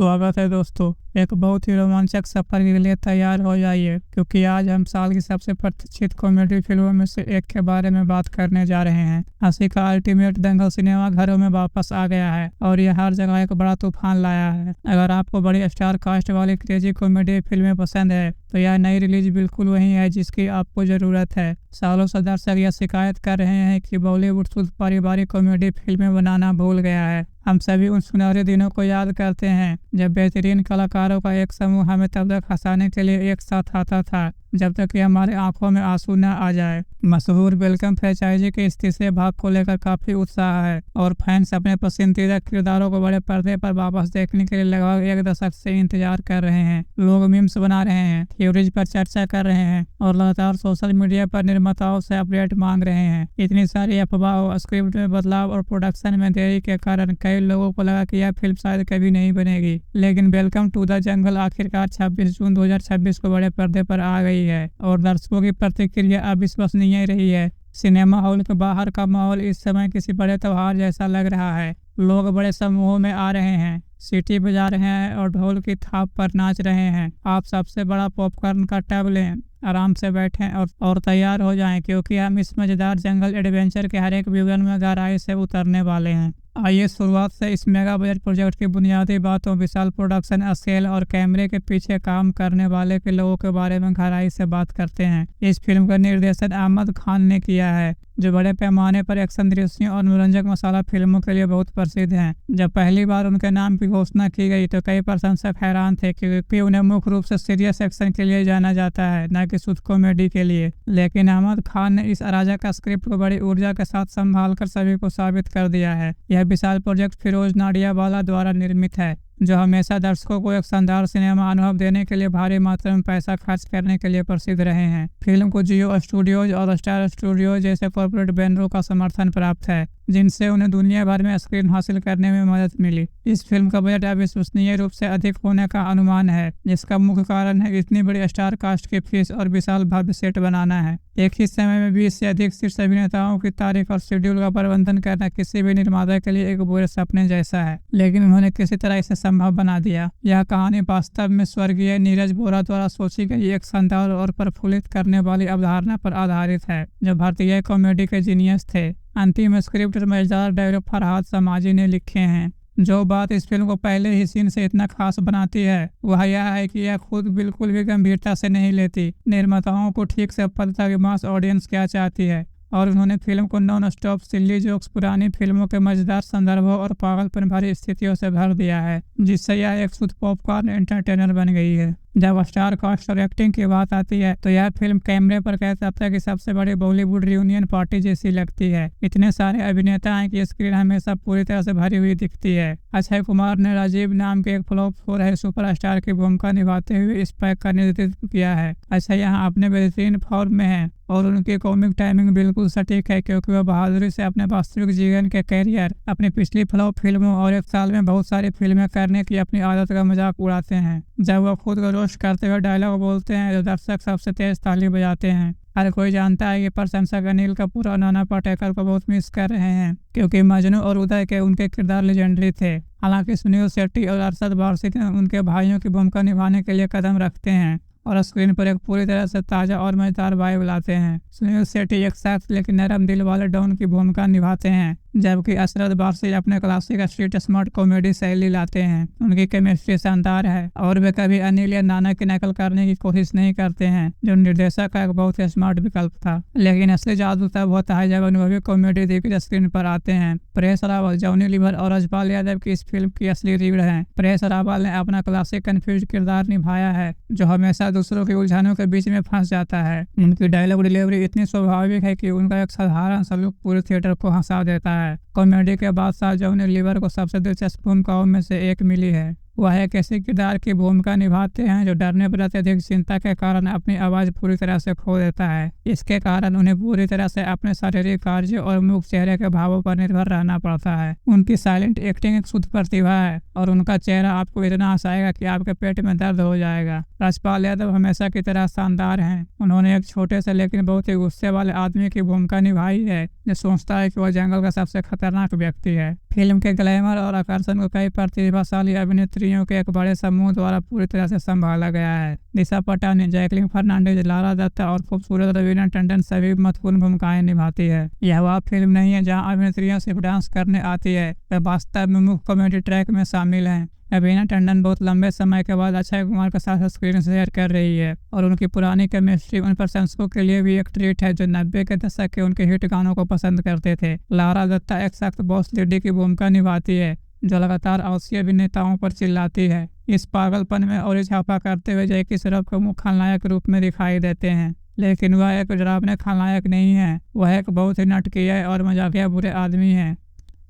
स्वागत है दोस्तों। एक बहुत ही रोमांचक सफर के लिए तैयार हो जाइए, क्योंकि आज हम साल की सबसे प्रतीक्षित कॉमेडी फिल्मों में से एक के बारे में बात करने जा रहे हैं। हंसी का अल्टीमेट दंगल सिनेमा घरों में वापस आ गया है और यह हर जगह एक बड़ा तूफान लाया है। अगर आपको बड़ी स्टार कास्ट वाली क्रेजी कॉमेडी फिल्में पसंद है तो यह नई रिलीज बिल्कुल वही है जिसकी आपको जरूरत है। सालों से दर्शक यह शिकायत कर रहे हैं कि बॉलीवुड शुद्ध पारिवारिक कॉमेडी फिल्में बनाना भूल गया है। हम सभी उन सुनहरे दिनों को याद करते हैं जब बेहतरीन कलाकारों का एक समूह हमें तब तक हंसाने के लिए एक साथ आता था जब तक कि हमारे आंखों में आंसू न आ जाए। मशहूर वेलकम फ्रेंचाइजी के इस तीसरे भाग को लेकर काफी उत्साह है और फैंस अपने पसंदीदा किरदारों को बड़े पर्दे पर वापस देखने के लिए लगभग एक दशक से इंतजार कर रहे हैं। लोग मीम्स बना रहे हैं, थ्योरीज पर चर्चा कर रहे हैं और लगातार सोशल मीडिया पर निर्माताओं से अपडेट मांग रहे हैं। इतनी सारी अफवाह, स्क्रिप्ट में बदलाव और प्रोडक्शन में देरी के कारण कई लोगों को लगा कि यह फिल्म शायद कभी नहीं बनेगी, लेकिन वेलकम टू द जंगल आखिरकार 26 जून 2026 को बड़े पर्दे पर आ गई है और दर्शकों की प्रतिक्रिया अविश्वसनीय रही है। सिनेमा हॉल के बाहर का माहौल इस समय किसी बड़े त्योहार जैसा लग रहा है। लोग बड़े समूहों में आ रहे हैं, सीटी बजा रहे हैं और ढोल की थाप पर नाच रहे हैं। आप सबसे बड़ा पॉपकॉर्न का टब लें, आराम से बैठें और तैयार हो जाएं, क्योंकि हम इस मजेदार जंगल एडवेंचर के हर एक विवरण में गहराई से उतरने वाले हैं। आइए शुरुआत से इस मेगा बजट प्रोजेक्ट की बुनियादी बातों, विशाल प्रोडक्शन स्केल और कैमरे के पीछे काम करने वाले के लोगों के बारे में गहराई से बात करते हैं। इस फिल्म का निर्देशन अहमद खान ने किया है, जो बड़े पैमाने पर एक्शन दृश्यों और मनोरंजक मसाला फिल्मों के लिए बहुत प्रसिद्ध हैं। जब पहली बार उनके नाम की घोषणा की गई तो कई प्रशंसक हैरान थे, क्योंकि उन्हें मुख्य रूप से सीरियस एक्शन के लिए जाना जाता है, न कि शुद्ध कॉमेडी के लिए। लेकिन अहमद खान ने इस अराजक स्क्रिप्ट को बड़ी ऊर्जा के साथ संभाल कर सभी को साबित कर दिया है। यह विशाल प्रोजेक्ट फिरोज नाडियावाला द्वारा निर्मित है, जो हमेशा दर्शकों को एक शानदार सिनेमा अनुभव देने के लिए भारी मात्रा में पैसा खर्च करने के लिए प्रसिद्ध रहे हैं। फिल्म को जियो स्टूडियोज और स्टार स्टूडियोज जैसे कॉर्पोरेट बैनरों का समर्थन प्राप्त है, जिनसे उन्हें दुनिया भर में स्क्रीन हासिल करने में मदद मिली। इस फिल्म का बजट अविश्वसनीय रूप से अधिक होने का अनुमान है, जिसका मुख्य कारण है इतनी बड़ी स्टार कास्ट की फीस और विशाल भव्य सेट बनाना है। एक ही समय में 20 से अधिक शीर्ष अभिनेताओं की तारीख और शेड्यूल का प्रबंधन करना किसी भी निर्माता के लिए एक बुरे सपने जैसा है, लेकिन उन्होंने किसी तरह इसे संभव बना दिया। यह कहानी वास्तव में स्वर्गीय नीरज बोरा द्वारा सोची गई एक शानदार और प्रफुल्लित करने वाली अवधारणा पर आधारित है, जो भारतीय कॉमेडी के जीनियस थे। अंतिम स्क्रिप्ट मजेदार डायलॉग फरहाद समाजी ने लिखे हैं। जो बात इस फिल्म को पहले ही सीन से इतना खास बनाती है वह यह है कि यह खुद बिल्कुल भी गंभीरता से नहीं लेती। निर्माताओं को ठीक से पता था कि मास ऑडियंस क्या चाहती है और उन्होंने फिल्म को नॉन स्टॉप सिल्ली जोक्स, पुरानी फिल्मों के मजेदार संदर्भों और पागलपन भरी स्थितियों से भर दिया है, जिससे यह एक शुद्ध पॉपकॉर्न एंटरटेनर बन गई है। जब स्टार कास्ट और एक्टिंग की बात आती है तो यह फिल्म कैमरे पर कह सकता है कि सबसे बड़ी बॉलीवुड रियूनियन पार्टी जैसी लगती है। इतने सारे अभिनेता हैं कि स्क्रीन हमेशा पूरी तरह से भरी हुई दिखती है। अक्षय कुमार ने राजीव नाम के एक फ्लॉप हो रहे सुपरस्टार की भूमिका निभाते हुए इस पैक का नेतृत्व किया है। अक्षय यहाँ अपने बेहतरीन फॉर्म में है और उनकी कॉमिक टाइमिंग बिल्कुल सटीक है, क्योंकि वह बहादुरी से अपने वास्तविक जीवन के कैरियर, अपनी पिछली फ्लॉप फिल्मों और एक साल में बहुत सारी फिल्में करने की अपनी आदत का मजाक उड़ाते हैं। जब वह खुद को रोस्ट करते हुए डायलॉग बोलते हैं तो दर्शक सबसे तेज ताली बजाते हैं। हर कोई जानता है कि प्रशंसक अनिल कपूर और नाना पाटेकर को बहुत मिस कर रहे हैं, क्योंकि मजनू और उदय के उनके किरदार लेजेंडरी थे। हालांकि सुनील शेट्टी और अरशद वारसी उनके भाइयों की भूमिका निभाने के लिए कदम रखते हैं और स्क्रीन पर एक पूरी तरह से ताज़ा और मजेदार वाइब लाते हैं। सुनील शेट्टी एक सख्त लेकिन नरम दिल वाले डॉन की भूमिका निभाते हैं, जबकि अरशद वारसी अपने क्लासिक स्ट्रीट स्मार्ट कॉमेडी शैली लाते हैं। उनकी केमिस्ट्री शानदार है और वे कभी अनिल या नाना की नकल करने की कोशिश नहीं करते हैं, जो निर्देशक का एक बहुत ही स्मार्ट विकल्प था। लेकिन असली जादू तब होता है जब अनुभवी कॉमेडी दिग्गज स्क्रीन पर आते हैं। परेश रावल, जॉनी लीवर और रजपाल यादव की इस फिल्म की असली रीढ़ है। परेश रावल ने अपना क्लासिक कंफ्यूज किरदार निभाया है, जो हमेशा दूसरों की उलझनों के बीच में फंस जाता है। उनकी डायलॉग डिलीवरी इतनी स्वाभाविक है कि उनका एक साधारण सा लुक पूरे थिएटर को हंसा देता है। कॉमेडी के बादशाह जॉनी लीवर को सबसे दिलचस्प भूमिकाओं में से एक मिली है। वह एक ऐसे किरदार की भूमिका निभाते हैं जो डरने पर अत्यधिक चिंता के कारण अपनी आवाज पूरी तरह से खो देता है। इसके कारण उन्हें पूरी तरह से अपने शारीरिक कार्य और मुख चेहरे के भावों पर निर्भर रहना पड़ता है। उनकी साइलेंट एक्टिंग एक शुद्ध प्रतिभा है और उनका चेहरा आपको इतना हंसाएगा कि आपके पेट में दर्द हो जाएगा। राजपाल यादव हमेशा की तरह शानदार हैं। उन्होंने एक छोटे से लेकिन बहुत ही गुस्से वाले आदमी की भूमिका निभाई है, जो सोचता है कि वह जंगल का सबसे खतरनाक व्यक्ति है। फिल्म के ग्लैमर और आकर्षण को कई प्रतिभाशाली अभिनेत्री अभिनेत्रियों के एक बड़े समूह द्वारा पूरी तरह से संभाला गया है। दिशा पटानी, जैकलीन फर्नांडीज, लारा दत्ता और खूबसूरत रवीना टंडन सभी महत्वपूर्ण भूमिकाएं निभाती है। यह वह फिल्म नहीं है जहां अभिनेत्रियां सिर्फ डांस करने आती है, वे वास्तव में मुख्य कॉमेडी ट्रैक में शामिल हैं। रवीना टंडन बहुत लंबे समय के बाद अक्षय कुमार के साथ स्क्रीन शेयर कर रही है और उनकी पुरानी केमिस्ट्री उन प्रशंसकों के लिए भी एक ट्रीट है जो 90 के दशक के उनके हिट गानों को पसंद करते थे। लारा दत्ता एक सख्त बॉस लेडी की भूमिका निभाती है जो लगातार आलसी अभिनेताओं पर चिल्लाती है। इस पागलपन में और इजाफा करते हुए जैकी श्रॉफ को मुख्य खलनायक रूप में दिखाई देते हैं, लेकिन वह एक डरावने खलनायक नहीं है। वह एक बहुत ही नाटकीय और मजाकिया बुरे आदमी है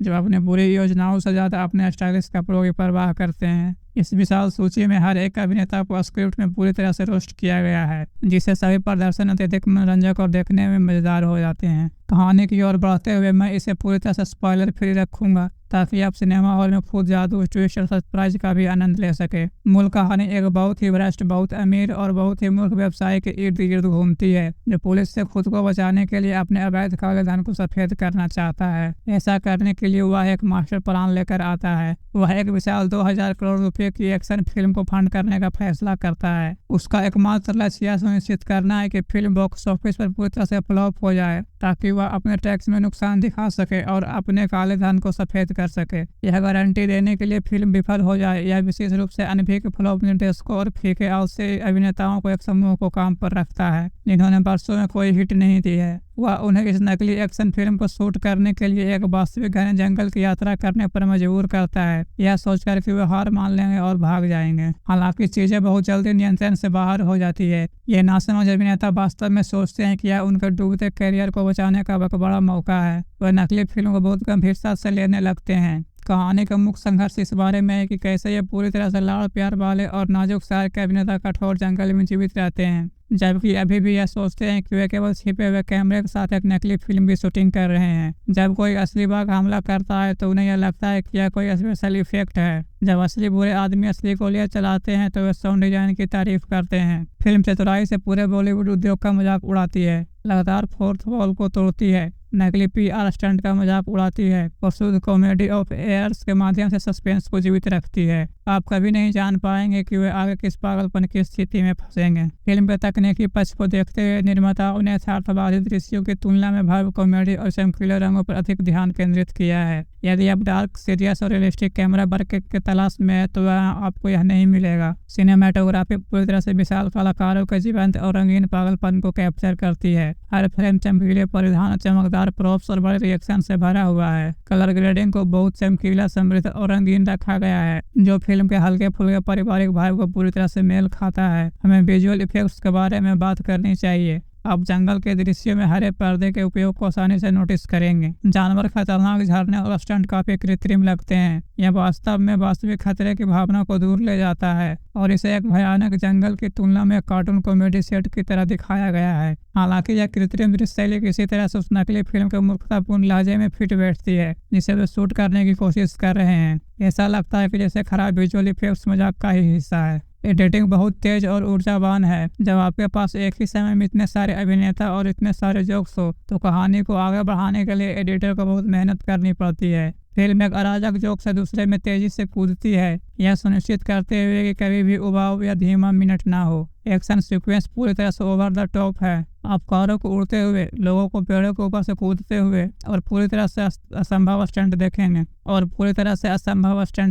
जो अपने बुरी योजनाओं से ज़्यादा अपने स्टाइलिश कपड़ों की परवाह करते हैं। इस विशाल सूची में हर एक अभिनेता को स्क्रिप्ट में पूरी तरह से रोस्ट किया गया है, जिससे सभी प्रदर्शन अत्यधिक मनोरंजक और देखने में मजेदार हो जाते हैं। कहानी की ओर बढ़ते हुए मैं इसे पूरी तरह से स्पॉइलर फ्री रखूंगा ताकि आप सिनेमा हॉल में खुद जादू, ट्विस्ट और सरप्राइज का भी आनंद ले सके। मूल कहानी एक बहुत ही भ्रष्ट, बहुत अमीर और बहुत ही मूर्ख व्यवसायी के इर्द गिर्द घूमती है जो पुलिस से खुद को बचाने के लिए अपने अवैध काले धन को सफेद करना चाहता है। ऐसा करने के लिए वह एक मास्टर प्लान लेकर आता है। वह एक विशाल 2000 करोड़ रुपए की एक्शन फिल्म को फंड करने का फैसला करता है। उसका एकमात्र लक्ष्य यह सुनिश्चित करना है कि फिल्म बॉक्स ऑफिस पर पूरी तरह से फ्लॉप हो जाए ताकि वह अपने टैक्स में नुकसान दिखा सके और अपने काले धन को सफेद कर सके। यह गारंटी देने के लिए फिल्म विफल हो जाए यह विशेष रूप से अनभिज्ञ फ्लॉप निर्देशकों और फीके आलसी अभिनेताओं को एक समूह को काम पर रखता है जिन्होंने वर्षों में कोई हिट नहीं दी है। वह उन्हें इस नकली एक्शन फिल्म को शूट करने के लिए एक वास्तविक घने जंगल की यात्रा करने पर मजबूर करता है, यह सोचकर कि वे हार मान लेंगे और भाग जाएंगे। हालांकि चीजें बहुत जल्दी नियंत्रण से बाहर हो जाती है। ये नासमझ अभिनेता वास्तव में सोचते हैं कि यह उनके डूबते करियर को बचाने का एक बड़ा मौका है। वह नकली फिल्म को बहुत गंभीरता से लेने लगते हैं। कहानी का मुख्य संघर्ष इस बारे में है कि कैसे ये पूरी तरह से लाड़ प्यार वाले और नाजुक शायर के अभिनेता कठोर जंगल में जीवित रहते हैं, जबकि अभी भी यह सोचते हैं कि वे केवल छिपे हुए कैमरे के साथ एक नकली फिल्म की शूटिंग कर रहे हैं। जब कोई असली बाघ हमला करता है तो उन्हें यह लगता है कि यह कोई स्पेशल इफेक्ट है। जब असली बुरे आदमी असली गोलियां चलाते हैं तो वे साउंड डिजाइन की तारीफ करते हैं। फिल्म चतुराई से पूरे बॉलीवुड उद्योग का मजाक उड़ाती है, लगातार फोर्थ वॉल को तोड़ती है, नकली PR स्टंट का मजाक उड़ाती है और शुद्ध कॉमेडी ऑफ एयर्स के माध्यम से सस्पेंस को जीवित रखती है। आप कभी नहीं जान पाएंगे कि वे आगे किस पागलपन की स्थिति में फंसेंगे। फिल्म के तकनीकी पक्ष को देखते हुए निर्माताओं ने यथार्थवादी दृश्यों की तुलना में भव्य कॉमेडी और चमकीले रंगों पर अधिक ध्यान केंद्रित किया है। यदि आप डार्क, सीरियस और रियलिस्टिक कैमरा वर्क की तलाश में है तो आपको यह नहीं मिलेगा। सिनेमाटोग्राफी पूरी तरह से विशाल कलाकारों के जीवंत और रंगीन पागलपन को कैप्चर करती है। हर फ्रेम चमकीले परिधान, चमकदार प्रॉप्स और बड़े रिएक्शन से भरा हुआ है। कलर ग्रेडिंग को बहुत चमकीला, समृद्ध और रंगीन रखा गया है जो फिल्म के हल्के फुल्के पारिवारिक भाव को पूरी तरह से मेल खाता है। हमें विजुअल इफेक्ट्स के बारे में बात करनी चाहिए। आप जंगल के दृश्य में हरे पर्दे के उपयोग को आसानी से नोटिस करेंगे। जानवर खतरनाक, झरने और स्टंट काफी कृत्रिम लगते हैं। यह वास्तव में वास्तविक खतरे की भावना को दूर ले जाता है और इसे एक भयानक जंगल की तुलना में कार्टून कॉमेडी सेट की तरह दिखाया गया है। हालांकि यह कृत्रिम दृश्य शैली किसी तरह से उस नकली फिल्म के मूर्खतापूर्ण लहजे में फिट बैठती है जिसे वे शूट करने की कोशिश कर रहे हैं। ऐसा लगता है कि जैसे खराब विजुअल इफेक्ट्स मजाक का ही हिस्सा है। एडिटिंग बहुत तेज और ऊर्जावान है। जब आपके पास एक ही समय में इतने सारे अभिनेता और इतने सारे जोक्स हो तो कहानी को आगे बढ़ाने के लिए एडिटर को बहुत मेहनत करनी पड़ती है। फिल्म एक अराजक जोक से दूसरे में तेजी से कूदती है, यह सुनिश्चित करते हुए कि कभी भी उबाऊ या धीमा मिनट ना हो। एक्शन सीक्वेंस पूरी तरह से ओवर द टॉप है। आप कारों को उड़ते हुए, लोगों को पेड़ों के ऊपर से कूदते हुए और पूरी तरह से असंभव स्टंट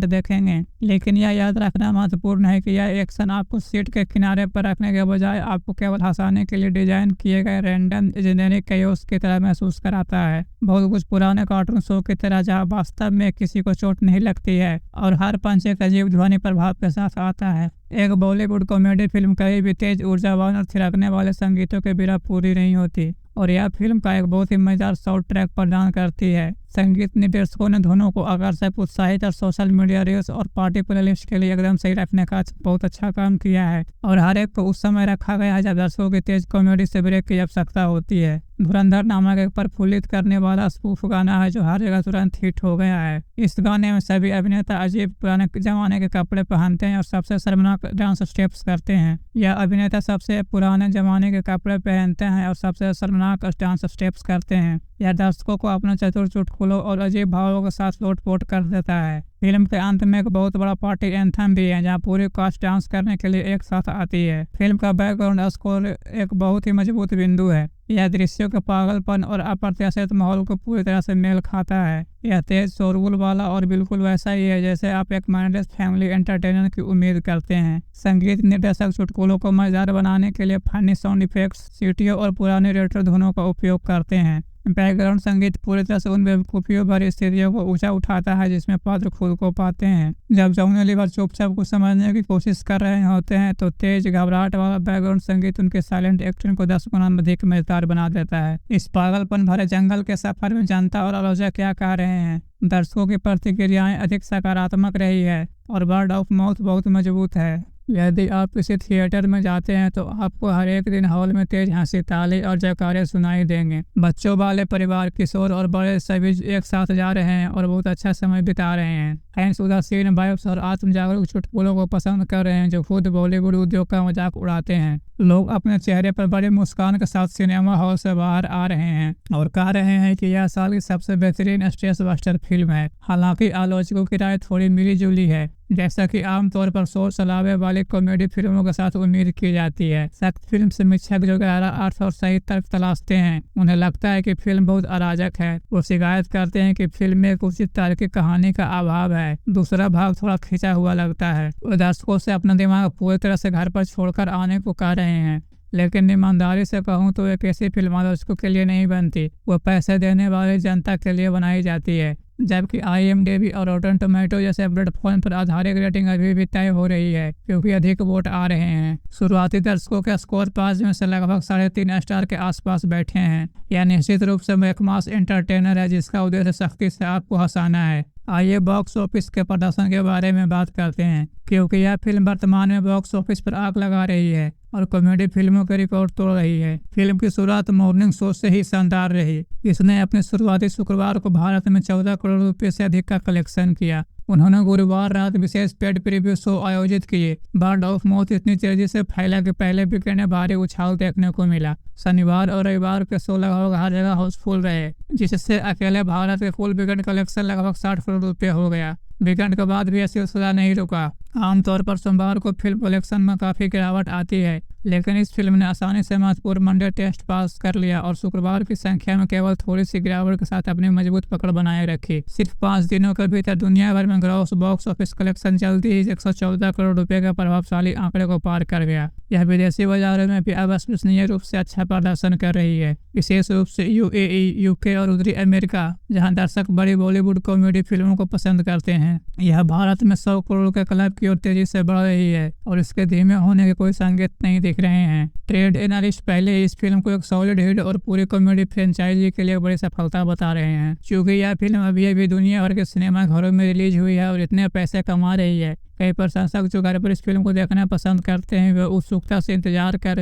देखेंगे। लेकिन यह याद रखना महत्वपूर्ण है कि यह एक्शन आपको सीट के किनारे पर रखने के बजाय आपको केवल हंसाने के लिए डिजाइन किए गए रैंडम जेनेरिक कैओस की तरह महसूस कराता है। बहुत कुछ पुराने कार्टून शो की तरह जहाँ वास्तव में किसी को चोट नहीं लगती है और हर पंच एक अजीब ध्वनि प्रभाव के साथ आता है। एक बॉलीवुड कॉमेडी फिल्म कहीं भी तेज, ऊर्जावान और थिरकने वाले संगीतों के बिना पूरी नहीं होती और यह फिल्म का एक बहुत ही मजेदार साउंड ट्रैक प्रदान करती है। संगीत निर्देशकों ने धुनों को आकर्षक, उत्साहित और सोशल मीडिया रील्स और पार्टी प्लेलिस्ट के लिए एकदम सही रखने का बहुत अच्छा काम किया है और हर एक को उस समय रखा गया है जब दर्शकों की तेज कॉमेडी से ब्रेक की आवश्यकता होती है। धुरंधर नामक एक प्रफुल्लित करने वाला स्पूफ गाना है जो हर जगह तुरंत हिट हो गया है। इस गाने में सभी अभिनेता अजीब पुराने जमाने के कपड़े पहनते हैं और सबसे शर्मनाक डांस स्टेप्स करते हैं। यह अभिनेता सबसे पुराने जमाने के कपड़े पहनते हैं और सबसे शर्मनाक डांस स्टेप्स करते हैं। यह दर्शकों को अपने चतुर चुटकुलों और अजीब भावों के साथ लोटपोट कर देता है। फिल्म के अंत में एक बहुत बड़ा पार्टी एंथम भी है, जहां पूरी कास्ट डांस करने के लिए एक साथ आती है। फिल्म का बैकग्राउंड स्कोर एक बहुत ही मजबूत बिंदु है। यह दृश्यों के पागलपन और अप्रत्याशित माहौल को पूरी तरह से मेल खाता है। यह तेज शोरगुल वाला और बिल्कुल वैसा ही है जैसे आप एक माइंडलेस फैमिली एंटरटेनर की उम्मीद करते हैं। संगीत निर्देशक चुटकुलों को मजेदार बनाने के लिए फनी साउंड इफेक्ट्स, सीटियों और पुरानी रेट्रो धुनों का उपयोग करते हैं। बैकग्राउंड संगीत पूरी तरह से उन बेवकूफियों भरी स्थितियों को ऊंचा उठाता है जिसमें पात्र खुद को पाते हैं। जब जॉनी लीवर चुपचाप कुछ समझने की कोशिश कर रहे होते हैं तो तेज घबराहट वाला बैकग्राउंड संगीत उनके साइलेंट एक्टिंग को 10 गुना अधिक मजेदार बना देता है। इस पागलपन भरे जंगल के सफर में जनता और आलोचक क्या कह रहे हैं? दर्शकों की प्रतिक्रियाएं अधिक सकारात्मक रही है और वर्ड ऑफ माउथ बहुत मजबूत है। यदि आप किसी थिएटर में जाते हैं तो आपको हर एक दिन हॉल में तेज हंसी, ताली और जयकारे सुनाई देंगे। बच्चों वाले परिवार, किशोर और बड़े सभी एक साथ जा रहे हैं और बहुत अच्छा समय बिता रहे हैं। फैंस उदासीन वाइब्स और आत्म जागरूक चुटकुलों को पसंद कर रहे हैं जो खुद बॉलीवुड उद्योग का मजाक उड़ाते हैं। लोग अपने चेहरे पर बड़े मुस्कान के साथ सिनेमा हॉल से बाहर आ रहे हैं और कह रहे हैं कि यह साल की सबसे बेहतरीन स्ट्रेस बस्टर फिल्म है। हालांकि आलोचकों की राय थोड़ी मिली जुली है, जैसा कि आमतौर पर शोर शराबे वाली कॉमेडी फिल्मों के साथ उम्मीद की जाती है। सख्त फिल्म समीक्षक जो गहरा अर्थ और सही तर्क तलाशते हैं, उन्हें लगता है कि फिल्म बहुत अराजक है। वो शिकायत करते हैं कि फिल्म में एक उचित तार्किक कहानी का अभाव है। दूसरा भाग थोड़ा खिंचा हुआ लगता है। वो दर्शकों से अपना दिमाग पूरी तरह से घर पर छोड़कर आने को कह रहे हैं। लेकिन ईमानदारी से कहूँ तो एक ऐसी फिल्म दर्शकों के लिए नहीं बनती, वो पैसे देने वाली जनता के लिए बनाई जाती है। जबकि IMDb और रॉटन टोमेटो जैसे प्लेटफॉर्म पर आधारित रेटिंग अभी भी तय हो रही है क्योंकि अधिक वोट आ रहे हैं। शुरुआती दर्शकों के स्कोर 5 में से लगभग 3.5 स्टार के आसपास बैठे हैं। यह निश्चित रूप से एक मास एंटरटेनर है जिसका उद्देश्य सख्ती से आपको हंसाना है। आइए बॉक्स ऑफिस के प्रदर्शन के बारे में बात करते हैं, क्योंकि यह फिल्म वर्तमान में बॉक्स ऑफिस पर आग लगा रही है और कॉमेडी फिल्मों के रिकॉर्ड तोड़ रही है। फिल्म की शुरुआत मॉर्निंग शो से ही शानदार रही। इसने अपने शुरुआती शुक्रवार को भारत में 14 करोड़ रुपए से अधिक का कलेक्शन किया। उन्होंने गुरुवार रात विशेष पेड प्रीव्यू शो आयोजित किए। वर्ड ऑफ माउथ इतनी तेजी से फैला कि पहले वीकेंड में भारी उछाल देखने को मिला। शनिवार और रविवार के शो लगभग हर जगह हाउसफुल रहे, जिससे अकेले भारत के कुल वीकेंड कलेक्शन लगभग 60 करोड़ रुपये हो गया। वीकेंड के बाद भी यह सिलसिला नहीं रुका। आमतौर पर सोमवार को फिल्म कलेक्शन में काफी गिरावट आती है, लेकिन इस फिल्म ने आसानी से महत्वपूर्ण मंडे टेस्ट पास कर लिया और शुक्रवार की संख्या में केवल थोड़ी सी गिरावट के साथ अपनी मजबूत पकड़ बनाए रखी। सिर्फ 5 दिनों के भीतर दुनिया भर में ग्रॉस बॉक्स ऑफिस कलेक्शन जल्दी ही 114 करोड़ रुपए के प्रभावशाली आंकड़े को पार कर गया। यह विदेशी बाजारों में भी अविश्वसनीय रूप से अच्छा प्रदर्शन कर रही है, विशेष रूप से UAE, UK और उत्तरी अमेरिका, जहां दर्शक बड़ी बॉलीवुड कॉमेडी फिल्मों को पसंद करते हैं। यह भारत में 100 करोड़ के क्लब की ओर तेजी से बढ़ रही है और इसके धीमे होने के कोई संकेत नहीं दिख रहे हैं। ट्रेड एनालिस्ट पहले ही इस फिल्म को एक सॉलिड हिट और पूरी कॉमेडी फ्रेंचाइजी के लिए बड़ी सफलता बता रहे हैं। क्योंकि यह फिल्म अभी दुनिया भर के सिनेमा घरों में रिलीज हुई है और इतने पैसे कमा रही है, कई प्रशंसक जो घर पर इस फिल्म को देखना पसंद करते हैं वे उत्सुकता से इंतजार कर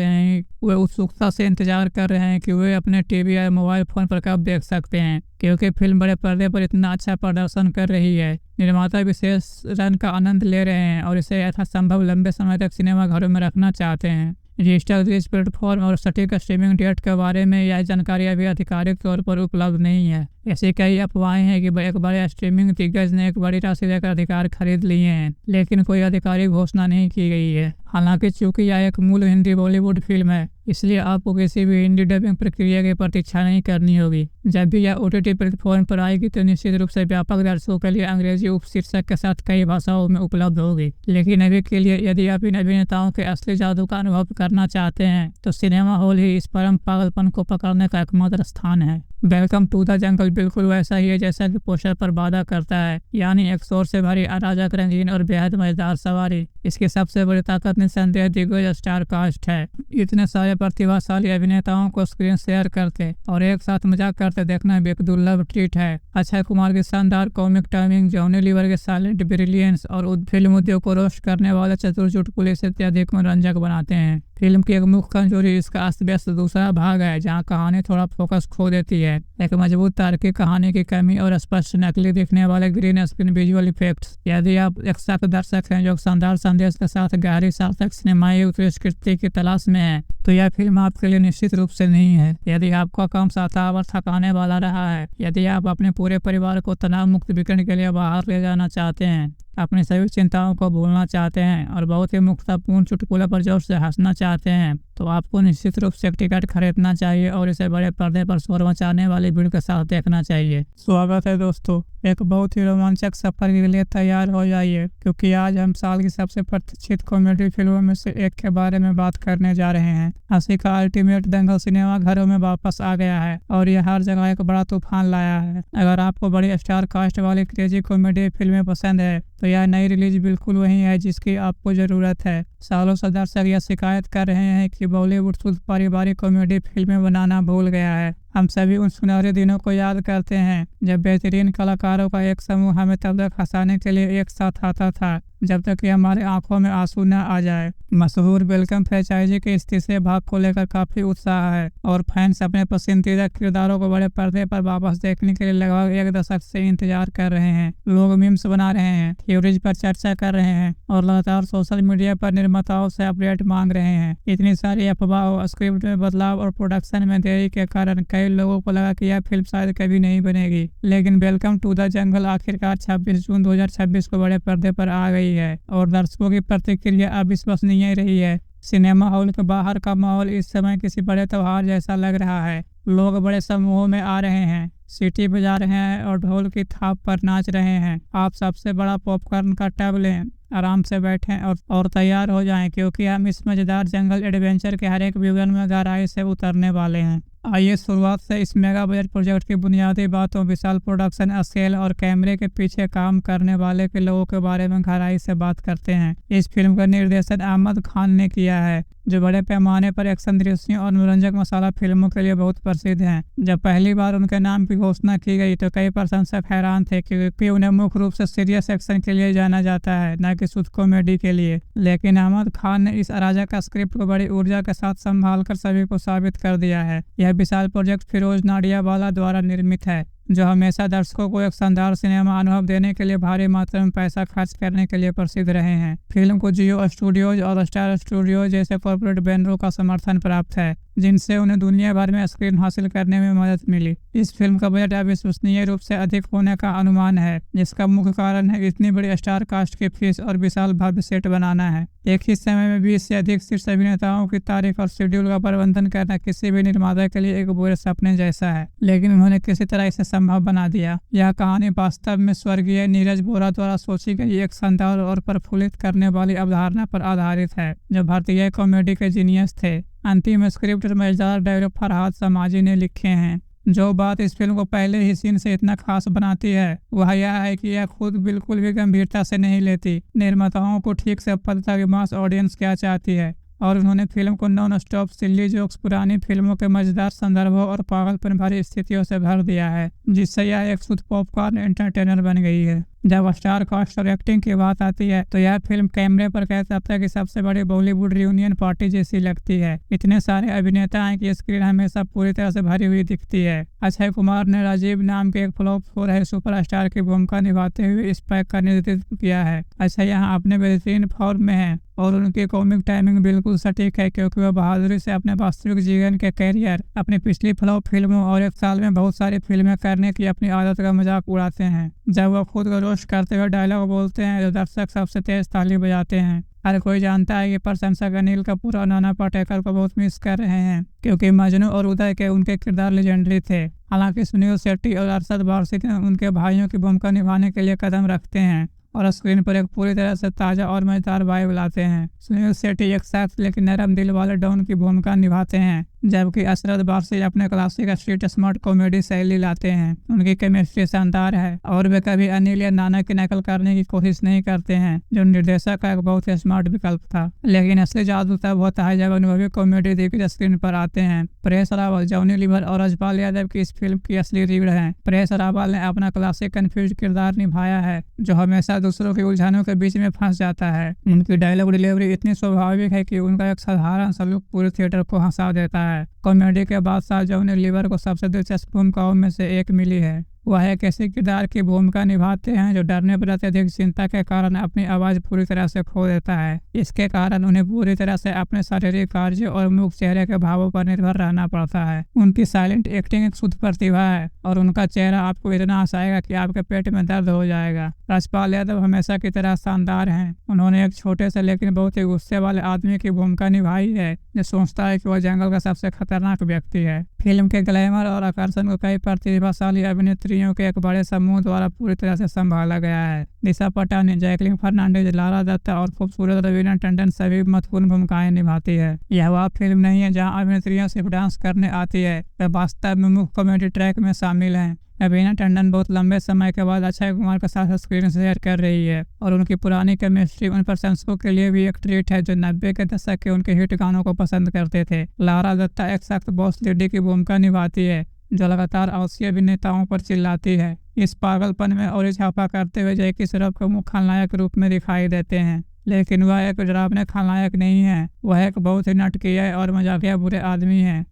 रहे हैं कि वे अपने टीवी या मोबाइल फोन पर कब देख सकते हैं, क्योंकि फिल्म बड़े पर्दे पर इतना अच्छा प्रदर्शन कर रही है। निर्माता विशेष रन का आनंद ले रहे हैं और इसे यथासंभव लंबे समय तक सिनेमा घरों में रखना चाहते हैं। डिजिटल रिलीज प्लेटफॉर्म और सटीक स्ट्रीमिंग डेट के बारे में यह जानकारी अभी आधिकारिक तौर पर उपलब्ध नहीं है। ऐसी कई अफवाहें हैं कि एक बड़े स्ट्रीमिंग दिग्गज ने एक बड़ी राशि देकर अधिकार खरीद लिए हैं, लेकिन कोई आधिकारिक घोषणा नहीं की गई है। हालांकि चूंकि यह एक मूल हिंदी बॉलीवुड फिल्म है, इसलिए आपको किसी भी हिंदी डबिंग प्रक्रिया की प्रतीक्षा नहीं करनी होगी। जब भी यह OTT प्लेटफॉर्म पर आएगी तो निश्चित रूप से व्यापक दर्शकों के लिए अंग्रेजी उपशीर्षक के साथ कई भाषाओं में उपलब्ध होगी। लेकिन अभी के लिए यदि आप इन अभिनेताओं के असली जादू का अनुभव करना चाहते हैं तो सिनेमा हॉल ही इस परम पागलपन को पकड़ने का एकमात्र स्थान है। वेलकम टू द जंगल बिल्कुल वैसा ही है जैसा कि पोस्टर पर वादा करता है, यानी एक शोर से भरी अराजक, रंगीन और बेहद मजेदार सवारी। इसकी सबसे बड़ी ताकत निस्संदेह दिग्गज स्टार कास्ट है। इतने सारे प्रतिभाशाली अभिनेताओं को स्क्रीन शेयर करते और एक साथ मजाक करते देखना भी एक दुर्लभ ट्रीट है। अक्षय कुमार की शानदार कॉमिक टाइमिंग, जॉनी लीवर के साइलेंट ब्रिलियंस और फिल्म उद्योग को रोस्ट करने वाले चतुर चुटकुले से अत्यधिक मनोरंजक बनाते हैं। फिल्म की एक मुख्य कमजोरी इसका अस्त व्यस्त दूसरा भाग है, जहां कहानी थोड़ा फोकस खो देती है। एक मजबूत तार्किक कहानी की कमी और स्पष्ट नकली दिखने वाले ग्रीन स्क्रीन विजुअल इफेक्ट्स। यदि आप एक सख्त दर्शक हैं जो शानदार संदेश के साथ गहरी सार्थक सिनेमाई उत्कृष्टि की तलाश में है तो यह फिल्म आपके लिए निश्चित रूप से नहीं है। यदि आपका काम सताव और थकाने वाला रहा है, यदि आप अपने पूरे परिवार को तनाव मुक्त वीकेंड के लिए बाहर ले जाना चाहते हैं, अपनी सभी चिंताओं को भूलना चाहते हैं और बहुत ही मुक्तापूर्ण चुटकुले पर जोर से हंसना चाहते हैं, तो आपको निश्चित रूप से एक टिकट खरीदना चाहिए और इसे बड़े पर्दे पर शोर मचाने वाली भीड़ के साथ देखना चाहिए। स्वागत है दोस्तों, एक बहुत ही रोमांचक सफर के लिए तैयार हो जाइए, क्योंकि आज हम साल की सबसे प्रतीक्षित कॉमेडी फिल्मों में से एक के बारे में बात करने जा रहे हैं। हंसी का अल्टीमेट दंगल सिनेमा घरों में वापस आ गया है और यह हर जगह एक बड़ा तूफान लाया है। अगर आपको बड़ी स्टार कास्ट वाली क्रेजी कॉमेडी फिल्में पसंद है तो यह नई रिलीज बिल्कुल वही है जिसकी आपको जरूरत है। सालों से दर्शक यह शिकायत कर रहे हैं कि बॉलीवुड शुद्ध पारिवारिक कॉमेडी फिल्में बनाना भूल गया है। हम सभी उन सुनहरे दिनों को याद करते हैं जब बेहतरीन कलाकारों का एक समूह हमें तब तक हंसाने के लिए एक साथ आता था जब तक कि हमारे आंखों में आंसू न आ जाए। मशहूर वेलकम फ्रेंचाइजी के इस तीसरे भाग को लेकर काफी उत्साह है और फैंस अपने पसंदीदा किरदारों को बड़े पर्दे पर वापस देखने के लिए लगभग एक दशक से इंतजार कर रहे हैं। लोग मीम्स बना रहे हैं, थ्योरीज पर चर्चा कर रहे हैं और लगातार सोशल मीडिया पर निर्माताओं से अपडेट मांग रहे हैं। इतनी सारी अफवाह, स्क्रिप्ट में बदलाव और प्रोडक्शन में देरी के कारण कई लोगों को लगा कि यह फिल्म शायद कभी नहीं बनेगी, लेकिन वेलकम टू द जंगल आखिरकार 26 जून 2026 को बड़े पर्दे पर आ गई है और दर्शकों की प्रतिक्रिया अविश्वसनीय रही है। सिनेमा हॉल के बाहर का माहौल इस समय किसी बड़े त्योहार जैसा लग रहा है। लोग बड़े समूहों में आ रहे हैं, सीटी बजा रहे हैं और ढोल की थाप पर नाच रहे हैं। आप सबसे बड़ा पॉपकॉर्न का टब लें, आराम से बैठें और तैयार हो जाएं, क्योंकि हम इस मजेदार जंगल एडवेंचर के हर एक विवरण में गहराई से उतरने वाले हैं। आइए शुरुआत से इस मेगा बजट प्रोजेक्ट की बुनियादी बातों, विशाल प्रोडक्शन स्केल और कैमरे के पीछे काम करने वाले के लोगों के बारे में गहराई से बात करते हैं। इस फिल्म का निर्देशन अहमद खान ने किया है, जो बड़े पैमाने पर एक्शन दृश्यों और मनोरंजक मसाला फिल्मों के लिए बहुत प्रसिद्ध हैं। जब पहली बार उनके नाम की घोषणा की गई तो कई प्रशंसक हैरान थे, क्योंकि उन्हें मुख्य रूप से सीरियस एक्शन के लिए जाना जाता है, न कि शुद्ध कॉमेडी के लिए। लेकिन अहमद खान ने इस अराजक स्क्रिप्ट को बड़ी ऊर्जा के साथ संभाल कर सभी को साबित कर दिया है। यह विशाल प्रोजेक्ट फिरोज नाडियावाला द्वारा निर्मित है, जो हमेशा दर्शकों को एक शानदार सिनेमा अनुभव देने के लिए भारी मात्रा में पैसा खर्च करने के लिए प्रसिद्ध रहे हैं। फिल्म को जियो स्टूडियोज और स्टार स्टूडियोज जैसे कॉर्पोरेट बैनरों का समर्थन प्राप्त है, जिनसे उन्हें दुनिया भर में स्क्रीन हासिल करने में मदद मिली। इस फिल्म का बजट अविश्वसनीय रूप से अधिक होने का अनुमान है, जिसका मुख्य कारण है इतनी बड़ी स्टार कास्ट की फीस और विशाल भव्य सेट बनाना है। एक ही समय में 20 से अधिक शीर्ष अभिनेताओं की तारीख और शेड्यूल का प्रबंधन करना किसी भी निर्माता के लिए एक बुरे सपने जैसा है, लेकिन उन्होंने किसी तरह इसे संभव बना दिया। यह कहानी वास्तव में स्वर्गीय नीरज बोरा द्वारा सोची गई एक शानदार और प्रफुल्लित करने वाली अवधारणा पर आधारित है, जो भारतीय कॉमेडी के जीनियस थे। अंतिम स्क्रिप्ट मजेदार डायलॉग फरहाद समाजी ने लिखे हैं। जो बात इस फिल्म को पहले ही सीन से इतना खास बनाती है वह यह है कि यह खुद बिल्कुल भी गंभीरता से नहीं लेती। निर्माताओं को ठीक से पता था कि मास ऑडियंस क्या चाहती है और उन्होंने फिल्म को नॉन स्टॉप सिल्ली जोक्स, पुरानी फिल्मों के मजेदार संदर्भों और पागलपन भरी स्थितियों से भर दिया है, जिससे यह एक शुद्ध पॉपकॉर्न एंटरटेनर बन गई है। जब स्टार कास्ट और एक्टिंग की बात आती है तो यह फिल्म कैमरे पर कह सकता है कि सबसे बड़ी बॉलीवुड रियूनियन पार्टी जैसी लगती है। इतने सारे अभिनेता हैं कि स्क्रीन हमेशा पूरी तरह से भरी हुई दिखती है। अक्षय कुमार ने राजीव नाम के एक फ्लॉप हो रहे सुपरस्टार की भूमिका निभाते हुए इस पैक का नेतृत्व किया है। अक्षय यहाँ अपने बेहतरीन फॉर्म में है और उनकी कॉमिक टाइमिंग बिल्कुल सटीक है, क्योंकि वह बहादुरी से अपने वास्तविक जीवन के कैरियर, अपनी पिछली फ्लॉप फिल्मों और एक साल में बहुत सारी फिल्में करने की अपनी आदत का मजाक उड़ाते हैं। जब वह खुद को रोस्ट करते हुए डायलॉग बोलते हैं तो दर्शक सबसे तेज ताली बजाते हैं। हर कोई जानता है कि प्रशंसक अनिल कपूर और नाना पाटेकर को बहुत मिस कर रहे हैं, क्योंकि मजनू और उदय के उनके किरदार लेजेंडरी थे। हालांकि सुनील शेट्टी और अरशद वारसी उनके भाइयों की भूमिका निभाने के लिए कदम रखते हैं और स्क्रीन पर एक पूरी तरह से ताज़ा और मजेदार वाइब लाते हैं। सुनील शेट्टी एक सख्त लेकिन नरम दिल वाले डॉन की भूमिका निभाते हैं, जबकि अरशद वारसी अपने क्लासिक स्ट्रीट स्मार्ट कॉमेडी शैली लाते हैं। उनकी केमिस्ट्री शानदार है और वे कभी अनिल या नाना की नकल करने की कोशिश नहीं करते हैं, जो निर्देशक का एक बहुत ही स्मार्ट विकल्प था। लेकिन असली जादू तब होता है जब अनुभवी कॉमेडी दिग्गज स्क्रीन पर आते हैं। परेश रावल, जॉनी लीवर और रजपाल यादव की इस फिल्म की असली रीढ़ है। परेश रावल ने अपना क्लासिक कंफ्यूज किरदार निभाया है, जो हमेशा दूसरों के उलझनों के बीच में फंस जाता है। उनकी डायलॉग डिलीवरी इतनी स्वाभाविक है कि उनका एक साधारण सलूक पूरे थिएटर को हंसा देता है। कॉमेडी के बादशाह जॉनी लीवर को सबसे दिलचस्प भूमिकाओं में से एक मिली है। वह एक ऐसे किरदार की भूमिका निभाते हैं जो डरने पर अत्यधिक चिंता के कारण अपनी आवाज़ पूरी तरह से खो देता है। इसके कारण उन्हें पूरी तरह से अपने शारीरिक कार्यों और मुख चेहरे के भावों पर निर्भर रहना पड़ता है। उनकी साइलेंट एक्टिंग एक शुद्ध प्रतिभा है और उनका चेहरा आपको इतना हंसाएगा कि आपके पेट में दर्द हो जाएगा। राजपाल यादव हमेशा की तरह शानदार हैं। उन्होंने एक छोटे से लेकिन बहुत ही गुस्से वाले आदमी की भूमिका निभाई है जो सोचता है कि वह जंगल का सबसे खतरनाक व्यक्ति है। फिल्म के ग्लैमर और आकर्षण को कई प्रतिभाशाली अभिनेत्रियों के एक बड़े समूह द्वारा पूरी तरह से संभाला गया है। दिशा पटानी, जैकलिन फर्नांडीज, लारा दत्ता और खूबसूरत रवीना टंडन सभी महत्वपूर्ण भूमिकाएं निभाती है। यह वह फिल्म नहीं है जहां अभिनेत्रियां सिर्फ डांस करने आती है, वे वास्तव में मुख्य कॉमेडी ट्रैक में शामिल हैं। रवीना टंडन बहुत लंबे समय के बाद अक्षय कुमार के साथ स्क्रीन शेयर कर रही है और उनकी पुरानी केमिस्ट्री उन प्रशंसकों के लिए भी एक ट्रीट है जो 90 के दशक के उनके हिट गानों को पसंद करते थे। लारा दत्ता एक सख्त बॉस लेडी की भूमिका निभाती है जो लगातार आलसी अभिनेताओं पर चिल्लाती है। इस पागलपन में और इजाफा करते हुए जैकी श्रॉफ को मुख्य खलनायक रूप में दिखाई देते हैं, लेकिन वह एक डरावने खलनायक नहीं है। वह एक बहुत ही नाटकीय और मजाकिया बुरे आदमी है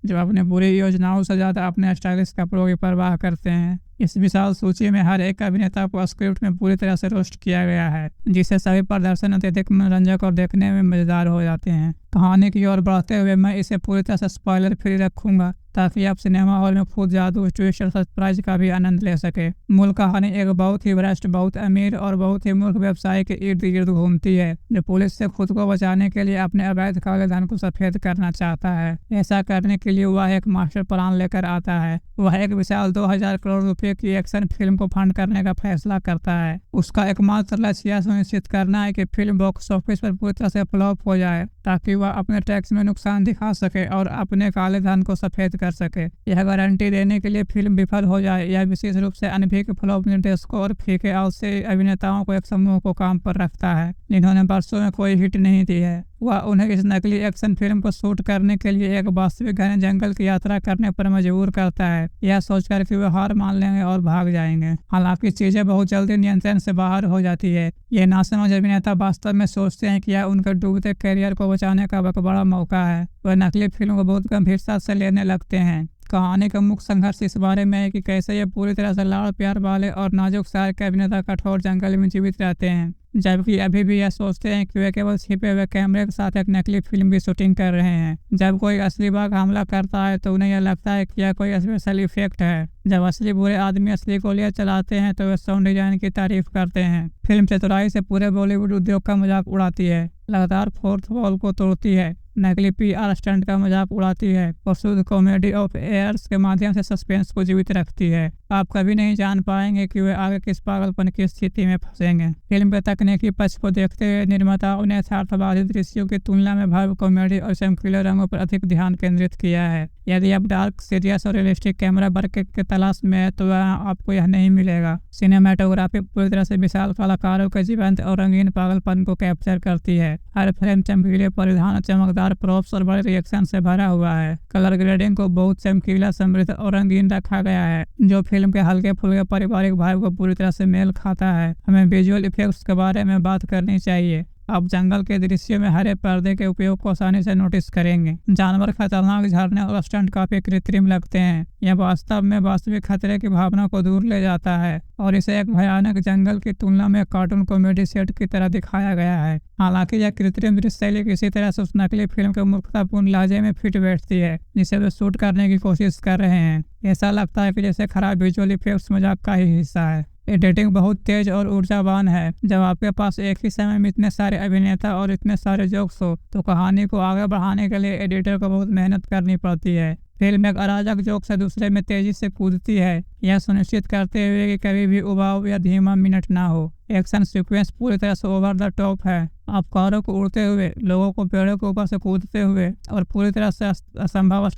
जो अपने बुरी योजनाओं से ज़्यादा अपने स्टाइलिश कपड़ों की परवाह करते हैं। इस विशाल सूची में हर एक अभिनेता को स्क्रिप्ट में पूरी तरह से रोस्ट किया गया है, जिससे सभी प्रदर्शन अत्यधिक मनोरंजक और देखने में मजेदार हो जाते हैं। कहानी की ओर बढ़ते हुए मैं इसे पूरी तरह से स्पॉइलर फ्री रखूंगा ताकि आप सिनेमा हॉल में खुद जादू, ट्विस्ट और सरप्राइज का भी आनंद ले सके। मूल कहानी एक बहुत ही भ्रष्ट, बहुत अमीर और बहुत ही मूर्ख व्यवसायी के इर्द गिर्द घूमती है जो पुलिस से खुद को बचाने के लिए अपने अवैध काले धन को सफेद करना चाहता है। ऐसा करने के लिए वह एक मास्टर प्लान लेकर आता है। वह एक विशाल 2000 करोड़ रुपए की एक्शन फिल्म को फंड करने का फैसला करता है। उसका एकमात्र लक्ष्य यह सुनिश्चित करना है कि फिल्म बॉक्स ऑफिस पर पूरी तरह से फ्लॉप हो जाए ताकि वह अपने टैक्स में नुकसान दिखा सके और अपने काले धन को सफेद कर सके। यह गारंटी देने के लिए फिल्म विफल हो जाए यह विशेष रूप से अनभिज्ञ फ्लॉप निर्देशकों और फीके आलसी अभिनेताओं को एक समूह को काम पर रखता है जिन्होंने वर्षों में कोई हिट नहीं दी है। वह उन्हें इस नकली एक्शन फिल्म को शूट करने के लिए एक वास्तविक घने जंगल की यात्रा करने पर मजबूर करता है, यह सोचकर कि वे हार मान लेंगे और भाग जाएंगे। हालांकि चीजें बहुत जल्दी नियंत्रण से बाहर हो जाती है। ये नासमझ अभिनेता वास्तव में सोचते हैं कि यह उनके डूबते करियर को बचाने का एक बड़ा मौका है। वह नकली फिल्म को बहुत गंभीरता से लेने लगते हैं। कहानी का मुख्य संघर्ष इस बारे में है कि कैसे ये पूरी तरह से लाड़ प्यार वाले और नाजुक शायर के अभिनेता कठोर जंगल में जीवित रहते हैं, जबकि अभी भी यह सोचते हैं कि वे केवल छिपे हुए कैमरे के साथ एक नकली फिल्म की शूटिंग कर रहे हैं। जब कोई असली बाघ हमला करता है तो उन्हें यह लगता है कि यह कोई स्पेशल इफेक्ट है। जब असली बुरे आदमी असली गोलियां चलाते हैं तो वे साउंड डिजाइन की तारीफ करते हैं। फिल्म चतुराई से पूरे बॉलीवुड उद्योग का मजाक उड़ाती है, लगातार फोर्थ वॉल को तोड़ती है, नकली PR स्टंट का मजाक उड़ाती है और शुद्ध कॉमेडी ऑफ एयर्स के माध्यम से सस्पेंस को जीवित रखती है। आप कभी नहीं जान पाएंगे कि वे आगे किस पागलपन की स्थिति में फंसेंगे। फिल्म के तकनीकी पक्ष को देखते हुए निर्माताओं ने यथार्थवादी दृश्यों की तुलना में भव्य कॉमेडी और चमकीले रंगों पर अधिक ध्यान केंद्रित किया है। यदि आप डार्क, सीरियस और रियलिस्टिक कैमरा वर्क की तलाश में है तो आपको यह नहीं मिलेगा। सिनेमाटोग्राफी पूरी तरह से विशाल कलाकारों के जीवंत और रंगीन पागलपन को कैप्चर करती है। हर फ्रेम चमकीले परिधान, चमकदार प्रॉप्स और बड़े रिएक्शन से भरा हुआ है। कलर ग्रेडिंग को बहुत चमकीला, समृद्ध और रंगीन रखा गया है जो फिल्म के हल्के फुल्के पारिवारिक भाव को पूरी तरह से मेल खाता है। हमें विजुअल इफेक्ट्स के बारे में बात करनी चाहिए। आप जंगल के दृश्य में हरे पर्दे के उपयोग को आसानी से नोटिस करेंगे। जानवर खतरनाक, झरने और स्टंट काफी कृत्रिम लगते हैं। यह वास्तव में वास्तविक खतरे की भावना को दूर ले जाता है और इसे एक भयानक जंगल की तुलना में कार्टून कॉमेडी सेट की तरह दिखाया गया है। हालांकि यह कृत्रिम दृश्य शैली किसी तरह से उस नकली फिल्म के मूर्खतापूर्ण लहजे में फिट बैठती है जिसे वे शूट करने की कोशिश कर रहे हैं। ऐसा लगता है कि जैसे खराब विजुअल इफेक्ट्स मजाक का ही हिस्सा है। एडिटिंग बहुत तेज और ऊर्जावान है। जब आपके पास एक ही समय में इतने सारे अभिनेता और इतने सारे जोक्स हो तो कहानी को आगे बढ़ाने के लिए एडिटर को बहुत मेहनत करनी पड़ती है। फिल्म एक अराजक जोक से दूसरे में तेजी से कूदती है, यह सुनिश्चित करते हुए कि कभी भी उबाऊ या धीमा मिनट ना हो। एक्शन सीक्वेंस पूरी तरह से ओवर द टॉप है। आप कारों को उड़ते हुए, लोगों को पेड़ों के ऊपर से कूदते हुए और पूरी तरह से असंभव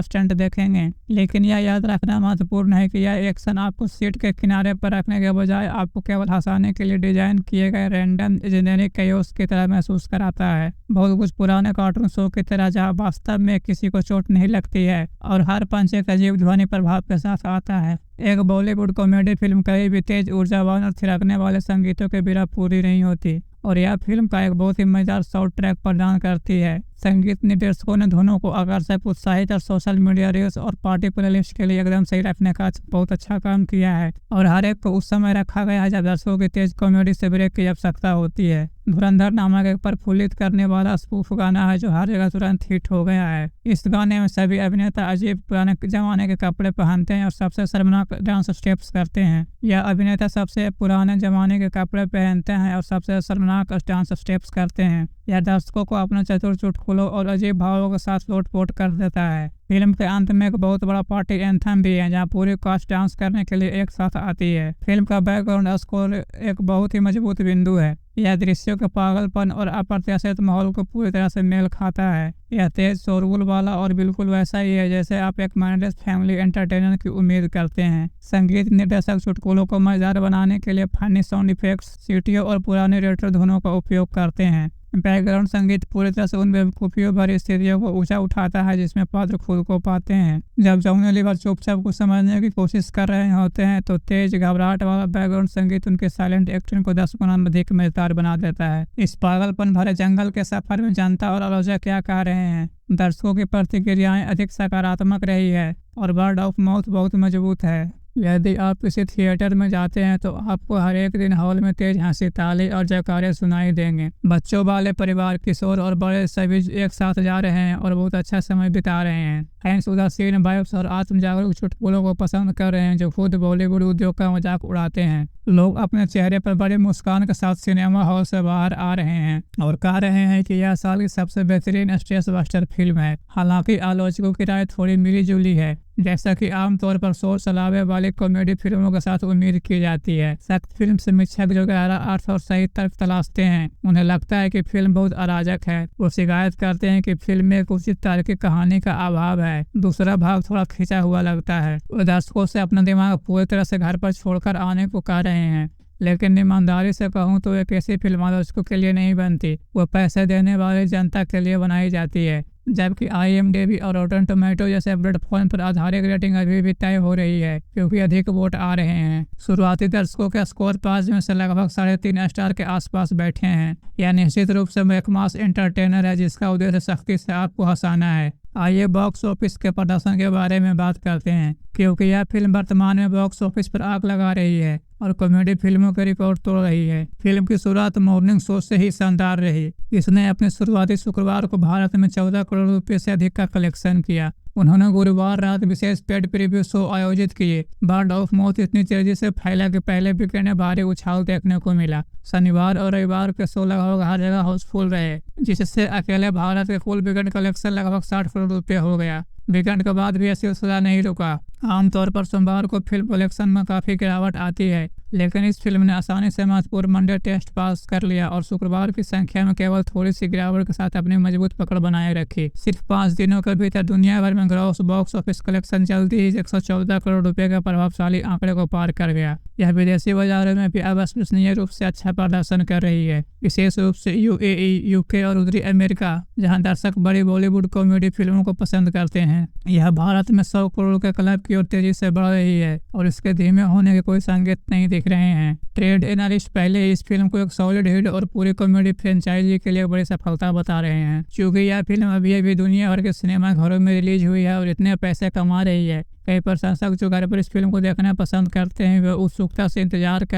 स्टंट देखेंगे। लेकिन यह याद रखना महत्वपूर्ण है कि यह एक्शन आपको सीट के किनारे पर रखने के बजाय आपको केवल हंसाने के लिए डिजाइन किए गए रैंडम इंजीनियरिंग कैओस की तरह महसूस कराता है। बहुत कुछ पुराने कार्टून शो की तरह जहाँ वास्तव में किसी को चोट नहीं लगती है और हर पंच एक अजीब ध्वनि प्रभाव के साथ आता है। एक बॉलीवुड कॉमेडी फिल्म कभी भी तेज, ऊर्जावान और थिरकने वाले संगीतों के बिना पूरी नहीं होती। और यह फिल्म का एक बहुत ही मजेदार साउंड ट्रैक प्रदान करती है। संगीत निर्देशकों ने धुनों को आकर्षक, उत्साहित और सोशल मीडिया रील्स और पार्टी प्लेलिस्ट के लिए एकदम सही रखने का बहुत अच्छा काम किया है और हर एक को उस समय रखा गया है जब दर्शकों की तेज कॉमेडी से ब्रेक की आवश्यकता होती है। धुरंधर नामक एक प्रफुल्लित करने वाला स्पूफ गाना है जो हर जगह तुरंत हिट हो गया है। इस गाने में सभी अभिनेता अजीब पुराने जमाने के कपड़े पहनते हैं और सबसे शर्मनाक डांस स्टेप्स करते हैं। यह अभिनेता सबसे पुराने जमाने के कपड़े पहनते हैं और सबसे शर्मनाक डांस स्टेप्स करते हैं। यह दर्शकों को अपने चतुर चुटकुलों और अजीब भावों के साथ लोटपोट कर देता है। फिल्म के अंत में एक बहुत बड़ा पार्टी एंथम भी है जहां पूरी कास्ट डांस करने के लिए एक साथ आती है। फिल्म का बैकग्राउंड स्कोर एक बहुत ही मजबूत बिंदु है। यह दृश्यों के पागलपन और अप्रत्याशित माहौल को पूरी तरह से मेल खाता है। यह तेज शोरगुल वाला और बिल्कुल वैसा ही है जैसे आप एक माइंडलेस फैमिली एंटरटेनर की उम्मीद करते हैं। संगीत निर्देशक चुटकुलों को मजेदार बनाने के लिए फनी साउंड इफेक्ट्स, सीटियों और पुराने रेट्रो धुनों का उपयोग करते हैं। बैकग्राउंड संगीत पूरी तरह से उन बेवकूफियों भरी स्थितियों को ऊंचा उठाता है जिसमें पात्र खुद को पाते हैं। जब जॉनी लीवर चुपचाप कुछ समझने की कोशिश कर रहे होते हैं तो तेज घबराहट वाला बैकग्राउंड संगीत उनके साइलेंट एक्टिंग को 10 गुना अधिक मजेदार बना देता है। इस पागलपन भरे जंगल के सफर में जनता और आलोचक क्या कह रहे हैं। दर्शकों की प्रतिक्रियाएं अधिक सकारात्मक रही है और वर्ड ऑफ माउथ बहुत मजबूत है। यदि आप किसी थिएटर में जाते हैं तो आपको हर एक दिन हॉल में तेज हंसी, ताली और जयकारे सुनाई देंगे। बच्चों वाले परिवार, किशोर और बड़े सभी एक साथ जा रहे हैं और बहुत अच्छा समय बिता रहे हैं। फैंस उदासीन वाइब्स और आत्म जागरूक चुटकुलों को पसंद कर रहे हैं जो खुद बॉलीवुड उद्योग का मजाक उड़ाते हैं। लोग अपने चेहरे पर बड़ी मुस्कान के साथ सिनेमा हॉल से बाहर आ रहे हैं और कह रहे हैं कि यह साल की सबसे बेहतरीन स्ट्रेस बस्टर फिल्म है। हालांकि आलोचकों की राय थोड़ी मिली जुली है, जैसा कि आमतौर पर शोर शराबे वाली कॉमेडी फिल्मों के साथ उम्मीद की जाती है। सख्त फिल्म समीक्षक जो गहरा अर्थ और सही तर्क तलाशते हैं, उन्हें लगता है कि फिल्म बहुत अराजक है। वो शिकायत करते हैं कि फिल्म में एक उचित तार्किक कहानी का अभाव है। दूसरा भाग थोड़ा खिंचा हुआ लगता है। वो दर्शकों से अपना दिमाग पूरी तरह से घर पर छोड़कर आने को कह रहे हैं, लेकिन ईमानदारी से कहूँ तो एक ऐसी फिल्म आलोचकों के लिए नहीं बनती, वो पैसे देने वाली जनता के लिए बनाई जाती है। जबकि IMDb और रॉटन टोमेटो जैसे प्लेटफॉर्म पर आधारित रेटिंग अभी भी तय हो रही है क्योंकि अधिक वोट आ रहे हैं। शुरुआती दर्शकों के स्कोर 5 में से लगभग 3.5 स्टार के आसपास बैठे हैं। यह निश्चित रूप से एक मास एंटरटेनर है जिसका उद्देश्य सख्ती से आपको हंसाना है। आइए बॉक्स ऑफिस के प्रदर्शन के बारे में बात करते हैं, क्योंकि यह फिल्म वर्तमान में बॉक्स ऑफिस पर आग लगा रही है और कॉमेडी फिल्मों के रिकॉर्ड तोड़ रही है। फिल्म की शुरुआत मॉर्निंग शो से ही शानदार रही। इसने अपने शुरुआती शुक्रवार को भारत में 14 करोड़ रुपए से अधिक का कलेक्शन किया। उन्होंने गुरुवार रात विशेष पेड प्रीव्यू शो आयोजित किए। वर्ड ऑफ माउथ इतनी तेजी से फैला कि पहले वीकेंड में भारी उछाल देखने को मिला। शनिवार और रविवार के शो लगभग हर जगह हाउसफुल रहे, जिससे अकेले भारत के कुल वीकेंड कलेक्शन लगभग 60 करोड़ रुपए हो गया। वीकेंड के बाद भी यह सिलसिला नहीं रुका। आमतौर पर सोमवार को फिल्म कलेक्शन में काफी गिरावट आती है, लेकिन इस फिल्म ने आसानी से महत्वपूर्ण मंडे टेस्ट पास कर लिया और शुक्रवार की संख्या में केवल थोड़ी सी गिरावट के साथ अपनी मजबूत पकड़ बनाए रखी। सिर्फ 5 दिनों के भीतर दुनिया भर में ग्रॉस बॉक्स ऑफिस कलेक्शन जल्दी ही 114 करोड़ रुपए के प्रभावशाली आंकड़े को पार कर गया। यह विदेशी बाजारों में भी अविश्वसनीय रूप से अच्छा प्रदर्शन कर रही है, विशेष रूप से UAE, UK और उत्तरी अमेरिका, जहां दर्शक बड़ी बॉलीवुड कॉमेडी फिल्मों को पसंद करते हैं। यह भारत में 100 करोड़ के क्लब की ओर तेजी से बढ़ रही है और इसके धीमे होने के कोई संकेत नहीं दिख रहे हैं। ट्रेड एनालिस्ट पहले ही इस फिल्म को एक सॉलिड हिट और पूरी कॉमेडी फ्रेंचाइजी के लिए बड़ी सफलता बता रहे हैं। क्योंकि यह फिल्म अभी दुनिया भर के सिनेमा घरों में रिलीज हुई है और इतने पैसे कमा रही है, कई प्रशंसक जो घर पर इस फिल्म को देखना पसंद करते हैं वे उत्सुकता से इंतजार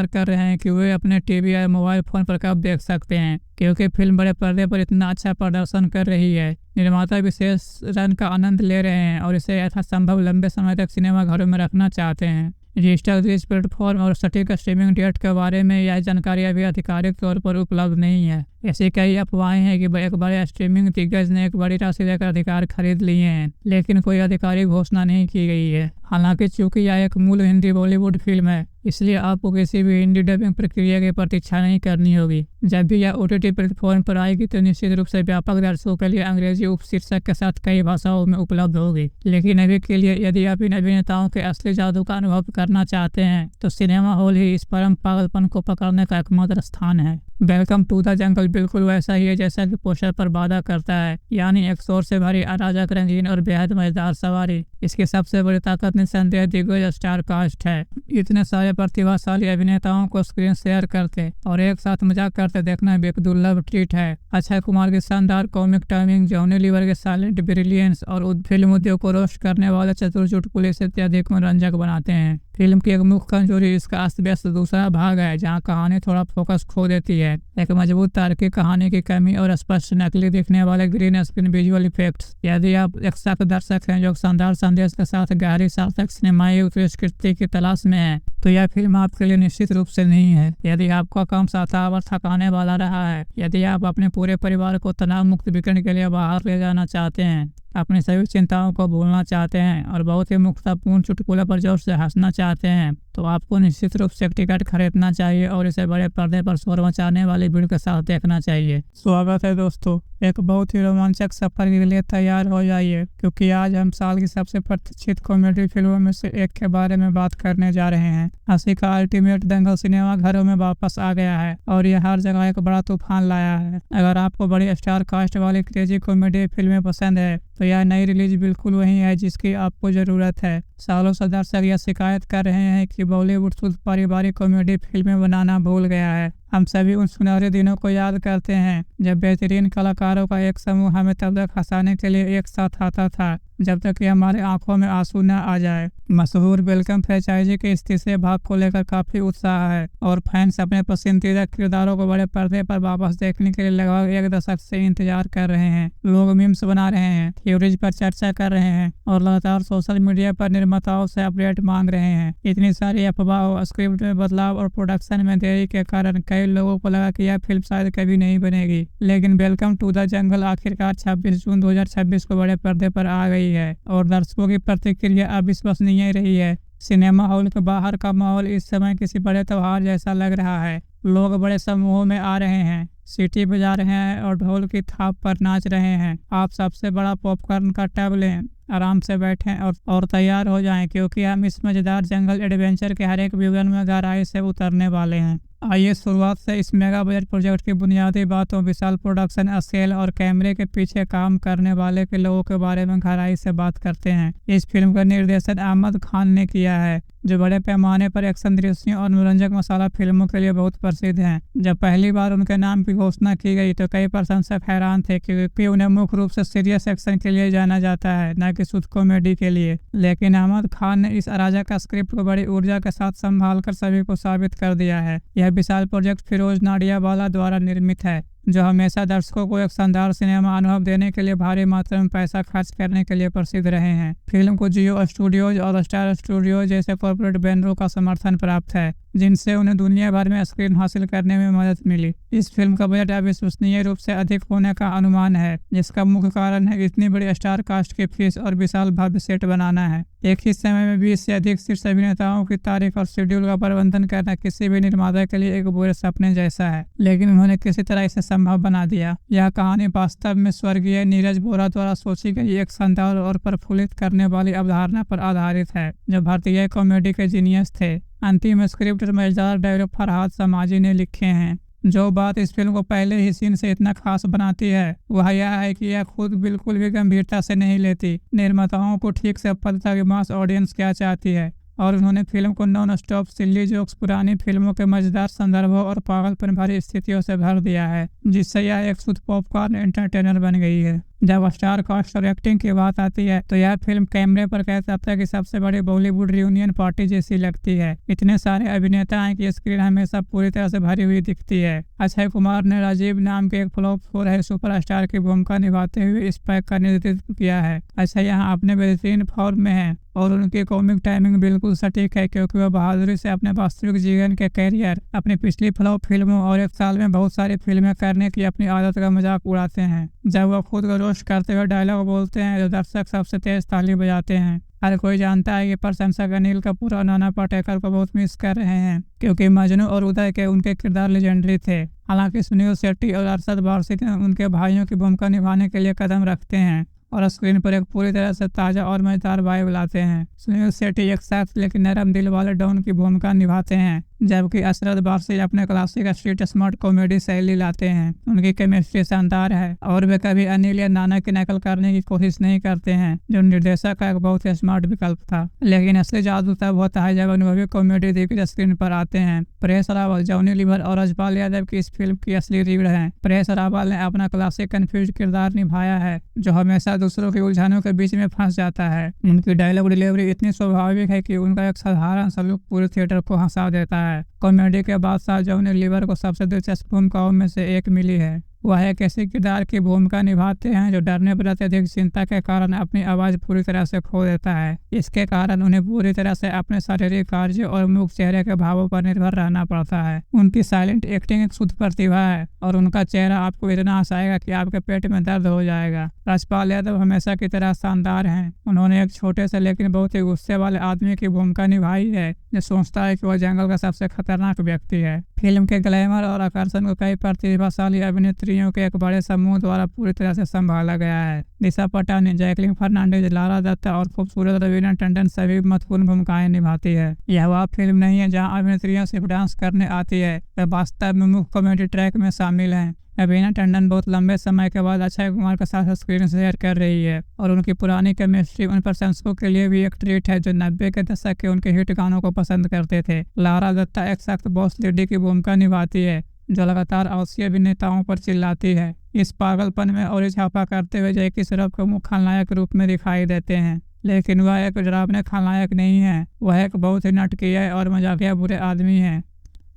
कर रहे हैं कि वे अपने टीवी या मोबाइल फोन पर कब देख सकते हैं, क्योंकि फिल्म बड़े पर्दे पर इतना अच्छा प्रदर्शन कर रही है। निर्माता विशेष रन का आनंद ले रहे हैं और इसे यथासंभव लंबे समय तक सिनेमा घरों में रखना चाहते हैं। डिजिटल रिलीज प्लेटफॉर्म और सटीक स्ट्रीमिंग डेट के बारे में यह जानकारी अभी आधिकारिक तौर पर उपलब्ध नहीं है। ऐसी कई अफवाहें हैं कि एक बड़े स्ट्रीमिंग दिग्गज ने एक बड़ी राशि देकर अधिकार खरीद लिए हैं, लेकिन कोई आधिकारिक घोषणा नहीं की गई है। हालांकि चूंकि यह एक मूल हिंदी बॉलीवुड फिल्म है, इसलिए आपको किसी भी हिंदी डबिंग प्रक्रिया की प्रतीक्षा नहीं करनी होगी। जब भी यह OTT प्लेटफॉर्म पर आएगी तो निश्चित रूप से व्यापक दर्शकों के लिए अंग्रेजी उपशीर्षक के साथ कई भाषाओं में उपलब्ध होगी। लेकिन अभी के लिए यदि आप इन अभिनेताओं के असली जादू का अनुभव करना चाहते हैं तो सिनेमा हॉल ही इस परम पागलपन को पकड़ने का एकमात्र स्थान है। वेलकम टू द जंगल बिल्कुल वैसा ही है जैसा कि पोस्टर पर वादा करता है, यानी एक शोर से भरी अराजक, रंगीन और बेहद मजेदार सवारी। इसकी सबसे बड़ी ताकत निस्संदेह दिग्गज स्टार कास्ट है। इतने सारे प्रतिभाशाली अभिनेताओं को स्क्रीन शेयर करते और एक साथ मजाक करते देखना भी एक दुर्लभ ट्रीट है। अक्षय कुमार की शानदार कॉमिक टाइमिंग, जॉनी लीवर के साइलेंट ब्रिलियंस और फिल्म उद्योग को रोस्ट करने वाले चतुर चुटकुले से अत्यधिक मनोरंजक बनाते हैं। फिल्म की एक मुख्य कमजोरी इसका अस्त व्यस्त दूसरा भाग है, जहां कहानी थोड़ा फोकस खो देती है। एक मजबूत तार्किक कहानी की कमी और स्पष्ट नकली दिखने वाले ग्रीन स्क्रीन विजुअल इफेक्ट्स। यदि आप एक सख्त दर्शक हैं जो शानदार संदेश के साथ गहरी सार्थक सिनेमाई उत्कृष्टता की तलाश में है, तो यह फिल्म आपके लिए निश्चित रूप से नहीं है। यदि आपका काम सताव और थकाने वाला रहा है, यदि आप अपने पूरे परिवार को तनाव मुक्त वीकेंड के लिए बाहर ले जाना चाहते हैं, अपनी सभी चिंताओं को भूलना चाहते हैं और बहुत ही मुक्तापूर्ण चुटकुले पर जोर से हंसना चाहते हैं, तो आपको निश्चित रूप से टिकट खरीदना चाहिए और इसे बड़े पर्दे पर शोर मचाने वाली भीड़ के साथ देखना चाहिए। स्वागत है दोस्तों, एक बहुत ही रोमांचक सफर के लिए तैयार हो जाइए, क्योंकि आज हम साल की सबसे प्रतीक्षित कॉमेडी फिल्मों में से एक के बारे में बात करने जा रहे हैं। हंसी का अल्टीमेट दंगल सिनेमा घरों में वापस आ गया है और यह हर जगह एक बड़ा तूफान लाया है। अगर आपको बड़ी स्टार कास्ट वाली क्रेजी कॉमेडी फिल्में पसंद है, तो यह नई रिलीज बिल्कुल वही है जिसकी आपको जरूरत है। सालों से दर्शक यह शिकायत कर रहे हैं कि बॉलीवुड शुद्ध पारिवारिक कॉमेडी फिल्में बनाना भूल गया है। हम सभी उन सुनहरे दिनों को याद करते हैं जब बेहतरीन कलाकारों का एक समूह हमें तब तक हंसाने के लिए एक साथ आता था जब तक कि हमारे आंखों में आंसू न आ जाए। मशहूर वेलकम फ्रेंचाइजी के इस तीसरे भाग को लेकर काफी उत्साह है और फैंस अपने पसंदीदा किरदारों को बड़े पर्दे पर वापस देखने के लिए लगभग एक दशक से इंतजार कर रहे हैं। लोग मीम्स बना रहे हैं, थ्योरीज पर चर्चा कर रहे हैं और लगातार सोशल मीडिया पर निर्माताओं से अपडेट मांग रहे हैं। इतनी सारी अफवाह, स्क्रिप्ट में बदलाव और प्रोडक्शन में देरी के कारण कई लोगों को लगा कि यह फिल्म शायद कभी नहीं बनेगी, लेकिन वेलकम टू द जंगल आखिरकार 26 जून 2026 को बड़े पर्दे पर आ गई है और दर्शकों की प्रतिक्रिया अविश्वसनीय रही है। सिनेमा हॉल के बाहर का माहौल इस समय किसी बड़े त्योहार जैसा लग रहा है। लोग बड़े समूहों में आ रहे हैं, सीटी बजा रहे हैं और ढोल की थाप पर नाच रहे हैं। आप सबसे बड़ा पॉपकॉर्न का टब लें, आराम से बैठें और तैयार हो जाएं, क्योंकि हम इस मजेदार जंगल एडवेंचर के हर एक विवरण में गहराई से उतरने वाले हैं। आइए शुरुआत से इस मेगा बजट प्रोजेक्ट की बुनियादी बातों, विशाल प्रोडक्शन स्केल और कैमरे के पीछे काम करने वाले के लोगों के बारे में गहराई से बात करते हैं। इस फिल्म का निर्देशन अहमद खान ने किया है, जो बड़े पैमाने पर एक्शन दृश्यों और मनोरंजक मसाला फिल्मों के लिए बहुत प्रसिद्ध हैं। जब पहली बार उनके नाम की घोषणा की गई तो कई प्रशंसक हैरान थे, क्योंकि उन्हें मुख्य रूप से सीरियस एक्शन के लिए जाना जाता है, न कि शुद्ध कॉमेडी के लिए। लेकिन अहमद खान ने इस अराजक स्क्रिप्ट को बड़ी ऊर्जा के साथ संभाल कर सभी को साबित कर दिया है। यह विशाल प्रोजेक्ट फिरोज नाडियावाला द्वारा निर्मित है, जो हमेशा दर्शकों को एक शानदार सिनेमा अनुभव देने के लिए भारी मात्रा में पैसा खर्च करने के लिए प्रसिद्ध रहे हैं। फिल्म को जियो स्टूडियोज और स्टार स्टूडियोज जैसे कॉर्पोरेट बैनरों का समर्थन प्राप्त है, जिनसे उन्हें दुनिया भर में स्क्रीन हासिल करने में मदद मिली। इस फिल्म का बजट अविश्वसनीय रूप से अधिक होने का अनुमान है, जिसका मुख्य कारण है इतनी बड़ी स्टार कास्ट की फीस और विशाल भव्य सेट बनाना है। एक ही समय में 20 से अधिक शीर्ष अभिनेताओं की तारीख और शेड्यूल का प्रबंधन करना किसी भी निर्माता के लिए एक बुरे सपने जैसा है, लेकिन उन्होंने किसी तरह इसे संभव बना दिया। यह कहानी वास्तव में स्वर्गीय नीरज बोरा द्वारा सोची गई एक शानदार और प्रफुल्लित करने वाली अवधारणा पर आधारित है, जो भारतीय कॉमेडी के जीनियस थे। अंतिम स्क्रिप्ट मजेदार डायरेक्टर फरहाद समाजी ने लिखे हैं। जो बात इस फिल्म को पहले ही सीन से इतना खास बनाती है वह यह है कि यह खुद बिल्कुल भी गंभीरता से नहीं लेती। निर्माताओं को ठीक से पता था कि मास ऑडियंस क्या चाहती है और उन्होंने फिल्म को नॉन स्टॉप सिल्ली जोक्स, पुरानी फिल्मों के मजेदार संदर्भों और पागलपन भरी स्थितियों से भर दिया है, जिससे यह एक शुद्ध पॉपकॉर्न एंटरटेनर बन गई है। जब स्टार कास्ट और एक्टिंग की बात आती है तो यह फिल्म कैमरे पर कह सकते हैं कि सबसे बड़ी बॉलीवुड रियूनियन पार्टी जैसी लगती है। इतने सारे अभिनेता हैं कि स्क्रीन हमेशा पूरी तरह से भरी हुई दिखती है। अक्षय कुमार ने राजीव नाम के एक फ्लॉप हो रहे सुपरस्टार की भूमिका निभाते हुए इस पैक का नेतृत्व किया है। अक्षय यहाँ अपने बेहतरीन फॉर्म में है और उनकी कॉमिक टाइमिंग बिल्कुल सटीक है, क्योंकि वह बहादुरी से अपने वास्तविक जीवन के कैरियर, अपनी पिछली फ्लॉप फिल्मों और एक साल में बहुत सारी फिल्में करने की अपनी आदत का मजाक उड़ाते हैं। जब वह खुद को रोस्ट करते हुए डायलॉग बोलते हैं जो दर्शक सबसे तेज ताली बजाते हैं। हर कोई जानता है कि प्रशंसक अनिल कपूर और नाना पाटेकर को बहुत मिस कर रहे हैं, क्योंकि मजनू और उदय के उनके किरदार लेजेंडरी थे। हालांकि सुनील शेट्टी और अरशद वारसी उनके भाइयों की भूमिका निभाने के लिए कदम रखते हैं और स्क्रीन पर एक पूरी तरह से ताज़ा और मजेदार वाइब लाते हैं। सुनील शेट्टी एक सख्त लेकिन नरम दिल वाले डॉन की भूमिका निभाते हैं, जबकि असरद वारसी अपने क्लासिक स्ट्रीट स्मार्ट कॉमेडी शैली लाते हैं। उनकी केमिस्ट्री शानदार है और वे कभी अनिल या नाना की नकल करने की कोशिश नहीं करते हैं, जो निर्देशक का एक बहुत ही स्मार्ट विकल्प था। लेकिन असली जादू तब होता है जब अनुभवी कॉमेडी दिग्गज स्क्रीन पर आते हैं। परेश रावल, जॉनी लीवर और रजपाल यादव की इस फिल्म की असली रीढ़ है। परेश रावल ने अपना क्लासिक कंफ्यूज किरदार निभाया है, जो हमेशा दूसरों के उलझनों के बीच में फंस जाता है। उनकी डायलॉग डिलीवरी इतनी स्वाभाविक है कि उनका एक साधारण सलूक पूरे थिएटर को हंसा देता है। कॉमेडी के बादशाह जॉनी लीवर को सबसे दिलचस्प भूमिकाओं में से एक मिली है। वह एक ऐसे किरदार की भूमिका निभाते हैं जो डरने पर अत्यधिक चिंता के कारण अपनी आवाज पूरी तरह से खो देता है। इसके कारण उन्हें पूरी तरह से अपने शारीरिक कार्य और मुख चेहरे के भावों पर निर्भर रहना पड़ता है। उनकी साइलेंट एक्टिंग एक शुद्ध प्रतिभा है और उनका चेहरा आपको इतना हंसाएगा कि आपके पेट में दर्द हो जाएगा। रजपाल यादव हमेशा की तरह शानदार हैं। उन्होंने एक छोटे से लेकिन बहुत ही गुस्से वाले आदमी की भूमिका निभाई है, जो सोचता है कि वह जंगल का सबसे खतरनाक व्यक्ति है। फिल्म के ग्लैमर और आकर्षण को कई प्रतिभाशाली अभिनेत्रियों के एक बड़े समूह द्वारा पूरी तरह से संभाला गया है। दिशा पटानी, जैकलिन फर्नांडिस, लारा दत्ता और खूबसूरत रवीना टंडन सभी महत्वपूर्ण भूमिकाएं निभाती है। यह वह फिल्म नहीं है जहां अभिनेत्रियां सिर्फ डांस करने आती है, वे वास्तव में मुख्य कॉमेडी ट्रैक में शामिल हैं। रवीना टंडन बहुत लंबे समय के बाद अक्षय कुमार के साथ स्क्रीन शेयर कर रही है और उनकी पुरानी केमिस्ट्री उन प्रशंसकों के लिए भी एक ट्रीट है जो 90 के दशक के उनके हिट गानों को पसंद करते थे। लारा दत्ता एक सख्त बॉस लेडी की भूमिका निभाती है, जो लगातार आलसी अभिनेताओं पर चिल्लाती है। इस पागलपन में और इजाफा करते हुए जैकी श्रॉफ को मुख्य खलनायक रूप में दिखाई देते हैं, लेकिन वह एक डरावने खलनायक नहीं है। वह एक बहुत ही नाटकीय और मजाकिया बुरे आदमी है,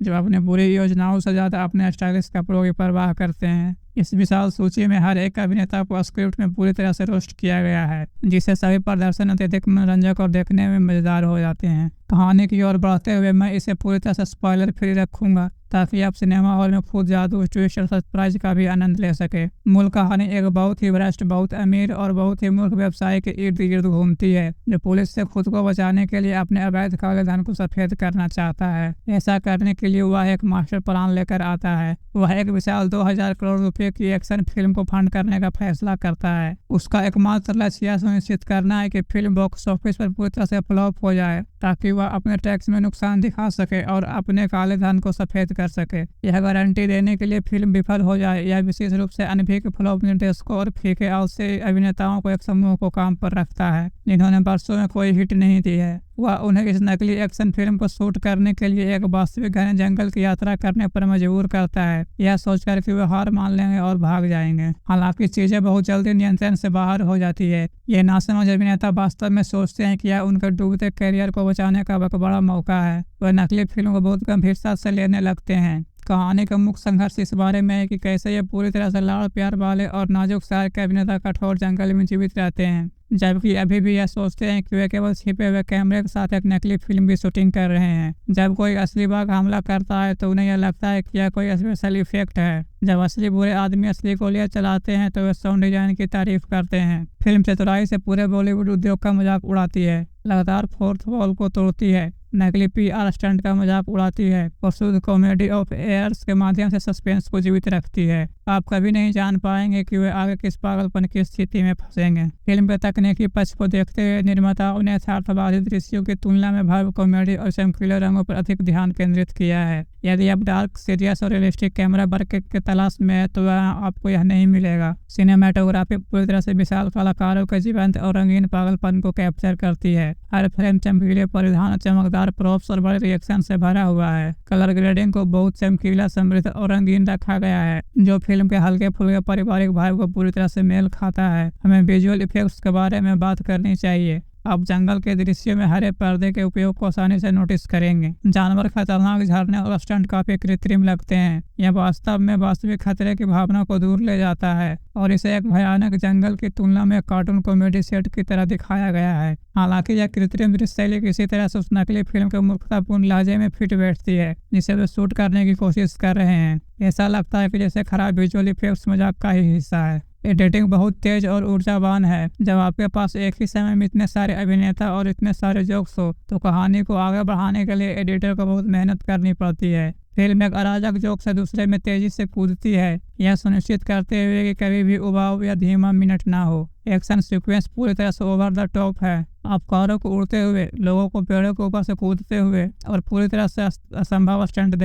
जो अपने बुरी योजनाओं से ज्यादा अपने स्टाइलिश कपड़ों की परवाह करते हैं। इस विशाल सूची में हर एक अभिनेता को स्क्रिप्ट में पूरी तरह से रोस्ट किया गया है, जिससे सभी प्रदर्शन अत्यधिक मनोरंजक और देखने में मजेदार हो जाते हैं। कहानी की ओर बढ़ते हुए मैं इसे पूरी तरह से स्पॉइलर फ्री रखूंगा ताकि आप सिनेमा हॉल में खुद जादू, ट्विस्ट और सरप्राइज का भी आनंद ले सके। मूल कहानी एक बहुत ही भ्रष्ट, बहुत अमीर और बहुत ही मूर्ख व्यवसायी के इर्द गिर्द घूमती है, जो पुलिस से खुद को बचाने के लिए अपने अवैध काले धन को सफेद करना चाहता है। ऐसा करने के लिए वह एक मास्टर प्लान लेकर आता है। वह एक विशाल 2000 करोड़ रुपए की एक्शन फिल्म को फंड करने का फैसला करता है। उसका एकमात्र लक्ष्य यह सुनिश्चित करना है कि फिल्म बॉक्स ऑफिस पर पूरी तरह से फ्लॉप हो जाए, ताकि वह अपने टैक्स में नुकसान दिखा सके और अपने काले धन को सफेद कर सके। यह गारंटी देने के लिए फिल्म विफल हो जाए, यह विशेष रूप से अनभिज्ञ फ्लॉप निर्देशकों और फीके आलसी अभिनेताओं को एक समूह को काम पर रखता है, जिन्होंने वर्षों में कोई हिट नहीं दी है। वह उन्हें इस नकली एक्शन फिल्म को शूट करने के लिए एक वास्तविक घने जंगल की यात्रा करने पर मजबूर करता है, यह सोचकर कि वे हार मान लेंगे और भाग जाएंगे। हालांकि चीजें बहुत जल्दी नियंत्रण से बाहर हो जाती है। ये नासमझ अभिनेता वास्तव में सोचते हैं कि यह उनके डूबते करियर को बचाने का एक बड़ा मौका है। वह नकली फिल्म को बहुत गंभीरता से लेने लगते हैं। कहानी का मुख्य संघर्ष इस बारे में है कि कैसे ये पूरी तरह से लाड़ प्यार वाले और नाजुक शायर के अभिनेता कठोर जंगल में जीवित रहते हैं, जबकि अभी भी यह सोचते हैं कि वे केवल छिपे हुए कैमरे के साथ एक नकली फिल्म की शूटिंग कर रहे हैं। जब कोई असली बाघ हमला करता है तो उन्हें यह लगता है कि यह कोई स्पेशल इफेक्ट है। जब असली बुरे आदमी असली गोलियां चलाते हैं तो वे साउंड डिजाइन की तारीफ करते हैं। फिल्म चतुराई से पूरे बॉलीवुड उद्योग का मजाक उड़ाती है, लगातार फोर्थ वॉल को तोड़ती है, नकली PR स्टंट का मजाक उड़ाती है और शुद्ध कॉमेडी ऑफ एयर्स के माध्यम से सस्पेंस को जीवित रखती है। आप कभी नहीं जान पाएंगे कि वे आगे किस पागलपन की स्थिति में फंसेंगे। फिल्म के तकनीकी पक्ष को देखते हुए निर्माताओं ने यथार्थवादी दृश्यों की तुलना में भव्य कॉमेडी और चमकीले रंगों पर अधिक ध्यान केंद्रित किया है। यदि आप डार्क, सीरियस और रियलिस्टिक कैमरा वर्क की तलाश में है तो वह आपको यह नहीं मिलेगा। सिनेमाटोग्राफी पूरी तरह से विशाल कलाकारों के जीवंत और रंगीन पागलपन को कैप्चर करती है। हर फ्रेम चमकीले परिधान, चमकदार प्रॉप्स और बड़े रिएक्शन से भरा हुआ है। कलर ग्रेडिंग को बहुत चमकीला, समृद्ध और रंगीन रखा गया है, जो फिल्म के हल्के फुल्के पारिवारिक भाव को पूरी तरह से मेल खाता है। हमें विजुअल इफेक्ट्स के बारे में बात करनी चाहिए। आप जंगल के दृश्य में हरे पर्दे के उपयोग को आसानी से नोटिस करेंगे। जानवर खतरनाक, झरने और स्टंट काफी कृत्रिम लगते हैं। यह वास्तव में वास्तविक खतरे की भावना को दूर ले जाता है और इसे एक भयानक जंगल की तुलना में कार्टून कॉमेडी सेट की तरह दिखाया गया है। हालांकि यह कृत्रिम दृश्य शैली किसी तरह से उस नकली फिल्म के मूर्खतापूर्ण लहजे में फिट बैठती है जिसे वे शूट करने की कोशिश कर रहे हैं। ऐसा लगता है कि जैसे खराब विजुअल इफेक्ट्स मजाक का ही हिस्सा है। एडिटिंग बहुत तेज और ऊर्जावान है। जब आपके पास एक ही समय में इतने सारे अभिनेता और इतने सारे जोक्स हो तो कहानी को आगे बढ़ाने के लिए एडिटर को बहुत मेहनत करनी पड़ती है। फिल्म एक अराजक जोक से दूसरे में तेजी से कूदती है, यह सुनिश्चित करते हुए कि कभी भी उबाऊ या धीमा मिनट ना हो। एक्शन सीक्वेंस पूरी तरह से ओवर द टॉप है आप कारों को उड़ते हुए, लोगों को पेड़ों के ऊपर से कूदते हुए और पूरी तरह से असंभव स्टंट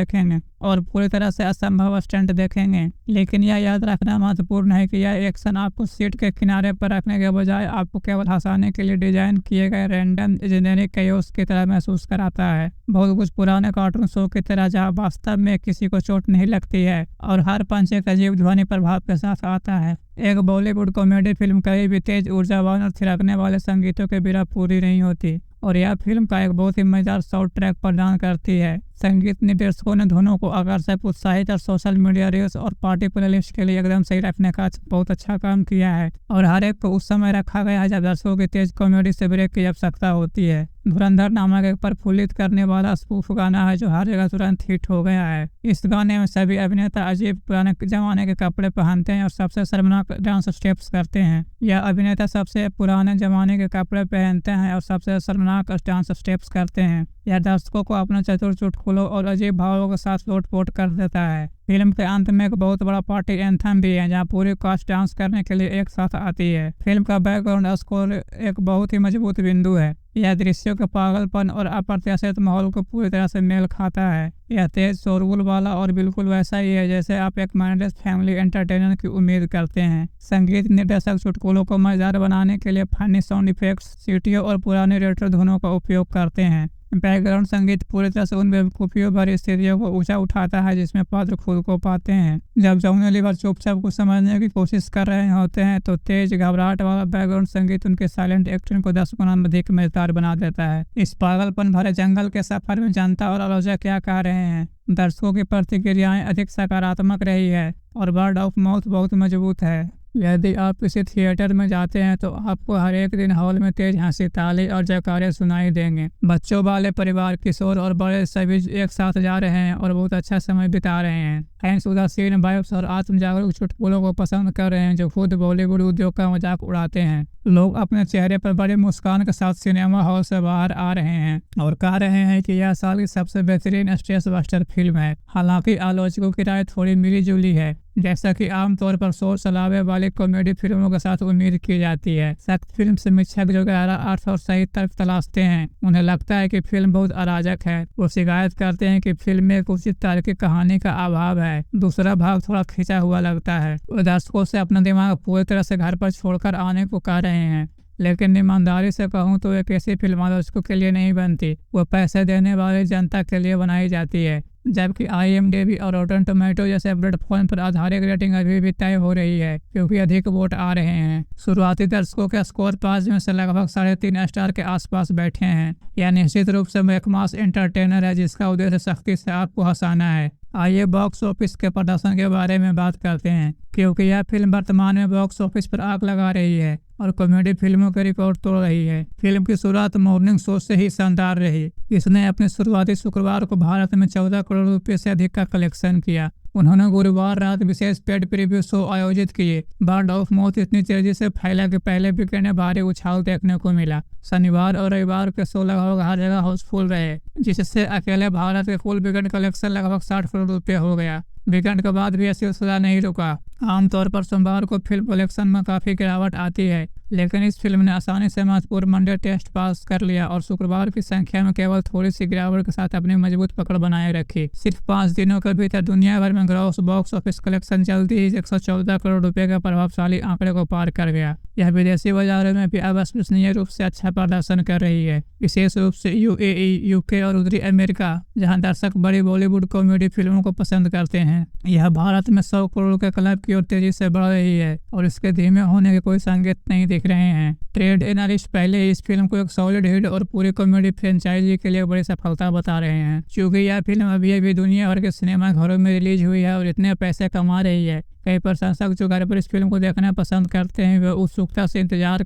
देखेंगे। लेकिन यह याद रखना महत्वपूर्ण है कि यह एक्शन आपको सीट के किनारे पर रखने के बजाय आपको केवल हंसाने के लिए डिजाइन किए गए रैंडम इंजीनियरिंग कैओस की तरह महसूस कराता है। बहुत कुछ पुराने कार्टून शो की तरह, जहाँ वास्तव में किसी को चोट नहीं लगती है और हर पंच एक अजीब ध्वनि प्रभाव के साथ आता है। एक बॉलीवुड कॉमेडी फिल्म कभी भी तेज, ऊर्जावान और थिरकने वाले संगीतों के बिना पूरी नहीं होती, और यह फिल्म का एक बहुत ही मजेदार साउंड ट्रैक प्रदान करती है। संगीत निर्देशकों ने धुनों को आकर्षक, उत्साहित और सोशल मीडिया रील्स और पार्टी प्लेलिस्ट के लिए एकदम सही रखने का बहुत अच्छा काम किया है, और हर एक को उस समय रखा गया है जब दर्शकों की तेज कॉमेडी से ब्रेक की आवश्यकता होती है। धुरंधर नामक एक प्रफुल्लित करने वाला स्पूफ गाना है जो हर जगह तुरंत हिट हो गया है। इस गाने में सभी अभिनेता अजीब पुराने जमाने के कपड़े पहनते हैं और सबसे शर्मनाक डांस स्टेप्स करते हैं। यह अभिनेता सबसे पुराने जमाने के कपड़े पहनते हैं और सबसे शर्मनाक डांस स्टेप्स करते हैं। यह दर्शकों को अपने चतुर चुटकुलों और अजीब भावों के साथ लोटपोट कर देता है। फिल्म के अंत में एक बहुत बड़ा पार्टी एंथम भी है, जहां पूरी कास्ट डांस करने के लिए एक साथ आती है। फिल्म का बैकग्राउंड स्कोर एक बहुत ही मजबूत बिंदु है। यह दृश्यों के पागलपन और अप्रत्याशित माहौल को पूरी तरह से मेल खाता है। यह तेज, शोरगुल वाला और बिल्कुल वैसा ही है जैसे आप एक माइंडलेस फैमिली एंटरटेनर की उम्मीद करते हैं। संगीत निर्देशक चुटकुलों को मजेदार बनाने के लिए फनी साउंड इफेक्ट्स, सीटियों और पुराने रेट्रो धुनों का उपयोग करते हैं। बैकग्राउंड संगीत पूरी तरह से उन बेवकूफियों भरी स्थितियों को ऊंचा उठाता है जिसमें पात्र खुद को पाते हैं। जब जॉनी लीवर चुपचाप कुछ समझने की कोशिश कर रहे होते हैं तो तेज, घबराहट वाला बैकग्राउंड संगीत उनके साइलेंट एक्टिंग को 10 गुना अधिक मजेदार बना देता है। इस पागलपन भरे जंगल के सफर में जनता और आलोचक क्या कह रहे हैं? दर्शकों की प्रतिक्रियाएं अधिक सकारात्मक रही है और वर्ड ऑफ माउथ बहुत मजबूत है। यदि आप किसी थिएटर में जाते हैं तो आपको हर एक दिन हॉल में तेज हंसी, ताली और जयकारे सुनाई देंगे। बच्चों वाले परिवार, किशोर और बड़े सभी एक साथ जा रहे हैं और बहुत अच्छा समय बिता रहे हैं। फैंस उदासीन वाइब्स और आत्म जागरूक चुटकुलों को पसंद कर रहे हैं जो खुद बॉलीवुड उद्योग का मजाक उड़ाते हैं। लोग अपने चेहरे पर बड़ी मुस्कान के साथ सिनेमा हॉल से बाहर आ रहे हैं और कह रहे हैं कि यह साल की सबसे बेहतरीन स्ट्रेस बस्टर फिल्म है। हालांकि आलोचकों की राय थोड़ी मिली जुली है, जैसा कि आमतौर पर शोर शराबे वाली कॉमेडी फिल्मों के साथ उम्मीद की जाती है। सख्त फिल्म समीक्षक जो गहरा अर्थ और सही तर्क तलाशते हैं, उन्हें लगता है कि फिल्म बहुत अराजक है। वो शिकायत करते हैं कि फिल्म में एक उचित तार्किक कहानी का अभाव है। दूसरा भाग थोड़ा खिंचा हुआ लगता है। वो दर्शकों से अपना दिमाग पूरी तरह से घर पर छोड़कर आने को कह रहे हैं। लेकिन ईमानदारी से कहूँ तो एक ऐसी फिल्म आलोचकों के लिए नहीं बनती, वो पैसे देने वाली जनता के लिए बनाई जाती है। जबकि IMDb और रॉटन टोमेटो जैसे प्लेटफॉर्म पर आधारित रेटिंग अभी भी तय हो रही है क्योंकि अधिक वोट आ रहे हैं। शुरुआती दर्शकों के स्कोर 5 में से लगभग 3.5 स्टार के आसपास बैठे हैं। यह निश्चित रूप से एक मास एंटरटेनर है जिसका उद्देश्य सख्ती से आपको हंसाना है। आइए बॉक्स ऑफिस के प्रदर्शन के बारे में बात करते हैं, क्योंकि यह फिल्म वर्तमान में बॉक्स ऑफिस पर आग लगा रही है और कॉमेडी फिल्मों के रिकॉर्ड तोड़ रही है। फिल्म की शुरुआत मॉर्निंग शो से ही शानदार रही। इसने अपने शुरुआती शुक्रवार को भारत में 14 करोड़ रुपए से अधिक का कलेक्शन किया। उन्होंने गुरुवार रात विशेष पेड प्रीव्यू शो आयोजित किए। वर्ड ऑफ माउथ इतनी तेजी से फैला कि पहले वीकेंड में भारी उछाल देखने को मिला। शनिवार और रविवार के शो लगभग हर जगह हाउसफुल रहे, जिससे अकेले भारत के कुल वीकेंड कलेक्शन लगभग 60 करोड़ रुपए हो गया। वीकेंड के बाद भी यह सिलसिला नहीं रुका। आमतौर पर सोमवार को फिल्म कलेक्शन में काफी गिरावट आती है, लेकिन इस फिल्म ने आसानी से महत्वपूर्ण मंडे टेस्ट पास कर लिया और शुक्रवार की संख्या में केवल थोड़ी सी गिरावट के साथ अपनी मजबूत पकड़ बनाए रखी। सिर्फ 5 दिनों के भीतर दुनिया भर में ग्रॉस बॉक्स ऑफिस कलेक्शन जल्दी ही 114 करोड़ रुपए के प्रभावशाली आंकड़े को पार कर गया। यह विदेशी बाजारों में भी अविश्वसनीय रूप से अच्छा प्रदर्शन कर रही है, विशेष रूप से UAE, UK और उत्तरी अमेरिका, जहां दर्शक बड़ी बॉलीवुड कॉमेडी फिल्मों को पसंद करते हैं। यह भारत में 100 करोड़ के क्लब की ओर तेजी से बढ़ रही है और इसके धीमे होने के कोई संकेत नहीं दिख रहे हैं। ट्रेड एनालिस्ट पहले ही इस फिल्म को एक सॉलिड हिट और पूरी कॉमेडी फ्रेंचाइजी के लिए बड़ी सफलता बता रहे हैं। क्योंकि यह फिल्म अभी दुनिया भर के सिनेमा घरों में रिलीज हुई है और इतने पैसे कमा रही है, कई प्रशंसक जो घर पर इस फिल्म को देखना पसंद करते हैं वे उत्सुकता से इंतजार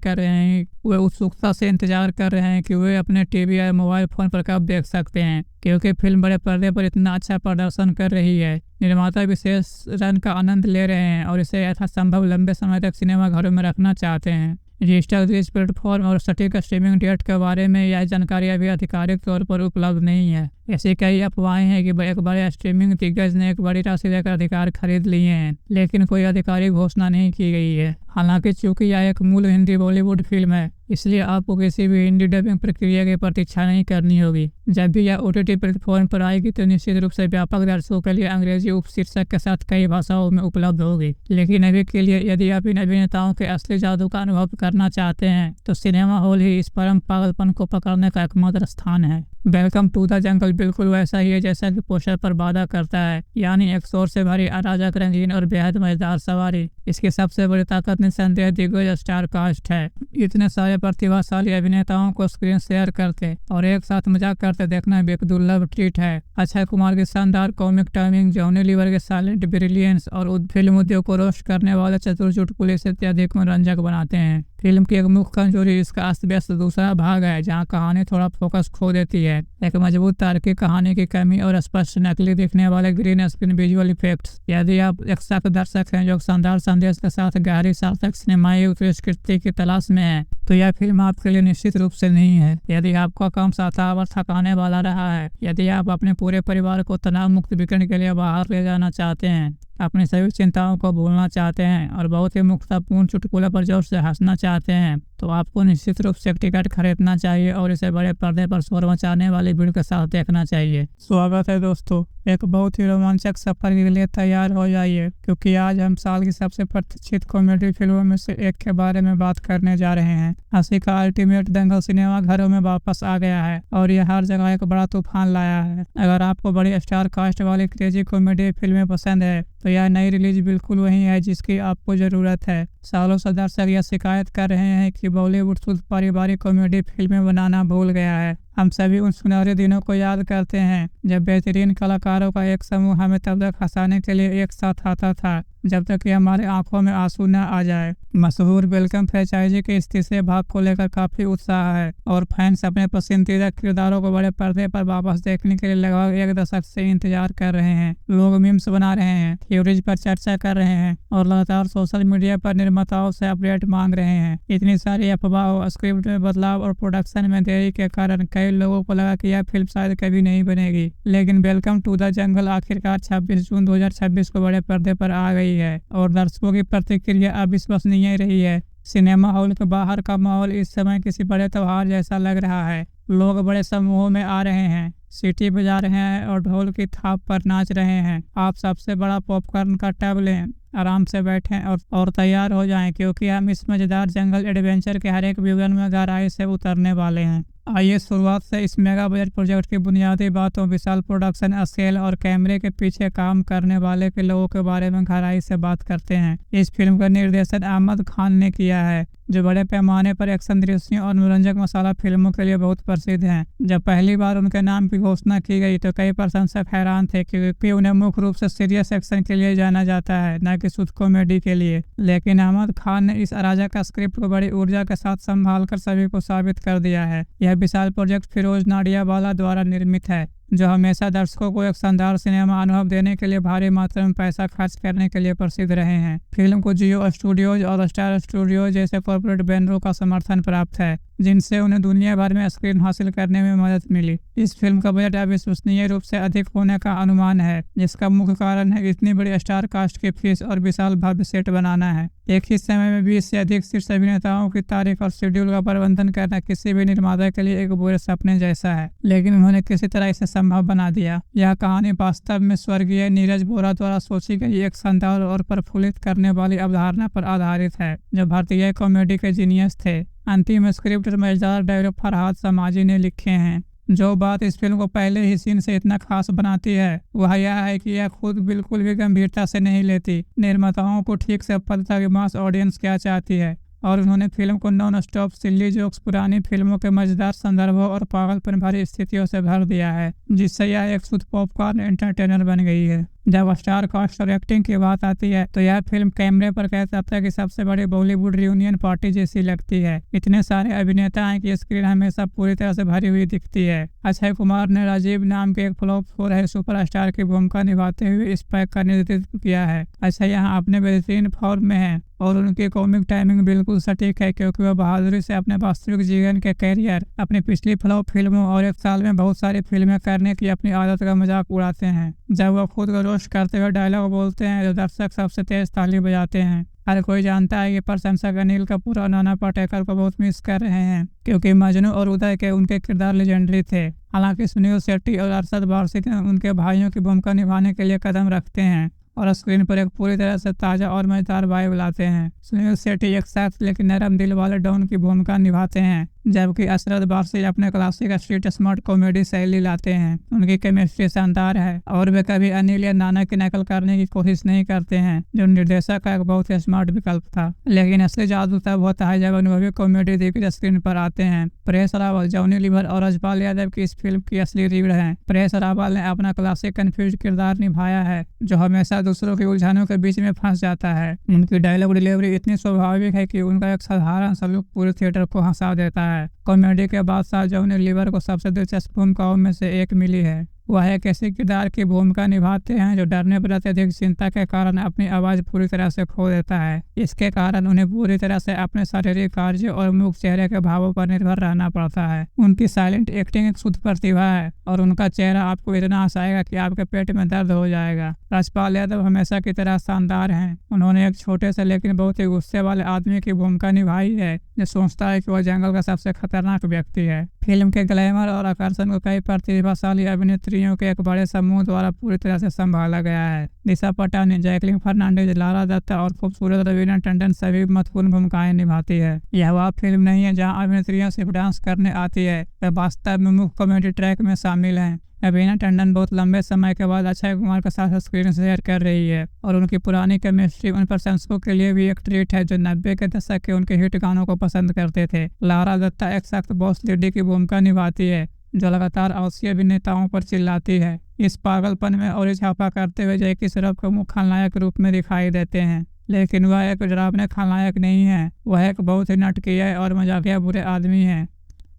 कर रहे हैं कि वे अपने टीवी या मोबाइल फोन पर कब देख सकते हैं, क्योंकि फिल्म बड़े पर्दे पर इतना अच्छा प्रदर्शन कर रही है। निर्माता विशेष रन का आनंद ले रहे हैं और इसे यथासंभव लंबे समय तक सिनेमा घरों में रखना चाहते हैं। डिजिटल रिलीज प्लेटफॉर्म और सटीक स्ट्रीमिंग डेट के बारे में यह जानकारी अभी आधिकारिक तौर पर उपलब्ध नहीं है। ऐसी कई अफवाहें हैं कि एक बड़े स्ट्रीमिंग दिग्गज ने एक बड़ी राशि देकर अधिकार खरीद लिए हैं, लेकिन कोई आधिकारिक घोषणा नहीं की गई है। हालांकि चूंकि यह एक मूल हिंदी बॉलीवुड फिल्म है इसलिए आपको किसी भी हिंदी डबिंग प्रक्रिया की प्रतीक्षा नहीं करनी होगी। जब भी यह OTT प्लेटफॉर्म पर आएगी तो निश्चित रूप से व्यापक दर्शकों के लिए अंग्रेजी उपशीर्षक के साथ कई भाषाओं में उपलब्ध होगी। लेकिन अभी के लिए यदि आप इन अभिनेताओं के असली जादू का अनुभव करना चाहते हैं तो सिनेमा हॉल ही इस परम पागलपन को पकड़ने का एकमात्र स्थान है। वेलकम टू द जंगल बिल्कुल वैसा ही है जैसा कि पोस्टर पर वादा करता है, यानी एक शोर से भरी अराजक, रंगीन और बेहद मजेदार सवारी। इसकी सबसे बड़ी ताकत निस्संदेह दिग्गज स्टार कास्ट है। इतने सारे प्रतिभाशाली अभिनेताओं को स्क्रीन शेयर करते और एक साथ मजाक करते देखना भी एक दुर्लभ ट्रीट है। अक्षय कुमार की शानदार कॉमिक टाइमिंग, जॉनी लीवर के साइलेंट ब्रिलियंस और फिल्म उद्योग को रोस्ट करने वाले चतुर चुटकुले से अत्यधिक मनोरंजक बनाते हैं। फिल्म की एक मुख्य कमजोरी इसका अस्त व्यस्त दूसरा भाग है, जहां कहानी थोड़ा फोकस खो देती है। एक मजबूत तार्किक कहानी की कमी और स्पष्ट नकली दिखने वाले ग्रीन स्क्रीन विजुअल इफेक्ट्स। यदि आप एक सख्त दर्शक हैं जो शानदार संदेश के साथ गहरी सार्थक सिनेमाई उत्कृष्टता की तलाश में है तो यह फिल्म आपके लिए निश्चित रूप से नहीं है। यदि आपका काम सातावर थकाने वाला रहा है, यदि आप अपने पूरे परिवार को तनाव मुक्त वीकेंड के लिए बाहर ले जाना चाहते हैं, अपनी सभी चिंताओं को भूलना चाहते हैं और बहुत ही मुक्तापूर्ण चुटकुले पर जोर से हंसना चाहते हैं तो आपको निश्चित रूप से एक टिकट खरीदना चाहिए और इसे बड़े पर्दे पर शोर मचाने वाली भीड़ के साथ देखना चाहिए। स्वागत है दोस्तों, एक बहुत ही रोमांचक सफर के लिए तैयार हो जाइए क्योंकि आज हम साल की सबसे प्रतीक्षित कॉमेडी फिल्मों में से एक के बारे में बात करने जा रहे हैं। हंसी का अल्टीमेट दंगल सिनेमा घरों में वापस आ गया है और यह हर जगह एक बड़ा तूफान लाया है। अगर आपको बड़ी स्टार कास्ट वाली क्रेजी कॉमेडी फिल्में पसंद है तो यह नई रिलीज बिल्कुल वही है जिसकी आपको जरूरत है। सालों से दर्शक यह शिकायत कर रहे हैं कि बॉलीवुड शुद्ध पारिवारिक कॉमेडी फिल्में बनाना भूल गया है। हम सभी उन सुनहरे दिनों को याद करते हैं जब बेहतरीन कलाकारों का एक समूह हमें तब तक हंसाने के लिए एक साथ आता था जब तक कि हमारे आंखों में आंसू न आ जाए। मशहूर वेलकम फ्रेंचाइजी के इस तीसरे भाग को लेकर काफी उत्साह है और फैंस अपने पसंदीदा किरदारों को बड़े पर्दे पर वापस देखने के लिए लगभग एक दशक से इंतजार कर रहे हैं। लोग मीम्स बना रहे हैं, थ्योरीज पर चर्चा कर रहे हैं और लगातार सोशल मीडिया पर निर्माताओं से अपडेट मांग रहे हैं। इतनी सारी अफवाह, स्क्रिप्ट में बदलाव और प्रोडक्शन में देरी के कारण कई लोगों को लगा कि यह फिल्म शायद कभी नहीं बनेगी, लेकिन वेलकम टू द जंगल आखिरकार 26 जून 2026 को बड़े पर्दे पर आ गई है और दर्शकों की प्रतिक्रिया अविश्वसनीय रही है। सिनेमा हॉल के बाहर का माहौल इस समय किसी बड़े त्योहार जैसा लग रहा है। लोग बड़े समूहों में आ रहे हैं, सीटी बजा रहे हैं और ढोल की थाप पर नाच रहे हैं। आप सबसे बड़ा पॉपकॉर्न का टब लें, आराम से बैठें और तैयार हो जाएं क्योंकि हम इस मजेदार जंगल एडवेंचर के हर एक विवरण में गहराई से उतरने वाले हैं। आइए शुरुआत से इस मेगा बजट प्रोजेक्ट की बुनियादी बातों, विशाल प्रोडक्शन स्केल और कैमरे के पीछे काम करने वाले के लोगों के बारे में गहराई से बात करते हैं। इस फिल्म का निर्देशन अहमद खान ने किया है जो बड़े पैमाने पर एक्शन दृश्यों और मनोरंजक मसाला फिल्मों के लिए बहुत प्रसिद्ध हैं। जब पहली बार उनके नाम की घोषणा की गई तो कई प्रशंसक हैरान थे क्योंकि उन्हें मुख्य रूप से सीरियस एक्शन के लिए जाना जाता है, न कि शुद्ध कॉमेडी के लिए। लेकिन अहमद खान ने इस अराजक स्क्रिप्ट को बड़ी ऊर्जा के साथ संभालकर सभी को साबित कर दिया है। यह विशाल प्रोजेक्ट फिरोज नाडियावाला द्वारा निर्मित है जो हमेशा दर्शकों को एक शानदार सिनेमा अनुभव देने के लिए भारी मात्रा में पैसा खर्च करने के लिए प्रसिद्ध रहे हैं। फिल्म को जियो स्टूडियोज और स्टार स्टूडियोज जैसे कॉर्पोरेट बैनरों का समर्थन प्राप्त है जिनसे उन्हें दुनिया भर में स्क्रीन हासिल करने में मदद मिली। इस फिल्म का बजट अविश्वसनीय रूप से अधिक होने का अनुमान है जिसका मुख्य कारण है इतनी बड़ी स्टार कास्ट की फीस और विशाल भव्य सेट बनाना है। एक ही समय में 20 से अधिक शीर्ष अभिनेताओं की तारीख और शेड्यूल का प्रबंधन करना किसी भी निर्माता के लिए एक बुरे सपने जैसा है, लेकिन उन्होंने किसी तरह इसे संभव बना दिया। यह कहानी वास्तव में स्वर्गीय नीरज बोरा द्वारा सोची गई एक शानदार और प्रफुल्लित करने वाली अवधारणा पर आधारित है जो भारतीय कॉमेडी के जीनियस थे। अंतिम स्क्रिप्ट मजेदार डायलॉग फरहाद समाजी ने लिखे हैं। जो बात इस फिल्म को पहले ही सीन से इतना खास बनाती है वह यह है कि यह खुद बिल्कुल भी गंभीरता से नहीं लेती। निर्माताओं को ठीक से पता था कि मास ऑडियंस क्या चाहती है और उन्होंने फिल्म को नॉन स्टॉप सिल्ली जोक्स, पुरानी फिल्मों के मजेदार संदर्भों और पागलपन भरी स्थितियों से भर दिया है जिससे यह एक शुद्ध पॉपकॉर्न एंटरटेनर बन गई है। जब स्टार कास्ट और एक्टिंग की बात आती है तो यह फिल्म कैमरे पर कह सकता है कि सबसे बड़ी बॉलीवुड रियूनियन पार्टी जैसी लगती है। इतने सारे अभिनेता हैं कि स्क्रीन हमेशा पूरी तरह से भरी हुई दिखती है। अक्षय कुमार ने राजीव नाम के एक फ्लॉप हो रहे सुपरस्टार की भूमिका निभाते हुए इस पैक का नेतृत्व किया है। अक्षय यहाँ अपने बेहतरीन फॉर्म में है और उनकी कॉमिक टाइमिंग बिल्कुल सटीक है क्योंकि वह बहादुरी से अपने वास्तविक जीवन के कैरियर, अपनी पिछली फ्लॉप फिल्मों और एक साल में बहुत सारी फिल्में करने की अपनी आदत का मजाक उड़ाते हैं। जब वह खुद को रोस्ट करते हुए डायलॉग बोलते हैं तो दर्शक सबसे तेज ताली बजाते हैं। हर कोई जानता है कि प्रशंसक अनिल कपूर और नाना पाटेकर को बहुत मिस कर रहे हैं, क्योंकि मजनू और उदय के उनके किरदार लेजेंडरी थे। हालांकि सुनील शेट्टी और अरशद वारसी उनके भाइयों की भूमिका निभाने के लिए कदम रखते हैं और स्क्रीन पर एक पूरी तरह से ताज़ा और मजेदार वाइब लाते हैं। सुनील शेट्टी एक सख्त लेकिन नरम दिल वाले डॉन की भूमिका निभाते हैं, जबकि अरशद वारसी अपने क्लासिक स्ट्रीट स्मार्ट कॉमेडी शैली लाते हैं। उनकी केमिस्ट्री शानदार है और वे कभी अनिल या नाना की नकल करने की कोशिश नहीं करते हैं, जो निर्देशक का एक बहुत ही स्मार्ट विकल्प था। लेकिन असली जादू तब होता है जब अनुभवी कॉमेडी दिग्गज स्क्रीन पर आते हैं। परेश रावल, जॉनी लीवर और रजपाल यादव की इस फिल्म की असली रीढ़ है। परेश रावल ने अपना क्लासिक कन्फ्यूज किरदार निभाया है, जो हमेशा दूसरों के उलझनों के बीच में फंस जाता है। उनकी डायलॉग डिलीवरी इतनी स्वाभाविक है कि उनका एक साधारण सलूक पूरे थिएटर को हंसा देता है। कॉमेडी के बादशाह जॉनी लीवर को सबसे दिलचस्प भूमिकाओं में से एक मिली है। वह एक ऐसे किरदार की भूमिका निभाते हैं जो डरने पर अत्यधिक चिंता के कारण अपनी आवाज़ पूरी तरह से खो देता है। इसके कारण उन्हें पूरी तरह से अपने शारीरिक कार्य और मुख चेहरे के भावों पर निर्भर रहना पड़ता है। उनकी साइलेंट एक्टिंग एक शुद्ध प्रतिभा है और उनका चेहरा आपको इतना हंसाएगा कि आपके पेट में दर्द हो जाएगा। रजपाल यादव हमेशा की तरह शानदार हैं। उन्होंने एक छोटे से लेकिन बहुत ही गुस्से वाले आदमी की भूमिका निभाई है, जो सोचता है कि वह जंगल का सबसे खतरनाक व्यक्ति है। फिल्म के ग्लैमर और आकर्षण को कई प्रतिभाशाली अभिनेत्रियों के एक बड़े समूह द्वारा पूरी तरह से संभाला गया है। दिशा पटानी, जैकलीन फर्नांडीज, लारा दत्ता और खूबसूरत रवीना टंडन सभी महत्वपूर्ण भूमिकाएं निभाती है। यह वह फिल्म नहीं है जहां अभिनेत्रियां सिर्फ डांस करने आती है, वे वास्तव में मुख्य कॉमेडी ट्रैक में शामिल हैं। रवीना टंडन बहुत लंबे समय के बाद अक्षय कुमार के साथ स्क्रीन शेयर कर रही है और उनकी पुरानी केमिस्ट्री उन प्रशंसकों के लिए भी एक ट्रीट है जो 90 के दशक के उनके हिट गानों को पसंद करते थे। लारा दत्ता एक सख्त बॉस लेडी की भूमिका निभाती है, जो लगातार आलसी अभिनेताओं पर चिल्लाती है। इस पागलपन में और इजाफा करते हुए जैकी श्रॉफ को मुख्य खलनायक रूप में दिखाई देते हैं, लेकिन वह एक डरावने खलनायक नहीं है। वह एक बहुत ही नाटकीय और मजाकिया बुरे आदमी है,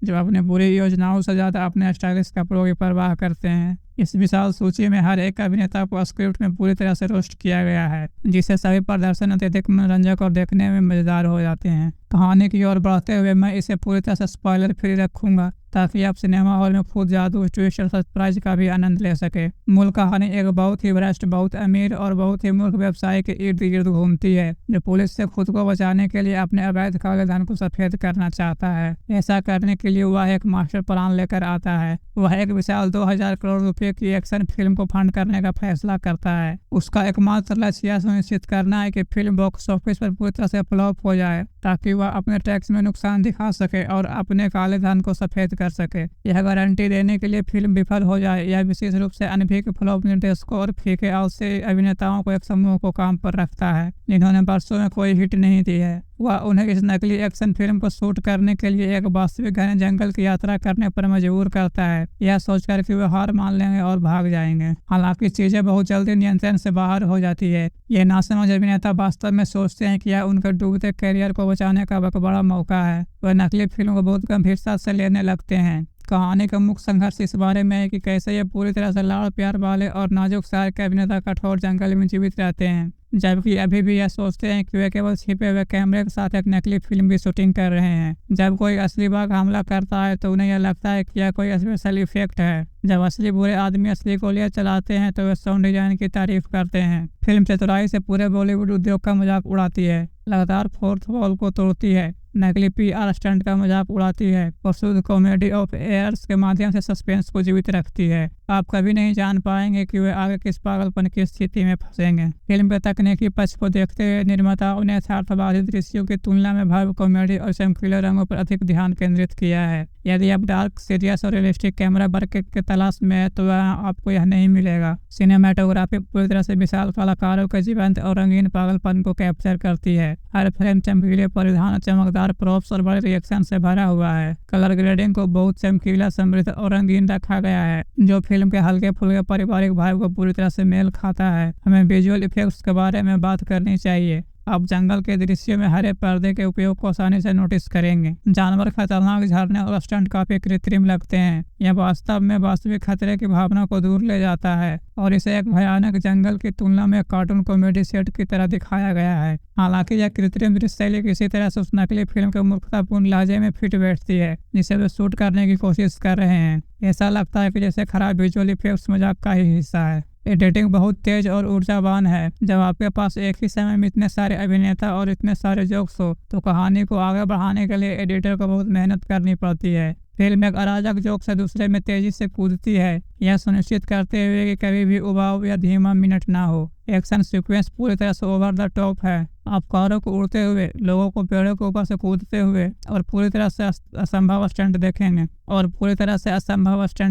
जो अपने बुरी योजनाओं से ज़्यादा अपने स्टाइलिश कपड़ों की परवाह करते हैं। इस विशाल सूची में हर एक अभिनेता को स्क्रिप्ट में पूरी तरह से रोस्ट किया गया है, जिससे सभी प्रदर्शन अत्यधिक मनोरंजक और देखने में मजेदार हो जाते हैं। कहानी की ओर बढ़ते हुए मैं इसे पूरी तरह से स्पॉइलर फ्री रखूंगा, ताकि आप सिनेमा हॉल में खुद जादू, ट्विस्ट और सरप्राइज का भी आनंद ले सके। मूल कहानी एक बहुत ही भ्रष्ट, बहुत अमीर और बहुत ही मूर्ख व्यवसायी के इर्द गिर्द घूमती है, जो पुलिस से खुद को बचाने के लिए अपने अवैध काले धन को सफेद करना चाहता है। ऐसा करने के लिए वह एक मास्टर प्लान लेकर आता है। वह एक विशाल 2000 करोड़ रुपए की एक्शन फिल्म को फंड करने का फैसला करता है। उसका एकमात्र लक्ष्य यह सुनिश्चित करना है कि फिल्म बॉक्स ऑफिस पर पूरी तरह से फ्लॉप हो जाए, ताकि वह अपने टैक्स में नुकसान दिखा सके और अपने काले धन को सफेद कर सके। यह गारंटी देने के लिए फिल्म विफल हो जाए, यह विशेष रूप से अनभिज्ञ फ्लॉप निर्देशकों और फीके आलसी अभिनेताओं को एक समूह को काम पर रखता है, जिन्होंने वर्षों में कोई हिट नहीं दी है। वह उन्हें इस नकली एक्शन फिल्म को शूट करने के लिए एक वास्तविक घने जंगल की यात्रा करने पर मजबूर करता है, यह सोचकर कि वे हार मान लेंगे और भाग जाएंगे। हालांकि चीजें बहुत जल्दी नियंत्रण से बाहर हो जाती है। ये नासमझ अभिनेता वास्तव में सोचते हैं कि यह उनके डूबते करियर को बचाने का एक बड़ा मौका है। वह नकली फिल्म को बहुत गंभीरता से लेने लगते हैं। कहानी का मुख्य संघर्ष इस बारे में है कि कैसे ये पूरी तरह से लाड़ प्यार वाले और नाजुक शहर के अभिनेता कठोर जंगल में जीवित रहते हैं, जबकि अभी भी यह सोचते हैं कि वे केवल छिपे हुए कैमरे के साथ एक नकली फिल्म भी शूटिंग कर रहे हैं। जब कोई असली बाघ हमला करता है तो उन्हें यह लगता है कि यह कोई स्पेशल इफेक्ट है। जब असली बुरे आदमी असली गोलियां चलाते हैं तो वे साउंड डिजाइन की तारीफ करते हैं। फिल्म चतुराई से पूरे बॉलीवुड उद्योग का मजाक उड़ाती है, लगातार फोर्थ वॉल को तोड़ती है, नकली PR स्टंट का मजाक उड़ाती है और शुद्ध कॉमेडी ऑफ एयर्स के माध्यम से सस्पेंस को जीवित रखती है। आप कभी नहीं जान पाएंगे कि वे आगे किस पागलपन की स्थिति में फंसेंगे। फिल्म के तकनीकी पक्ष को देखते हुए निर्माताओं ने यथार्थवादी दृश्यों की तुलना में भव्य कॉमेडी और चमकीले रंगों पर अधिक ध्यान केंद्रित किया है। यदि आप डार्क, सीरियस और रियलिस्टिक कैमरा वर्क के तलाश में है तो आपको यह नहीं मिलेगा। सिनेमाटोग्राफी पूरी तरह से विशाल कलाकारों के जीवंत और रंगीन पागलपन को कैप्चर करती है। हर फ्रेम चमकीले परिधान, चमकदार प्रॉप्स और बड़े रिएक्शन से भरा हुआ है। कलर ग्रेडिंग को बहुत चमकीला, समृद्ध और रंगीन रखा गया है, जो फिल्म के हल्के फुल्के पारिवारिक भाव को पूरी तरह से मेल खाता है। हमें विजुअल इफेक्ट्स के बारे में बात करनी चाहिए। आप जंगल के दृश्यों में हरे पर्दे के उपयोग को आसानी से नोटिस करेंगे। जानवर खतरनाक, झरने और स्टंट काफी कृत्रिम लगते हैं। यह वास्तव में वास्तविक खतरे की भावना को दूर ले जाता है और इसे एक भयानक जंगल की तुलना में कार्टून कॉमेडी सेट की तरह दिखाया गया है। हालांकि यह कृत्रिम दृश्य शैली किसी तरह से उस नकली फिल्म के मूर्खतापूर्ण लहजे में फिट बैठती है जिसे वे शूट करने की कोशिश कर रहे हैं। ऐसा लगता है कि जैसे खराब विजुअल इफेक्ट्स मजाक का ही हिस्सा है। एडिटिंग बहुत तेज और ऊर्जावान है। जब आपके पास एक ही समय में इतने सारे अभिनेता और इतने सारे जोक्स हो तो कहानी को आगे बढ़ाने के लिए एडिटर को बहुत मेहनत करनी पड़ती है। फिल्म एक अराजक जोक से दूसरे में तेजी से कूदती है, यह सुनिश्चित करते हुए कि कभी भी उबाऊ या धीमा मिनट ना हो। एक्शन सीक्वेंस पूरी तरह से ओवर द टॉप है। आप कारों को उड़ते हुए, लोगों को पेड़ों के ऊपर से कूदते हुए और पूरी तरह से असंभव स्टंट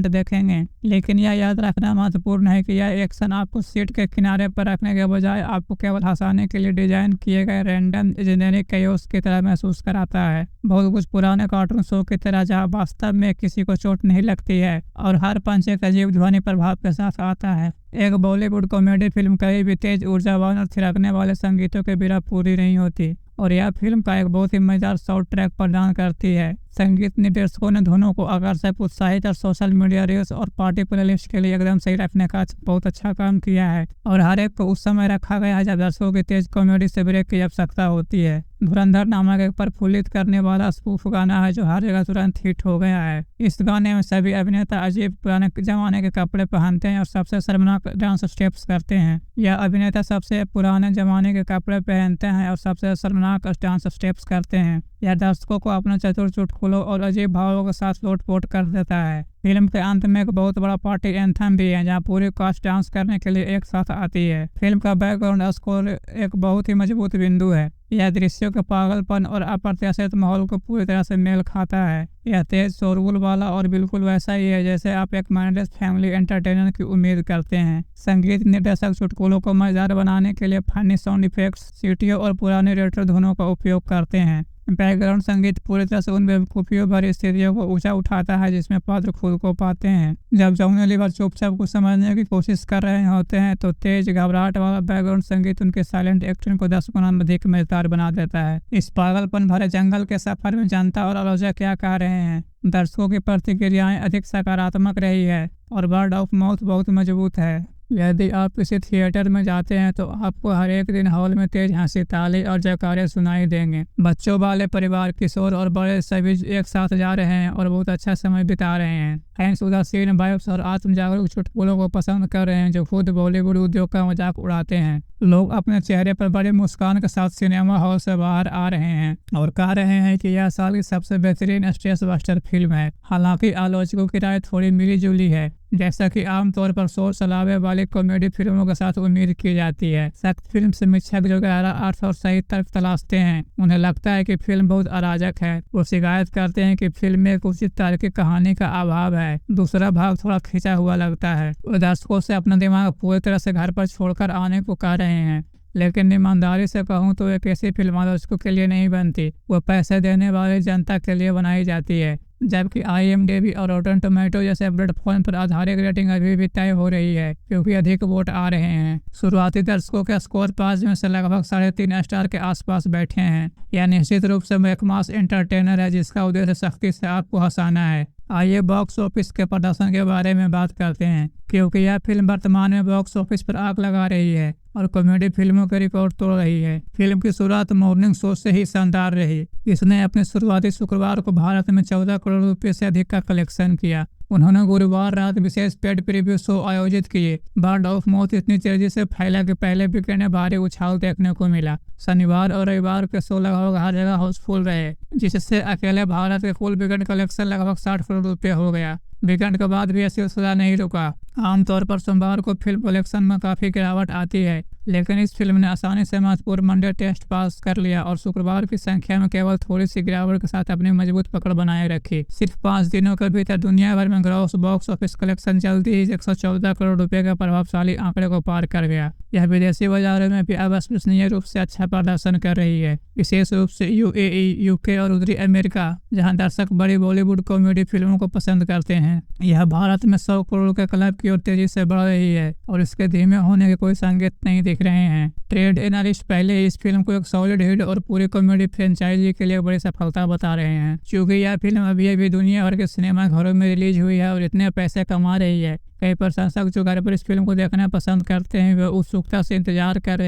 देखेंगे। लेकिन यह याद रखना महत्वपूर्ण है कि यह एक्शन आपको सीट के किनारे पर रखने के बजाय आपको केवल हंसाने के लिए डिजाइन किए गए रैंडम इंजीनियरिंग कैओस की तरह महसूस कराता है। बहुत कुछ पुराने कार्टून शो की तरह, जहाँ वास्तव में किसी को चोट नहीं लगती है और हर पंच एक अजीब ध्वनि प्रभाव के साथ आता है। एक बॉलीवुड कॉमेडी फिल्म कभी भी तेज, ऊर्जावान और थिरकने वाले संगीतों के बिना पूरी नहीं होती, और यह फिल्म का एक बहुत ही मजेदार साउंड ट्रैक प्रदान करती है। संगीत निर्देशकों ने धुनों को आकर्षक, उत्साहित और सोशल मीडिया रील्स और पार्टी प्लेलिस्ट के लिए एकदम सही रखने का बहुत अच्छा काम किया है, और हर एक को उस समय रखा गया है जब दर्शकों की तेज कॉमेडी से ब्रेक की आवश्यकता होती है। धुरंधर नामक एक प्रफुल्लित करने वाला स्पूफ गाना है जो हर जगह तुरंत हिट हो गया है। इस गाने में सभी अभिनेता अजीब पुराने जमाने के कपड़े पहनते हैं और सबसे शर्मनाक डांस स्टेप्स करते हैं। यह अभिनेता सबसे पुराने जमाने के कपड़े पहनते हैं और सबसे शर्मनाक डांस स्टेप्स करते हैं। यह दर्शकों को अपने चतुर चुटकुलों और अजीब भावों के साथ लोटपोट कर देता है। फिल्म के अंत में एक बहुत बड़ा पार्टी एंथम भी है जहां पूरी कास्ट डांस करने के लिए एक साथ आती है। फिल्म का बैकग्राउंड स्कोर एक बहुत ही मजबूत बिंदु है। यह दृश्यों के पागलपन और अप्रत्याशित माहौल को पूरी तरह से मेल खाता है। यह तेज, शोरगुल वाला और बिल्कुल वैसा ही है जैसे आप एक माइंडलेस फैमिली एंटरटेनर की उम्मीद करते हैं। संगीत निर्देशक चुटकुलों को मजेदार बनाने के लिए फनी साउंड इफेक्ट्स, सीटियों और पुराने रेट्रो धुनों का उपयोग करते हैं। बैकग्राउंड संगीत पूरी तरह से उन बेवकूफियों भरी स्थितियों को ऊंचा उठाता है जिसमें पात्र खुद को पाते हैं। जब जॉनी लीवर चुपचाप कुछ समझने की कोशिश कर रहे होते हैं तो तेज, घबराहट वाला बैकग्राउंड संगीत उनके साइलेंट एक्टिंग को 10 गुना अधिक मजेदार बना देता है। इस पागलपन भरे जंगल के सफर में जनता और आलोचक क्या कह रहे हैं? दर्शकों की प्रतिक्रियाएं अधिक सकारात्मक रही है और वर्ड ऑफ माउथ बहुत मजबूत है। यदि आप किसी थिएटर में जाते हैं तो आपको हर एक दिन हॉल में तेज हंसी, ताली और जयकारे सुनाई देंगे। बच्चों वाले परिवार, किशोर और बड़े सभी एक साथ जा रहे हैं और बहुत अच्छा समय बिता रहे हैं। फैंस उदासीन वाइब्स और आत्म जागरूक चुटकुलों को पसंद कर रहे हैं जो खुद बॉलीवुड उद्योग का मजाक उड़ाते हैं। लोग अपने चेहरे पर बड़ी मुस्कान के साथ सिनेमा हॉल से बाहर आ रहे हैं और कह रहे हैं कि यह साल की सबसे बेहतरीन स्ट्रेस बस्टर फिल्म है। हालांकि आलोचकों की राय थोड़ी मिली जुली है, जैसा कि आमतौर पर शोर शराबे वाली कॉमेडी फिल्मों के साथ उम्मीद की जाती है। सख्त फिल्म समीक्षक जो गहरा अर्थ और सही तर्क तलाशते हैं, उन्हें लगता है कि फिल्म बहुत अराजक है। वो शिकायत करते हैं कि फिल्म में एक उचित तार्किक कहानी का अभाव है, दूसरा भाग थोड़ा खिंचा हुआ लगता है। वो दर्शकों से अपना दिमाग पूरी तरह से घर पर छोड़कर आने को कह रहे हैं। लेकिन ईमानदारी से कहूँ तो एक ऐसी फिल्म आलोचकों के लिए नहीं बनती, वो पैसे देने वाली जनता के लिए बनाई जाती है। जबकि IMDb और रॉटन टोमेटो जैसे प्लेटफॉर्म पर आधारित रेटिंग अभी भी तय हो रही है क्योंकि अधिक वोट आ रहे हैं। शुरुआती दर्शकों के स्कोर 5 में से लगभग 3.5 स्टार के आसपास बैठे हैं। यह निश्चित रूप से एक मास एंटरटेनर है जिसका उद्देश्य सख्ती से आपको हंसाना है। आइए बॉक्स ऑफिस के प्रदर्शन के बारे में बात करते हैं, क्योंकि यह फिल्म वर्तमान में बॉक्स ऑफिस पर आग लगा रही है और कॉमेडी फिल्मों के रिकॉर्ड तोड़ रही है। फिल्म की शुरुआत मॉर्निंग शो से ही शानदार रही। इसने अपने शुरुआती शुक्रवार को भारत में 14 करोड़ रुपए से अधिक का कलेक्शन किया। उन्होंने गुरुवार रात विशेष पेड प्रीव्यू शो आयोजित किए। वर्ड ऑफ माउथ इतनी तेजी से फैला कि पहले वीकेंड में भारी उछाल देखने को मिला। शनिवार और रविवार के शो लगभग हर जगह हाउसफुल रहे, जिससे अकेले भारत के कुल वीकेंड कलेक्शन लगभग 60 करोड़ रुपये हो गया। वीकेंड के बाद भी यह सिलसिला नहीं रुका। आमतौर पर सोमवार को फिल्म कलेक्शन में काफी गिरावट आती है, लेकिन इस फिल्म ने आसानी से महत्वपूर्ण मंडे टेस्ट पास कर लिया और शुक्रवार की संख्या में केवल थोड़ी सी गिरावट के साथ अपनी मजबूत पकड़ बनाए रखी। सिर्फ 5 दिनों के भीतर दुनिया भर में ग्रॉस बॉक्स ऑफिस कलेक्शन जल्दी ही 114 करोड़ रुपए के प्रभावशाली आंकड़े को पार कर गया। यह विदेशी बाजारों में भी अविश्वसनीय रूप से अच्छा प्रदर्शन कर रही है, विशेष रूप से UAE, UK और उत्तरी अमेरिका, जहां दर्शक बड़ी बॉलीवुड कॉमेडी फिल्मों को पसंद करते हैं। यह भारत में 100 करोड़ के क्लब की ओर तेजी से बढ़ रही है और इसके धीमे होने के कोई संकेत नहीं दिख रहे हैं। ट्रेड एनालिस्ट पहले ही इस फिल्म को एक सॉलिड हिट और पूरी कॉमेडी फ्रेंचाइजी के लिए बड़ी सफलता बता रहे हैं। क्योंकि यह फिल्म अभी दुनिया भर के सिनेमा घरों में रिलीज हुई है और इतने पैसे कमा रही है, कई प्रशंसक जो घर पर इस फिल्म को देखना पसंद करते हैं वे उत्सुकता से इंतजार कर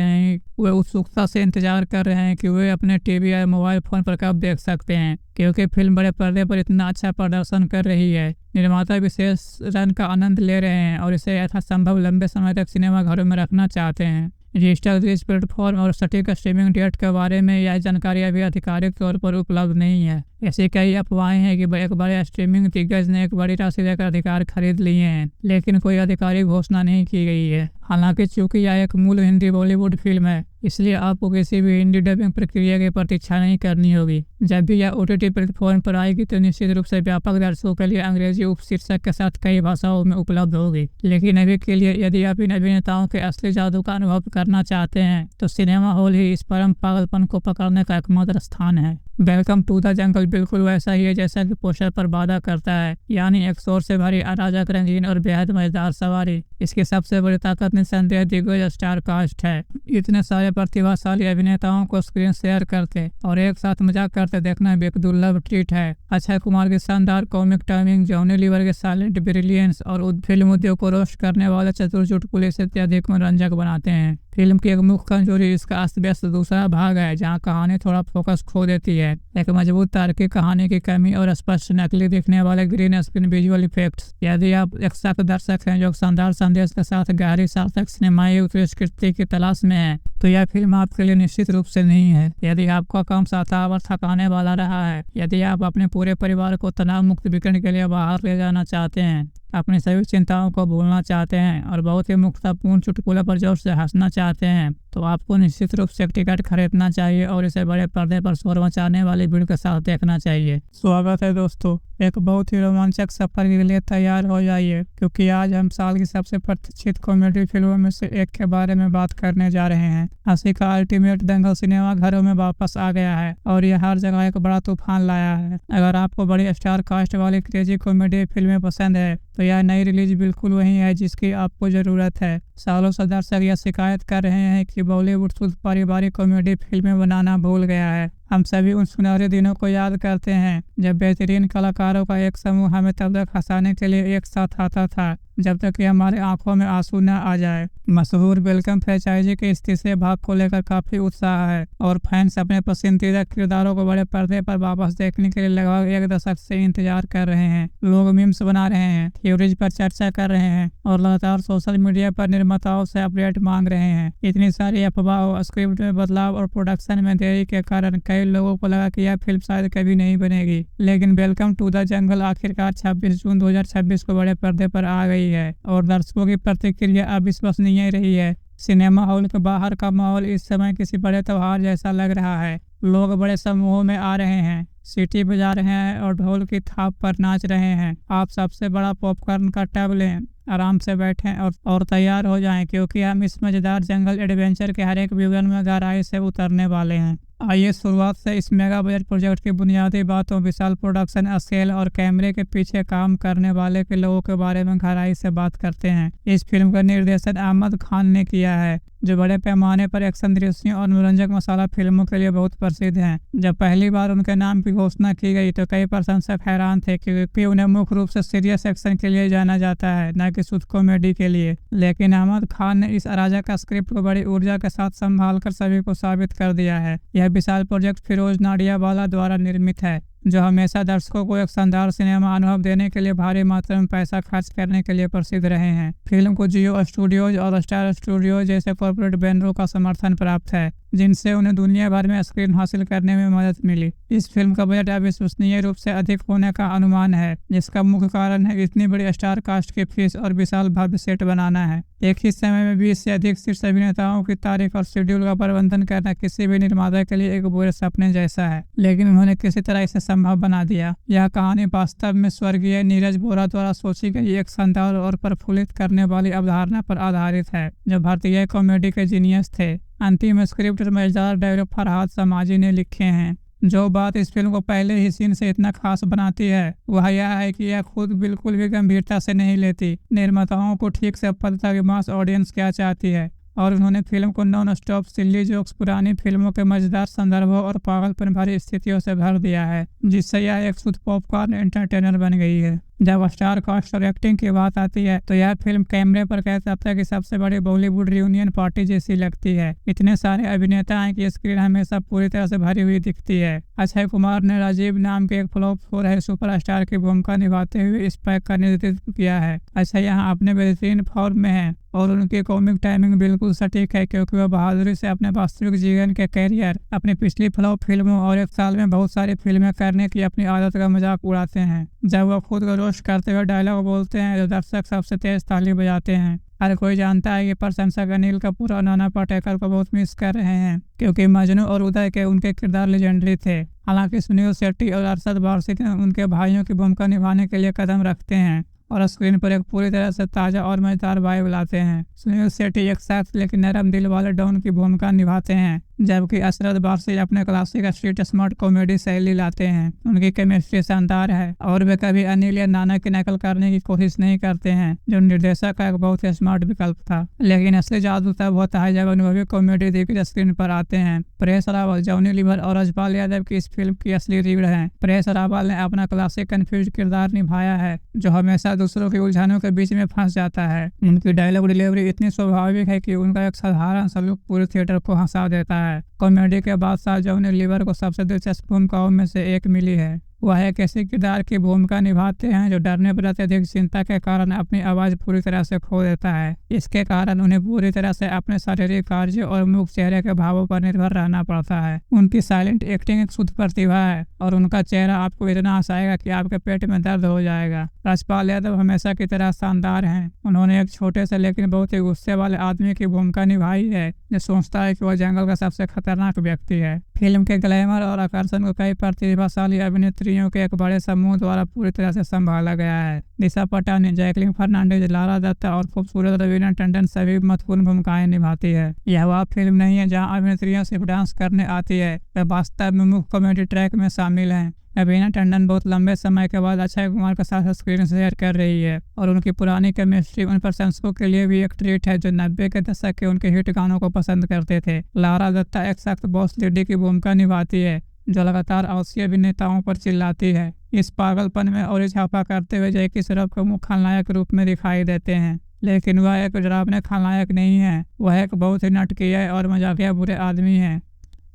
रहे हैं कि वे अपने टीवी या मोबाइल फोन पर कब देख सकते हैं, क्योंकि फिल्म बड़े पर्दे पर इतना अच्छा प्रदर्शन कर रही है। निर्माता विशेष रन का आनंद ले रहे हैं और इसे यथासंभव लंबे समय तक सिनेमाघरों में रखना चाहते हैं। डिजिटल रिलीज प्लेटफॉर्म और सटीक स्ट्रीमिंग डेट के बारे में यह जानकारी अभी आधिकारिक तौर पर उपलब्ध नहीं है। ऐसी कई अफवाहें हैं कि एक बड़े स्ट्रीमिंग दिग्गज ने एक बड़ी राशि देकर अधिकार खरीद लिए हैं, लेकिन कोई आधिकारिक घोषणा नहीं की गई है। हालांकि चूंकि यह एक मूल हिंदी बॉलीवुड फिल्म है, इसलिए आपको किसी भी हिंदी डबिंग प्रक्रिया की प्रतीक्षा नहीं करनी होगी। जब भी यह OTT प्लेटफॉर्म पर आएगी तो निश्चित रूप से व्यापक दर्शकों के लिए अंग्रेजी उपशीर्षक के साथ कई भाषाओं में उपलब्ध होगी। लेकिन अभी के लिए यदि आप इन अभिनेताओं के असली जादू का अनुभव करना चाहते हैं तो सिनेमा हॉल ही इस परम पागलपन को पकड़ने का एकमात्र स्थान है। वेलकम टू द जंगल बिल्कुल वैसा ही है जैसा कि पोस्टर पर वादा करता है, यानी एक शोर से भरी अराजक, रंगीन और बेहद मजेदार सवारी। इसकी सबसे बड़ी ताकत निस्संदेह दिग्गज स्टार कास्ट है। इतने सारे प्रतिभाशाली अभिनेताओं को स्क्रीन शेयर करते और एक साथ मजाक करते देखना भी एक दुर्लभ ट्रीट है। अक्षय कुमार की शानदार कॉमिक टाइमिंग, जॉनी लीवर के साइलेंट ब्रिलियंस और फिल्म उद्योग को रोस्ट करने वाले चतुर चुटकुले से अत्यधिक मनोरंजक बनाते हैं। फिल्म की एक मुख्य कमजोरी इसका अस्त व्यस्त दूसरा भाग है, जहां कहानी थोड़ा फोकस खो देती है। एक मजबूत तार्किक कहानी की कमी और स्पष्ट नकली दिखने वाले ग्रीन स्क्रीन विजुअल इफेक्ट्स। यदि आप एक सख्त दर्शक हैं जो शानदार संदेश के साथ गहरी सार्थक सिनेमाई उत्कृष्टि की तलाश में है, तो यह फिल्म आपके लिए निश्चित रूप से नहीं है। यदि आपका काम सताव और थकाने वाला रहा है, यदि आप अपने पूरे परिवार को तनाव मुक्त वीकेंड के लिए बाहर ले जाना चाहते हैं, अपनी सभी चिंताओं को भूलना चाहते हैं और बहुत ही मुक्तापूर्ण चुटकुले पर जोर से हंसना चाहते हैं, तो आपको निश्चित रूप से एक टिकट खरीदना चाहिए और इसे बड़े पर्दे पर शोर मचाने वाली भीड़ के साथ देखना चाहिए। स्वागत है दोस्तों, एक बहुत ही रोमांचक सफर के लिए तैयार हो जाइए, क्योंकि आज हम साल की सबसे प्रतीक्षित कॉमेडी फिल्मों में से एक के बारे में बात करने जा रहे हैं। हंसी का अल्टीमेट दंगल सिनेमा घरों में वापस आ गया है और यह हर जगह एक बड़ा तूफान लाया है। अगर आपको बड़ी स्टार कास्ट वाली क्रेजी कॉमेडी फिल्में पसंद है तो यह नई रिलीज बिल्कुल वही है जिसकी आपको जरूरत है। सालों से दर्शक यह शिकायत कर रहे हैं कि बॉलीवुड शुद्ध पारिवारिक कॉमेडी फिल्में बनाना भूल गया है। हम सभी उन सुनहरे दिनों को याद करते हैं जब बेहतरीन कलाकारों का एक समूह हमें तब तक हंसाने के लिए एक साथ आता था जब तक कि हमारे आंखों में आंसू न आ जाए। मशहूर वेलकम फ्रेंचाइजी के इस तीसरे भाग को लेकर काफी उत्साह है और फैंस अपने पसंदीदा किरदारों को बड़े पर्दे पर वापस देखने के लिए लगभग एक दशक से इंतजार कर रहे हैं। लोग मीम्स बना रहे हैं, थ्योरीज पर चर्चा कर रहे हैं और लगातार सोशल मीडिया पर निर्माताओं से अपडेट मांग रहे हैं। इतनी सारी अफवाह, स्क्रिप्ट में बदलाव और प्रोडक्शन में देरी के कारण कई लोगों को लगा कि यह फिल्म शायद कभी नहीं बनेगी, लेकिन वेलकम टू द जंगल आखिरकार 26 जून 2026 को बड़े पर्दे पर आ गई है और दर्शकों की प्रतिक्रिया अविश्वसनीय रही है। सिनेमा हॉल के बाहर का माहौल इस समय किसी बड़े त्योहार जैसा लग रहा है। लोग बड़े समूहों में आ रहे हैं, सीटी बजा रहे हैं और ढोल की थाप पर नाच रहे हैं। आप सबसे बड़ा पॉपकॉर्न का टब लें, आराम से बैठें और तैयार हो जाएं, क्योंकि हम इस मजेदार जंगल एडवेंचर के हर एक विवरण में गहराई से उतरने वाले हैं। आइए शुरुआत से इस मेगा बजट प्रोजेक्ट की बुनियादी बातों, विशाल प्रोडक्शन स्केल और कैमरे के पीछे काम करने वाले के लोगों के बारे में गहराई से बात करते हैं। इस फिल्म का निर्देशन अहमद खान ने किया है, जो बड़े पैमाने पर एक्शन दृश्यों और मनोरंजक मसाला फिल्मों के लिए बहुत प्रसिद्ध हैं। जब पहली बार उनके नाम की घोषणा की गई तो कई प्रशंसक हैरान थे क्योंकि उन्हें मुख्य रूप से सीरियस एक्शन के लिए जाना जाता है, न कि शुद्ध कॉमेडी के लिए। लेकिन अहमद खान ने इस अराजक स्क्रिप्ट को बड़ी ऊर्जा के साथ संभाल कर सभी को साबित कर दिया है। यह विशाल प्रोजेक्ट फिरोज नाडियावाला द्वारा निर्मित है, जो हमेशा दर्शकों को एक शानदार सिनेमा अनुभव देने के लिए भारी मात्रा में पैसा खर्च करने के लिए प्रसिद्ध रहे हैं। फिल्म को जियो स्टूडियोज और स्टार स्टूडियोज जैसे कॉर्पोरेट बैनरों का समर्थन प्राप्त है, जिनसे उन्हें दुनिया भर में स्क्रीन हासिल करने में मदद मिली। इस फिल्म का बजट अविश्वसनीय रूप से अधिक होने का अनुमान है, जिसका मुख्य कारण है इतनी बड़ी स्टार कास्ट की फीस और विशाल भव्य सेट बनाना है। एक ही समय में 20 से अधिक शीर्ष अभिनेताओं की तारीख और शेड्यूल का प्रबंधन करना किसी भी निर्माता के लिए एक बुरे सपने जैसा है, लेकिन उन्होंने किसी तरह इसे संभव बना दिया। यह कहानी वास्तव में स्वर्गीय नीरज बोरा द्वारा सोची गई एक शानदार और प्रफुल्लित करने वाली अवधारणा पर आधारित है, जो भारतीय कॉमेडी के जीनियस थे। अंतिम स्क्रिप्ट मजेदार डायरेक्टर फरहाद समाजी ने लिखे हैं। जो बात इस फिल्म को पहले ही सीन से इतना खास बनाती है वह यह है कि यह खुद बिल्कुल भी गंभीरता से नहीं लेती। निर्माताओं को ठीक से पता था कि मास ऑडियंस क्या चाहती है और उन्होंने फिल्म को नॉन स्टॉप सिल्ली जोक्स, पुरानी फिल्मों के मजेदार संदर्भों और पागलपन भरी स्थितियों से भर दिया है, जिससे यह एक शुद्ध पॉपकॉर्न एंटरटेनर बन गई है। जब स्टार कास्ट और एक्टिंग की बात आती है तो यह फिल्म कैमरे पर कह सकते हैं कि सबसे बड़ी बॉलीवुड रियूनियन पार्टी जैसी लगती है। इतने सारे अभिनेता हैं कि स्क्रीन हमेशा पूरी तरह से भरी हुई दिखती है। अक्षय कुमार ने राजीव नाम के एक फ्लॉप हो रहे सुपरस्टार की भूमिका निभाते हुए इस पैक का नेतृत्व किया है। अक्षय यहाँ अपने बेहतरीन फॉर्म में है और उनकी कॉमिक टाइमिंग बिल्कुल सटीक है, क्योंकि वह बहादुरी से अपने वास्तविक जीवन के कैरियर, अपनी पिछली फ्लॉप फिल्मों और एक साल में बहुत सारी फिल्में करने की अपनी आदत का मजाक उड़ाते हैं। जब वह खुद को रोस्ट करते हुए डायलॉग बोलते हैं, जो दर्शक सबसे तेज ताली बजाते हैं। हर कोई जानता है कि प्रशंसक अनिल कपूर और नाना पाटेकर को बहुत मिस कर रहे हैं, क्योंकि मजनू और उदय के उनके किरदार लेजेंडरी थे। हालांकि सुनील शेट्टी और अरशद वारसी उनके भाइयों की भूमिका निभाने के लिए कदम रखते हैं और स्क्रीन पर एक पूरी तरह से ताज़ा और मजेदार वाइब लाते हैं। सुनील शेट्टी एक सख्त लेकिन नरम दिल वाले डॉन की भूमिका निभाते हैं, जबकि अरशद वारसी अपने क्लासिक स्ट्रीट स्मार्ट कॉमेडी शैली लाते हैं। उनकी केमिस्ट्री शानदार है और वे कभी अनिल या नाना की नकल करने की कोशिश नहीं करते हैं, जो निर्देशक का एक बहुत ही स्मार्ट विकल्प था। लेकिन असली जादू तब होता है जब अनुभवी कॉमेडी दिग्गज स्क्रीन पर आते हैं। परेश रावल, जॉनी लीवर और रजपाल यादव की इस फिल्म की असली रीढ़ है। परेश रावल ने अपना क्लासिक कंफ्यूज किरदार निभाया है, जो हमेशा दूसरों की उलझनों के बीच में फंस जाता है। उनकी डायलॉग डिलीवरी इतनी स्वाभाविक है कि उनका एक साधारण सा लुक पूरे थिएटर को हंसा देता है। कॉमेडी के बादशाह जॉनी लीवर को सबसे दिलचस्प भूमिकाओं में से एक मिली है। वह एक ऐसे किरदार की भूमिका निभाते हैं जो डरने पर अत्यधिक चिंता के कारण अपनी आवाज पूरी तरह से खो देता है। इसके कारण उन्हें पूरी तरह से अपने शारीरिक कार्य और मुख चेहरे के भावों पर निर्भर रहना पड़ता है। उनकी साइलेंट एक्टिंग एक शुद्ध प्रतिभा है और उनका चेहरा आपको इतना हंसाएगा कि आपके पेट में दर्द हो जाएगा। राजपाल यादव हमेशा की तरह शानदार हैं। उन्होंने एक छोटे से लेकिन बहुत ही गुस्से वाले आदमी की भूमिका निभाई है, जो सोचता है कि वह जंगल का सबसे खतरनाक व्यक्ति है। फिल्म के ग्लैमर और आकर्षण को कई प्रतिभाशाली अभिनेत्रियों के एक बड़े समूह द्वारा पूरी तरह से संभाला गया है। दिशा पटानी, जैकलिन फर्नांडिस, लारा दत्ता और खूबसूरत रवीना टंडन सभी महत्वपूर्ण भूमिकाएं निभाती है। यह वह फिल्म नहीं है जहां अभिनेत्रियां सिर्फ डांस करने आती है, वे वास्तव में मुख्य कॉमेडी ट्रैक में शामिल हैं। रवीना टंडन बहुत लंबे समय के बाद अक्षय कुमार के साथ स्क्रीन शेयर कर रही है और उनकी पुरानी केमिस्ट्री उन प्रशंसकों के लिए भी एक ट्रीट है जो 90 के दशक के उनके हिट गानों को पसंद करते थे। लारा दत्ता एक सख्त बॉस लेडी की भूमिका निभाती है, जो लगातार आलसी अभिनेताओं पर चिल्लाती है। इस पागलपन में और इजाफा करते हुए जैकी श्रॉफ को मुख्य खलनायक रूप में दिखाई देते हैं, लेकिन वह एक डरावने खलनायक नहीं है। वह एक बहुत ही नाटकीय और मजाकिया बुरे आदमी है,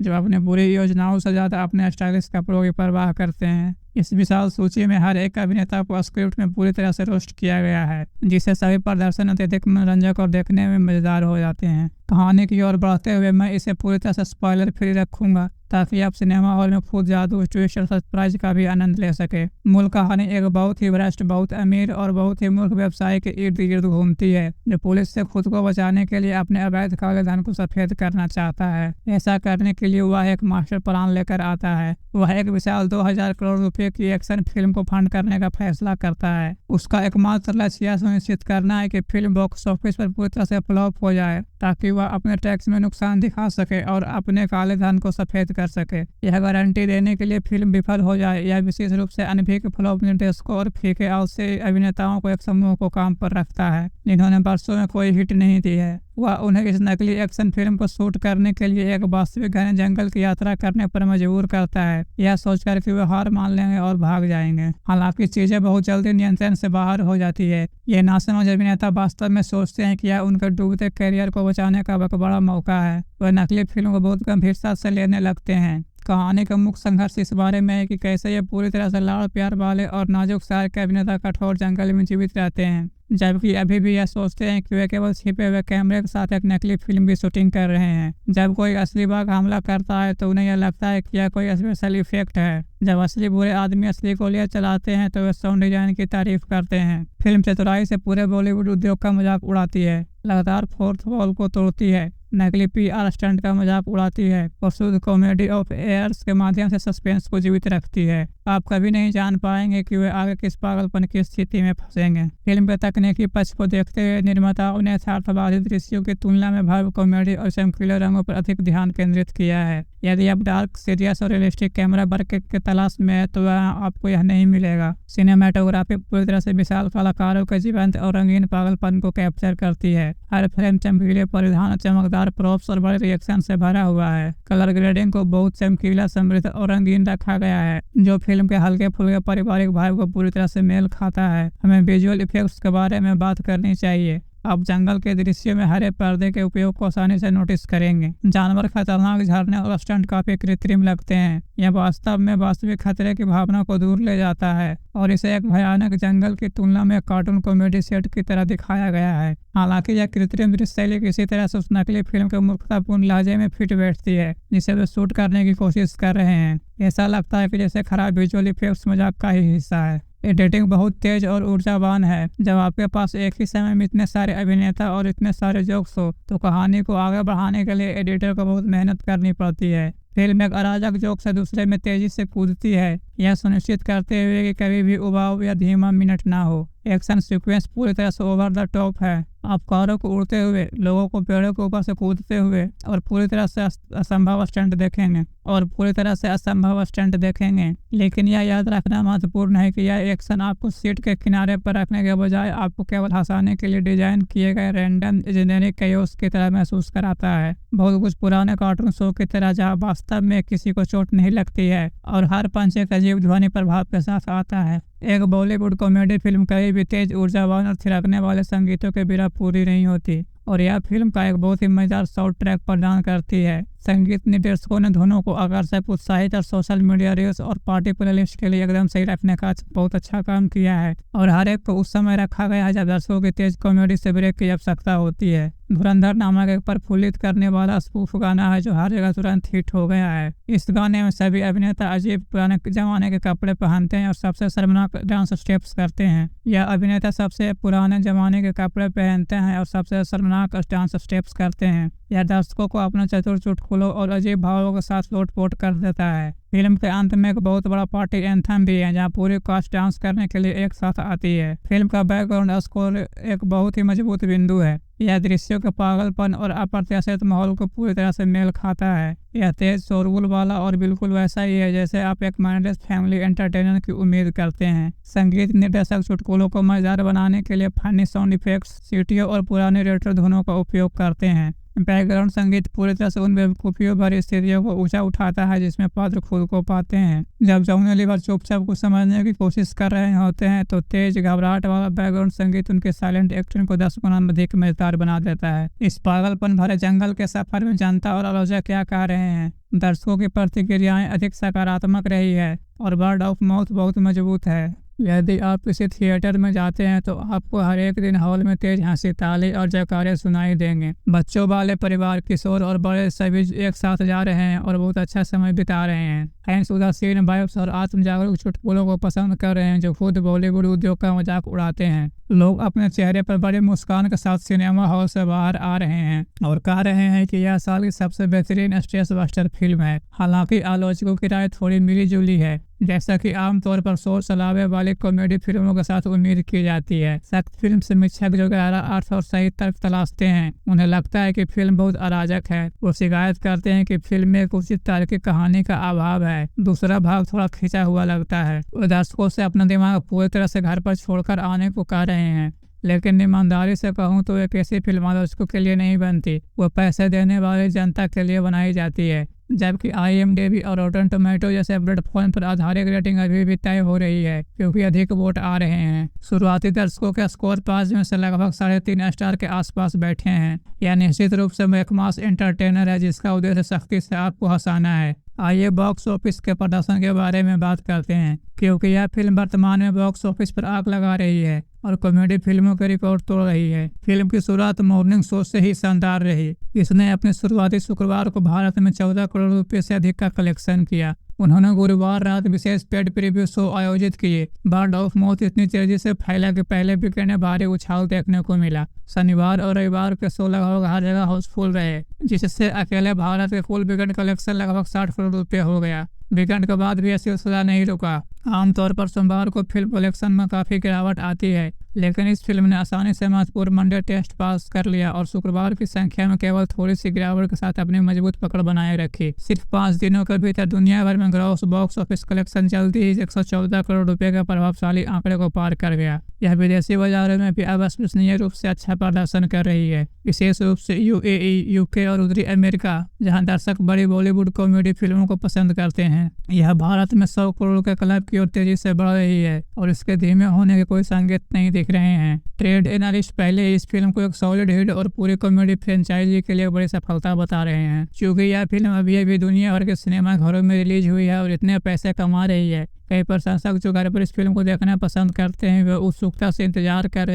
जो अपने बुरी योजनाओं से ज्यादा अपने स्टाइलिश कपड़ों की परवाह करते हैं। इस विशाल सूची में हर एक अभिनेता को स्क्रिप्ट में पूरी तरह से रोस्ट किया गया है, जिससे सभी प्रदर्शन अत्यधिक मनोरंजक और देखने में मजेदार हो जाते हैं। कहानी की ओर बढ़ते हुए मैं इसे पूरी तरह से स्पॉइलर फ्री रखूंगा, ताकि आप सिनेमा हॉल में खुद जादू, ट्विस्ट और सरप्राइज का भी आनंद ले सके। मूल कहानी एक बहुत ही भ्रष्ट, बहुत अमीर और बहुत ही मूर्ख व्यवसायी के इर्द गिर्द घूमती है, जो पुलिस से खुद को बचाने के लिए अपने अवैध काले धन को सफेद करना चाहता है। ऐसा करने के लिए वह एक मास्टर प्लान लेकर आता है। वह एक विशाल 2000 करोड़ रुपए की एक्शन फिल्म को फंड करने का फैसला करता है। उसका एकमात्र लक्ष्य यह सुनिश्चित करना है कि फिल्म बॉक्स ऑफिस पर पूरी तरह से फ्लॉप हो जाए, ताकि वह अपने टैक्स में नुकसान दिखा सके और अपने काले धन को सफेद कर सके। यह गारंटी देने के लिए फिल्म विफल हो जाए, यह विशेष रूप से अनभिज्ञ फ्लॉप निर्देशकों और फीके आलसी अभिनेताओं को एक समूह को काम पर रखता है, जिन्होंने वर्षों में कोई हिट नहीं दी है। वह उन्हें इस नकली एक्शन फिल्म को शूट करने के लिए एक वास्तविक घने जंगल की यात्रा करने पर मजबूर करता है, यह सोचकर कि वे हार मान लेंगे और भाग जाएंगे। हालांकि चीजें बहुत जल्दी नियंत्रण से बाहर हो जाती है। ये नासमझ अभिनेता वास्तव में सोचते हैं कि यह उनके डूबते करियर को बचाने का एक बड़ा मौका है। वह नकली फिल्म को बहुत गंभीरता से लेने लगते हैं। कहानी का मुख्य संघर्ष इस बारे में है कि कैसे ये पूरी तरह से लाड़ प्यार वाले और नाजुक शायर के अभिनेता कठोर जंगल में जीवित रहते हैं, जबकि अभी भी यह सोचते हैं कि वे केवल छिपे हुए कैमरे के साथ एक नकली फिल्म की शूटिंग कर रहे हैं। जब कोई असली बाघ हमला करता है तो उन्हें यह लगता है कि यह कोई स्पेशल इफेक्ट है। जब असली बुरे आदमी असली गोलियां चलाते हैं तो वे साउंड डिजाइन की तारीफ करते हैं। फिल्म चतुराई से पूरे बॉलीवुड उद्योग का मजाक उड़ाती है, लगातार फोर्थ वॉल को तोड़ती है, नकली PR स्टंट का मजाक उड़ाती है और शुद्ध कॉमेडी ऑफ एयर्स के माध्यम से सस्पेंस को जीवित रखती है। आप कभी नहीं जान पाएंगे कि वे आगे किस पागलपन की स्थिति में फंसेंगे। फिल्म के तकनीकी पक्ष को देखते हुए निर्माताओं ने यथार्थवादी दृश्यों की तुलना में भव्य कॉमेडी और चमकीले रंगों पर अधिक ध्यान केंद्रित किया है। यदि आप डार्क, सीरियस और रियलिस्टिक कैमरा वर्क की तलाश में है तो आपको यह नहीं मिलेगा। सिनेमाटोग्राफी पूरी तरह से विशाल कलाकारों के जीवंत और रंगीन पागलपन को कैप्चर करती है। हर फ्रेम चमकीले परिधान, चमकदार प्रॉप्स और बड़े रिएक्शन से भरा हुआ है। कलर ग्रेडिंग को बहुत चमकीला, समृद्ध और रंगीन रखा गया है, जो फिल्म के हल्के फुल्के पारिवारिक भाव को पूरी तरह से मेल खाता है। हमें विजुअल इफेक्ट्स के बारे में बात करनी चाहिए। आप जंगल के दृश्य में हरे पर्दे के उपयोग को आसानी से नोटिस करेंगे। जानवर खतरनाक, झरने और स्टंट काफी कृत्रिम लगते हैं। यह वास्तव में वास्तविक खतरे की भावना को दूर ले जाता है और इसे एक भयानक जंगल की तुलना में कार्टून कॉमेडी सेट की तरह दिखाया गया है। हालांकि यह कृत्रिम दृश्य शैली किसी तरह से उस नकली फिल्म के मूर्खतापूर्ण लहजे में फिट बैठती है जिसे वे शूट करने की कोशिश कर रहे हैं। ऐसा लगता है कि जैसे खराब विजुअल इफेक्ट्स मजाक का ही हिस्सा है। एडिटिंग बहुत तेज और ऊर्जावान है। जब आपके पास एक ही समय में इतने सारे अभिनेता और इतने सारे जोक्स हो तो कहानी को आगे बढ़ाने के लिए एडिटर को बहुत मेहनत करनी पड़ती है। फिल्म एक अराजक जोक से दूसरे में तेजी से कूदती है, यह सुनिश्चित करते हुए कि कभी भी उबाऊ या धीमा मिनट ना हो। एक्शन सीक्वेंस पूरी तरह से ओवर द टॉप है। आप कारों को उड़ते हुए, लोगों को पेड़ों के ऊपर से कूदते हुए और पूरी तरह से असंभव स्टंट देखेंगे। लेकिन यह याद रखना महत्वपूर्ण है कि यह एक्शन आपको सीट के किनारे पर रखने के बजाय आपको केवल हंसाने के लिए डिजाइन किए गए रैंडम जेनेरिक कैओस की तरह महसूस कराता है। बहुत कुछ पुराने कार्टून शो की तरह, जहाँ वास्तव में किसी को चोट नहीं लगती है और हर पंच एक अजीब ध्वनि प्रभाव के साथ आता है। एक बॉलीवुड कॉमेडी फिल्म कभी भी तेज, ऊर्जावान और थिरकने वाले संगीतों के बिना पूरी नहीं होती, और यह फिल्म का एक बहुत ही मजेदार साउंड ट्रैक प्रदान करती है। संगीत निर्देशकों ने धुनों को आकर्षक, उत्साहित और सोशल मीडिया रील्स और पार्टी प्लेलिस्ट के लिए एकदम सही रखने का बहुत अच्छा काम किया है, और हर एक को उस समय रखा गया है जब दर्शकों की तेज कॉमेडी से ब्रेक की आवश्यकता होती है। धुरंधर नामक एक प्रफुल्लित करने वाला स्पूफ गाना है जो हर जगह तुरंत हिट हो गया है। इस गाने में सभी अभिनेता अजीब पुराने जमाने के कपड़े पहनते हैं और सबसे शर्मनाक डांस स्टेप्स करते हैं। यह अभिनेता सबसे पुराने जमाने के कपड़े पहनते हैं और सबसे शर्मनाक डांस स्टेप्स करते हैं। यह दर्शकों को अपने चतुर चुटकुलों और अजीब भावों के साथ लोटपोट कर देता है। फिल्म के अंत में एक बहुत बड़ा पार्टी एंथम भी है जहां पूरी कास्ट डांस करने के लिए एक साथ आती है। फिल्म का बैकग्राउंड स्कोर एक बहुत ही मजबूत बिंदु है। यह दृश्यों के पागलपन और अप्रत्याशित माहौल को पूरी तरह से मेल खाता है। यह तेज, शोरगुल वाला और बिल्कुल वैसा ही है जैसे आप एक माइंडलेस फैमिली एंटरटेनर की उम्मीद करते हैं। संगीत निर्देशक चुटकुलों को मजेदार बनाने के लिए फनी साउंड इफेक्ट्स, सीटियों और पुराने रेट्रो धुनों का उपयोग करते हैं। बैकग्राउंड संगीत पूरी तरह से उन बेवकूफियों भरी स्थितियों को ऊंचा उठाता है जिसमें पात्र खुद को पाते हैं। जब जॉनी लीवर चुपचाप कुछ समझने की कोशिश कर रहे होते हैं तो तेज, घबराहट वाला बैकग्राउंड संगीत उनके साइलेंट एक्टिंग को 10 गुना अधिक मजेदार बना देता है। इस पागलपन भरे जंगल के सफर में जनता और आलोचक क्या कह रहे हैं? दर्शकों की प्रतिक्रियाएं अधिक सकारात्मक रही है और वर्ड ऑफ माउथ बहुत मजबूत है। यदि आप किसी थिएटर में जाते हैं तो आपको हर एक दिन हॉल में तेज हंसी, ताली और जयकारे सुनाई देंगे। बच्चों वाले परिवार, किशोर और बड़े सभी एक साथ जा रहे हैं और बहुत अच्छा समय बिता रहे हैं। फैंस उदासीन वाइब्स और आत्म जागरूक चुटकुलों को पसंद कर रहे हैं जो खुद बॉलीवुड उद्योग का मजाक उड़ाते हैं। लोग अपने चेहरे पर बड़ी मुस्कान के साथ सिनेमा हॉल से बाहर आ रहे हैं और कह रहे हैं कि यह साल की सबसे बेहतरीन स्ट्रेस बस्टर फिल्म है। हालांकि आलोचकों की राय थोड़ी मिली जुली है, जैसा कि आमतौर पर शोर शराबे वाली कॉमेडी फिल्मों के साथ उम्मीद की जाती है। सख्त फिल्म समीक्षक जो गहरा अर्थ और सही तर्क तलाशते हैं, उन्हें लगता है कि फिल्म बहुत अराजक है। वो शिकायत करते हैं कि फिल्म में एक उचित तार्किक कहानी का अभाव है। दूसरा भाग थोड़ा खिंचा हुआ लगता है। वो दर्शकों से अपना दिमाग पूरी तरह से घर पर छोड़कर आने को कह रहे हैं, लेकिन ईमानदारी से कहूँ तो एक ऐसी फिल्म आलोचकों के लिए नहीं बनती, वो पैसे देने वाली जनता के लिए बनाई जाती है। जबकि IMDb और रॉटन टोमेटो जैसे प्लेटफॉर्म पर आधारित रेटिंग अभी भी तय हो रही है क्योंकि अधिक वोट आ रहे हैं। शुरुआती दर्शकों के स्कोर 5 में से लगभग 3.5 स्टार के आसपास बैठे हैं। यह निश्चित रूप से एक मास एंटरटेनर है जिसका उद्देश्य सख्ती से आपको हंसाना है। आइए बॉक्स ऑफिस के प्रदर्शन के बारे में बात करते हैं, क्योंकि यह फिल्म वर्तमान में बॉक्स ऑफिस पर आग लगा रही है और कॉमेडी फिल्मों के रिकॉर्ड तोड़ रही है। फिल्म की शुरुआत मॉर्निंग शो से ही शानदार रही। इसने अपने शुरुआती शुक्रवार को भारत में 14 करोड़ रुपए से अधिक का कलेक्शन किया। उन्होंने गुरुवार रात विशेष पेड प्रीव्यू शो आयोजित किए। वर्ड ऑफ माउथ इतनी तेजी से फैला कि पहले वीकेंड में भारी उछाल देखने को मिला। शनिवार और रविवार के शो लगभग हर जगह हाउसफुल रहे, जिससे अकेले भारत के कुल वीकेंड कलेक्शन लगभग 60 करोड़ रुपए हो गया। वीकेंड के बाद भी यह सिलसिला नहीं रुका। आमतौर पर सोमवार को फिल्म कलेक्शन में काफी गिरावट आती है, लेकिन इस फिल्म ने आसानी से महत्वपूर्ण मंडे टेस्ट पास कर लिया और शुक्रवार की संख्या में केवल थोड़ी सी गिरावट के साथ अपनी मजबूत पकड़ बनाए रखी। सिर्फ 5 दिनों के भीतर दुनिया भर में ग्रॉस बॉक्स ऑफिस कलेक्शन जल्दी ही 114 करोड़ रुपए का प्रभावशाली आंकड़े को पार कर गया। यह विदेशी बाजारों में भी अविश्वसनीय रूप से अच्छा प्रदर्शन कर रही है, विशेष रूप से यूएई, यूके और उत्तरी अमेरिका, जहां दर्शक बड़ी बॉलीवुड कॉमेडी फिल्मों को पसंद करते हैं। यह भारत में 100 करोड़ के क्लब की ओर तेजी से बढ़ रही है और इसके धीमे होने के कोई संकेत नहीं दिख रहे हैं। ट्रेड एनालिस्ट पहले ही इस फिल्म को एक सॉलिड हिट और पूरी कॉमेडी फ्रेंचाइजी के लिए बड़ी सफलता बता रहे हैं। क्योंकि यह फिल्म अभी दुनिया भर के सिनेमा घरों में रिलीज हुई है और इतने पैसे कमा रही है, कई प्रशंसक जो घर पर इस फिल्म को देखना पसंद करते हैं वे उत्सुकता से इंतजार कर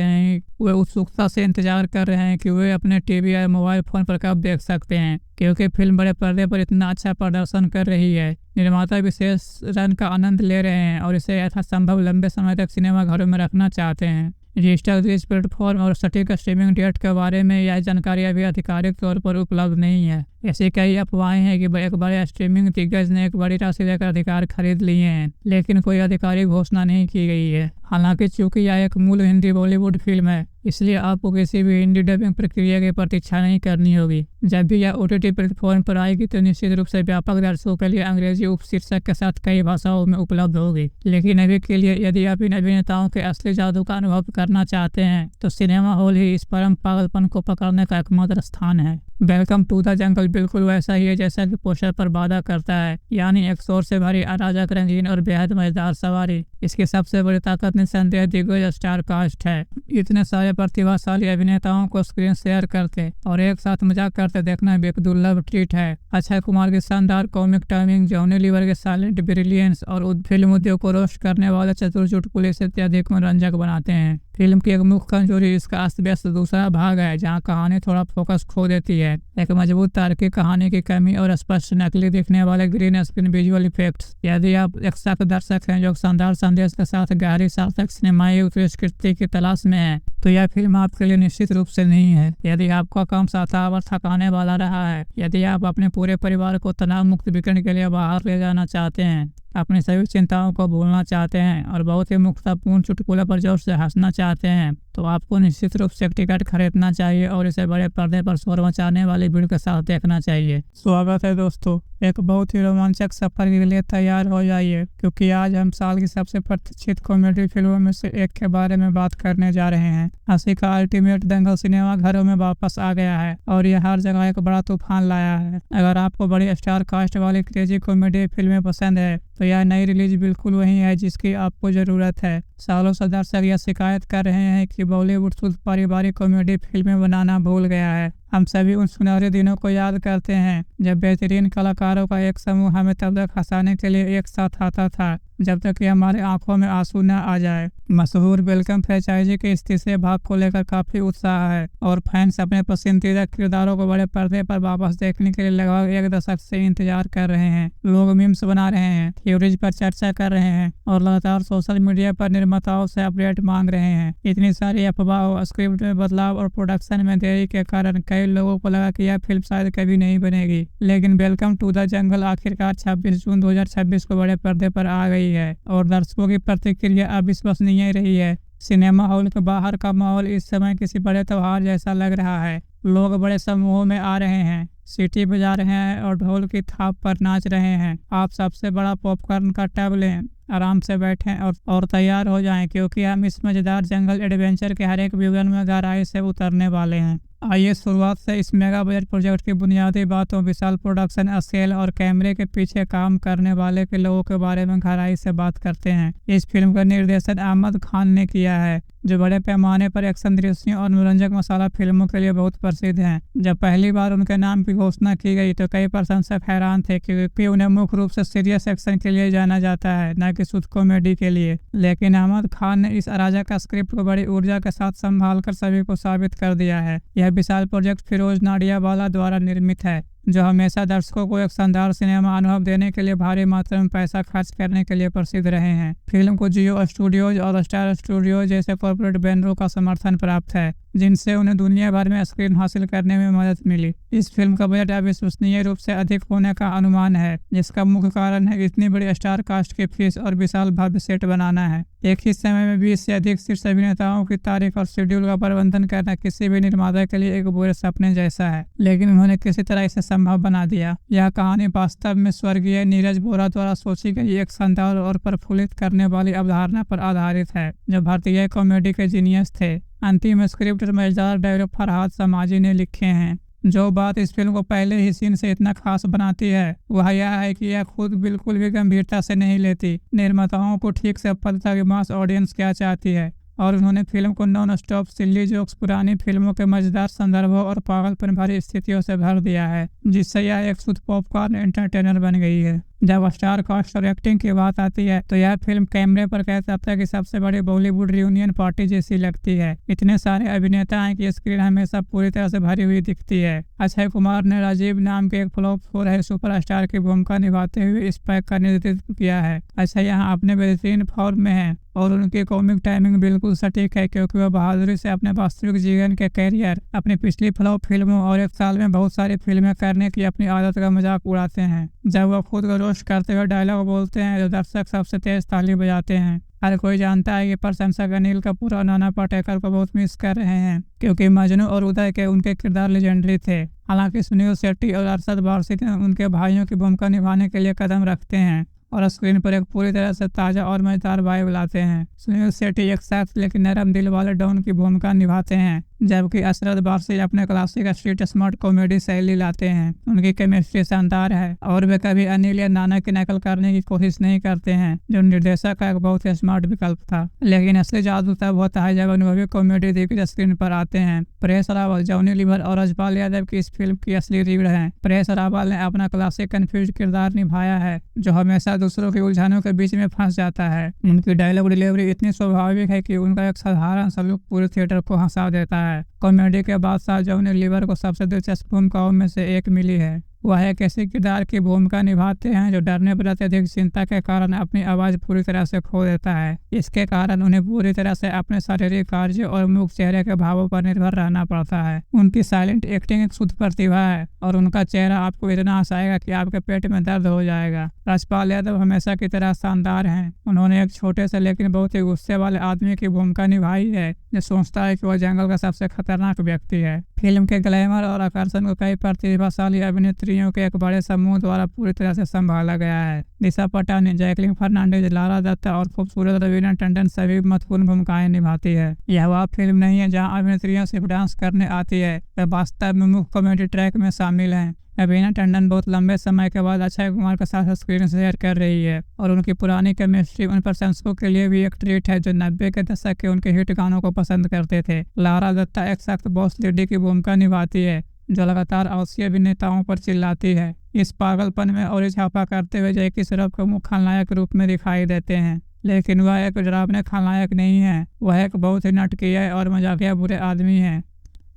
रहे हैं कि वे अपने टीवी या मोबाइल फोन पर कब देख सकते हैं, क्योंकि फिल्म बड़े पर्दे पर इतना अच्छा प्रदर्शन कर रही है। निर्माता विशेष रन का आनंद ले रहे हैं और इसे यथासंभव लंबे समय तक सिनेमा घरों में रखना चाहते हैं। डिजिटल रिलीज प्लेटफॉर्म और सटीक स्ट्रीमिंग डेट के बारे में यह जानकारी अभी आधिकारिक तौर पर उपलब्ध नहीं है। ऐसी कई अफवाहें हैं कि एक बड़े स्ट्रीमिंग दिग्गज ने एक बड़ी राशि देकर अधिकार खरीद लिए हैं, लेकिन कोई आधिकारिक घोषणा नहीं की गई है। हालांकि चूंकि यह एक मूल हिंदी बॉलीवुड फिल्म है, इसलिए आपको किसी भी हिंदी डबिंग प्रक्रिया की प्रतीक्षा नहीं करनी होगी। जब भी यह OTT प्लेटफॉर्म पर आएगी तो निश्चित रूप से व्यापक दर्शकों के लिए अंग्रेजी उपशीर्षक के साथ कई भाषाओं में उपलब्ध होगी। लेकिन अभी के लिए यदि आप इन अभिनेताओं के असली जादू का अनुभव करना चाहते हैं तो सिनेमा हॉल ही इस परम पागलपन को पकड़ने का एकमात्र स्थान है। वेलकम टू द जंगल बिल्कुल वैसा ही है जैसा कि पोस्टर पर वादा करता है, यानी एक शोर से भरी अराजक, रंगीन और बेहद मजेदार सवारी। इसकी सबसे बड़ी ताकत निस्संदेह दिग्गज स्टार कास्ट है। इतने सारे प्रतिभाशाली अभिनेताओं को स्क्रीन शेयर करते और एक साथ मजाक करते देखना भी एक दुर्लभ ट्रीट है। अक्षय कुमार की शानदार कॉमिक टाइमिंग, जॉनी लीवर के साइलेंट ब्रिलियंस और फिल्म उद्योग को रोस्ट करने वाले चतुर चुटकुले से अत्यधिक मनोरंजक बनाते हैं। फिल्म की एक मुख्य कमजोरी इसका अस्त व्यस्त दूसरा भाग है, जहां कहानी थोड़ा फोकस खो देती है। एक मजबूत तार्किक कहानी की कमी और स्पष्ट नकली दिखने वाले ग्रीन स्क्रीन विजुअल इफेक्ट्स। यदि आप एक सख्त दर्शक हैं जो शानदार संदेश के साथ गहरी सार्थक सिनेमाई उत्कृष्टता की तलाश में है, तो यह फिल्म आपके लिए निश्चित रूप से नहीं है। यदि आपका काम सातावर और थकाने वाला रहा है, यदि आप अपने पूरे परिवार को तनाव मुक्त वीकेंड के लिए बाहर ले जाना चाहते हैं, अपनी सभी चिंताओं को भूलना चाहते हैं और बहुत ही मुक्तापूर्ण चुटकुले पर जोर से हंसना चाहते हैं, तो आपको निश्चित रूप से एक टिकट खरीदना चाहिए और इसे बड़े पर्दे पर शोर मचाने वाली भीड़ के साथ देखना चाहिए। स्वागत है दोस्तों, एक बहुत ही रोमांचक सफर के लिए तैयार हो जाइए, क्योंकि आज हम साल की सबसे प्रतीक्षित कॉमेडी फिल्मों में से एक के बारे में बात करने जा रहे हैं। हंसी का अल्टीमेट दंगल सिनेमा घरों में वापस आ गया है और यह हर जगह एक बड़ा तूफान लाया है। अगर आपको बड़ी स्टार कास्ट वाली क्रेजी कॉमेडी फिल्में पसंद है तो यह नई रिलीज बिल्कुल वही है जिसकी आपको जरूरत है। सालों से दर्शक यह शिकायत कर रहे हैं कि बॉलीवुड शुद्ध पारिवारिक कॉमेडी फिल्में बनाना भूल गया है। हम सभी उन सुनहरे दिनों को याद करते हैं जब बेहतरीन कलाकारों का एक समूह हमें तब तक हंसाने के लिए एक साथ आता था जब तक कि हमारे आंखों में आंसू न आ जाए। मशहूर वेलकम फ्रेंचाइजी के इस तीसरे भाग को लेकर काफी उत्साह है और फैंस अपने पसंदीदा किरदारों को बड़े पर्दे पर वापस देखने के लिए लगभग एक दशक से इंतजार कर रहे हैं। लोग मीम्स बना रहे हैं, थ्योरीज पर चर्चा कर रहे हैं और लगातार सोशल मीडिया पर निर्माताओं से अपडेट मांग रहे हैं। इतनी सारी अफवाह, स्क्रिप्ट में बदलाव और प्रोडक्शन में देरी के कारण कई लोगों को लगा कि यह फिल्म शायद कभी नहीं बनेगी, लेकिन वेलकम टू द जंगल आखिरकार 26 जून 2026 को बड़े पर्दे पर आ गई है और दर्शकों की प्रतिक्रिया अविश्वसनीय रही है। सिनेमा हॉल के बाहर का माहौल इस समय किसी बड़े त्योहार जैसा लग रहा है। लोग बड़े समूहों में आ रहे हैं, सीटी बजा रहे हैं और ढोल की थाप पर नाच रहे हैं। आप सबसे बड़ा पॉपकॉर्न का टब लें, आराम से बैठें और तैयार हो जाएं, क्योंकि हम इस मजेदार जंगल एडवेंचर के हर एक विवरण में गहराई से उतरने वाले हैं। आइए शुरुआत से इस मेगा बजट प्रोजेक्ट की बुनियादी बातों, विशाल प्रोडक्शन स्केल और कैमरे के पीछे काम करने वाले के लोगों के बारे में गहराई से बात करते हैं। इस फिल्म का निर्देशन अहमद खान ने किया है, जो बड़े पैमाने पर एक्शन दृश्यों और मनोरंजक मसाला फिल्मों के लिए बहुत प्रसिद्ध हैं। जब पहली बार उनके नाम की घोषणा की गई तो कई प्रशंसक हैरान थे क्योंकि उन्हें मुख्य रूप से सीरियस एक्शन के लिए जाना जाता है, न कि शुद्ध कॉमेडी के लिए। लेकिन अहमद खान ने इस अराजक स्क्रिप्ट को बड़ी ऊर्जा के साथ संभाल कर सभी को साबित कर दिया है। यह विशाल प्रोजेक्ट फिरोज नाडियावाला द्वारा निर्मित है, जो हमेशा दर्शकों को एक शानदार सिनेमा अनुभव देने के लिए भारी मात्रा में पैसा खर्च करने के लिए प्रसिद्ध रहे हैं। फिल्म को जियो स्टूडियोज और स्टार स्टूडियोज जैसे कॉर्पोरेट बैनरों का समर्थन प्राप्त है, जिनसे उन्हें दुनिया भर में स्क्रीन हासिल करने में मदद मिली। इस फिल्म का बजट अविश्वसनीय रूप से अधिक होने का अनुमान है, जिसका मुख्य कारण है इतनी बड़ी स्टार कास्ट की फीस और विशाल भव्य सेट बनाना है। एक ही समय में 20 से अधिक शीर्ष अभिनेताओं की तारीख और शेड्यूल का प्रबंधन करना किसी भी निर्माता के लिए एक बुरे सपने जैसा है, लेकिन उन्होंने किसी तरह इसे संभव बना दिया। यह कहानी वास्तव में स्वर्गीय नीरज बोरा द्वारा सोची गई एक शानदार और प्रफुल्लित करने वाली अवधारणा पर आधारित है, जो भारतीय कॉमेडी के जीनियस थे। अंतिम स्क्रिप्ट मजेदार डायलॉग फरहाद समाजी ने लिखे हैं। जो बात इस फिल्म को पहले ही सीन से इतना खास बनाती है वह यह है कि यह खुद बिल्कुल भी गंभीरता से नहीं लेती। निर्माताओं को ठीक से पता था कि मास ऑडियंस क्या चाहती है और उन्होंने फिल्म को नॉन स्टॉप सिल्ली जोक्स, पुरानी फिल्मों के मजेदार संदर्भों और पागलपन भरी स्थितियों से भर दिया है, जिससे यह एक शुद्ध पॉपकॉर्न एंटरटेनर बन गई है। जब स्टार कास्ट और एक्टिंग की बात आती है तो यह फिल्म कैमरे पर कह सकता है कि सबसे बड़ी बॉलीवुड रियूनियन पार्टी जैसी लगती है। इतने सारे अभिनेता हैं कि स्क्रीन हमेशा पूरी तरह से भरी हुई दिखती है। अक्षय कुमार ने राजीव नाम के एक फ्लॉप हो रहे सुपरस्टार की भूमिका निभाते हुए इस पैक का नेतृत्व किया है। अक्षय यहाँ अपने बेहतरीन फॉर्म में है और उनकी कॉमिक टाइमिंग बिल्कुल सटीक है, क्योंकि वह बहादुरी से अपने वास्तविक जीवन के कैरियर, अपनी पिछली फ्लॉप फिल्मों और एक साल में बहुत सारी फिल्में करने की अपनी आदत का मजाक उड़ाते हैं। जब वह खुद को रोस्ट करते हुए डायलॉग बोलते हैं जो दर्शक सबसे तेज ताली बजाते हैं। हर कोई जानता है कि प्रशंसक अनिल कपूर और नाना पाटेकर को बहुत मिस कर रहे हैं, क्योंकि मजनू और उदय के उनके किरदार लेजेंडरी थे। हालांकि सुनील शेट्टी और अरशद वारसी उनके भाइयों की भूमिका निभाने के लिए कदम रखते हैं और स्क्रीन पर एक पूरी तरह से ताज़ा और मजेदार वाइब लाते हैं। सुनील शेट्टी एक सख्त लेकिन नरम दिल वाले डॉन की भूमिका निभाते हैं, जबकि अरशद वारसी अपने क्लासिक स्ट्रीट स्मार्ट कॉमेडी शैली लाते हैं। उनकी केमिस्ट्री शानदार है और वे कभी अनिल या नाना की नकल करने की कोशिश नहीं करते हैं, जो निर्देशक का एक बहुत ही स्मार्ट विकल्प था। लेकिन असली जादू तब होता है जब अनुभवी कॉमेडी दिग्गज स्क्रीन पर आते हैं। परेश रावल, जॉनी लीवर और रजपाल यादव की इस फिल्म की असली रीढ़ है। परेश रावल ने अपना क्लासिक कंफ्यूज किरदार निभाया है, जो हमेशा दूसरों की उलझनों के बीच में फंस जाता है। उनकी डायलॉग डिलीवरी इतनी स्वाभाविक है कि उनका एक साधारण सा लुक पूरे थिएटर को हंसा देता है। कॉमेडी के बादशाह जॉनी लीवर को सबसे दिलचस्प भूमिकाओं में से एक मिली है। वह एक ऐसे किरदार की भूमिका निभाते हैं जो डरने पर अत्यधिक चिंता के कारण अपनी आवाज पूरी तरह से खो देता है। इसके कारण उन्हें पूरी तरह से अपने शारीरिक कार्य और मुख चेहरे के भावों पर निर्भर रहना पड़ता है। उनकी साइलेंट एक्टिंग एक शुद्ध प्रतिभा है और उनका चेहरा आपको इतना हंसाएगा कि आपके पेट में दर्द हो जाएगा। राजपाल यादव हमेशा की तरह शानदार हैं। उन्होंने एक छोटे से लेकिन बहुत ही गुस्से वाले आदमी की भूमिका निभाई है, जो सोचता है कि वह जंगल का सबसे खतरनाक व्यक्ति है। फिल्म के ग्लैमर और आकर्षण को कई प्रतिभाशाली अभिनेत्रियों के एक बड़े समूह द्वारा पूरी तरह से संभाला गया है। दिशा पटानी, जैकलीन फर्नांडिस, लारा दत्ता और खूबसूरत रवीना टंडन सभी महत्वपूर्ण भूमिकाएं निभाती है। यह वह फिल्म नहीं है जहां अभिनेत्रियां सिर्फ डांस करने आती है, वे वास्तव में मुख्य कॉमेडी ट्रैक में शामिल हैं। रवीना टंडन बहुत लंबे समय के बाद अक्षय कुमार के साथ स्क्रीन शेयर कर रही है और उनकी पुरानी केमिस्ट्री उन प्रशंसकों के लिए भी एक ट्रीट है जो 90 के दशक के उनके हिट गानों को पसंद करते थे। लारा दत्ता एक सख्त बॉस लेडी की भूमिका निभाती है, जो लगातार आलसी अभिनेताओं पर चिल्लाती है। इस पागलपन में और इजाफा करते हुए जैकी श्रॉफ को मुख्य खलनायक रूप में दिखाई देते हैं, लेकिन वह एक डरावने खलनायक नहीं है। वह एक बहुत ही नाटकीय और मजाकिया बुरे आदमी है,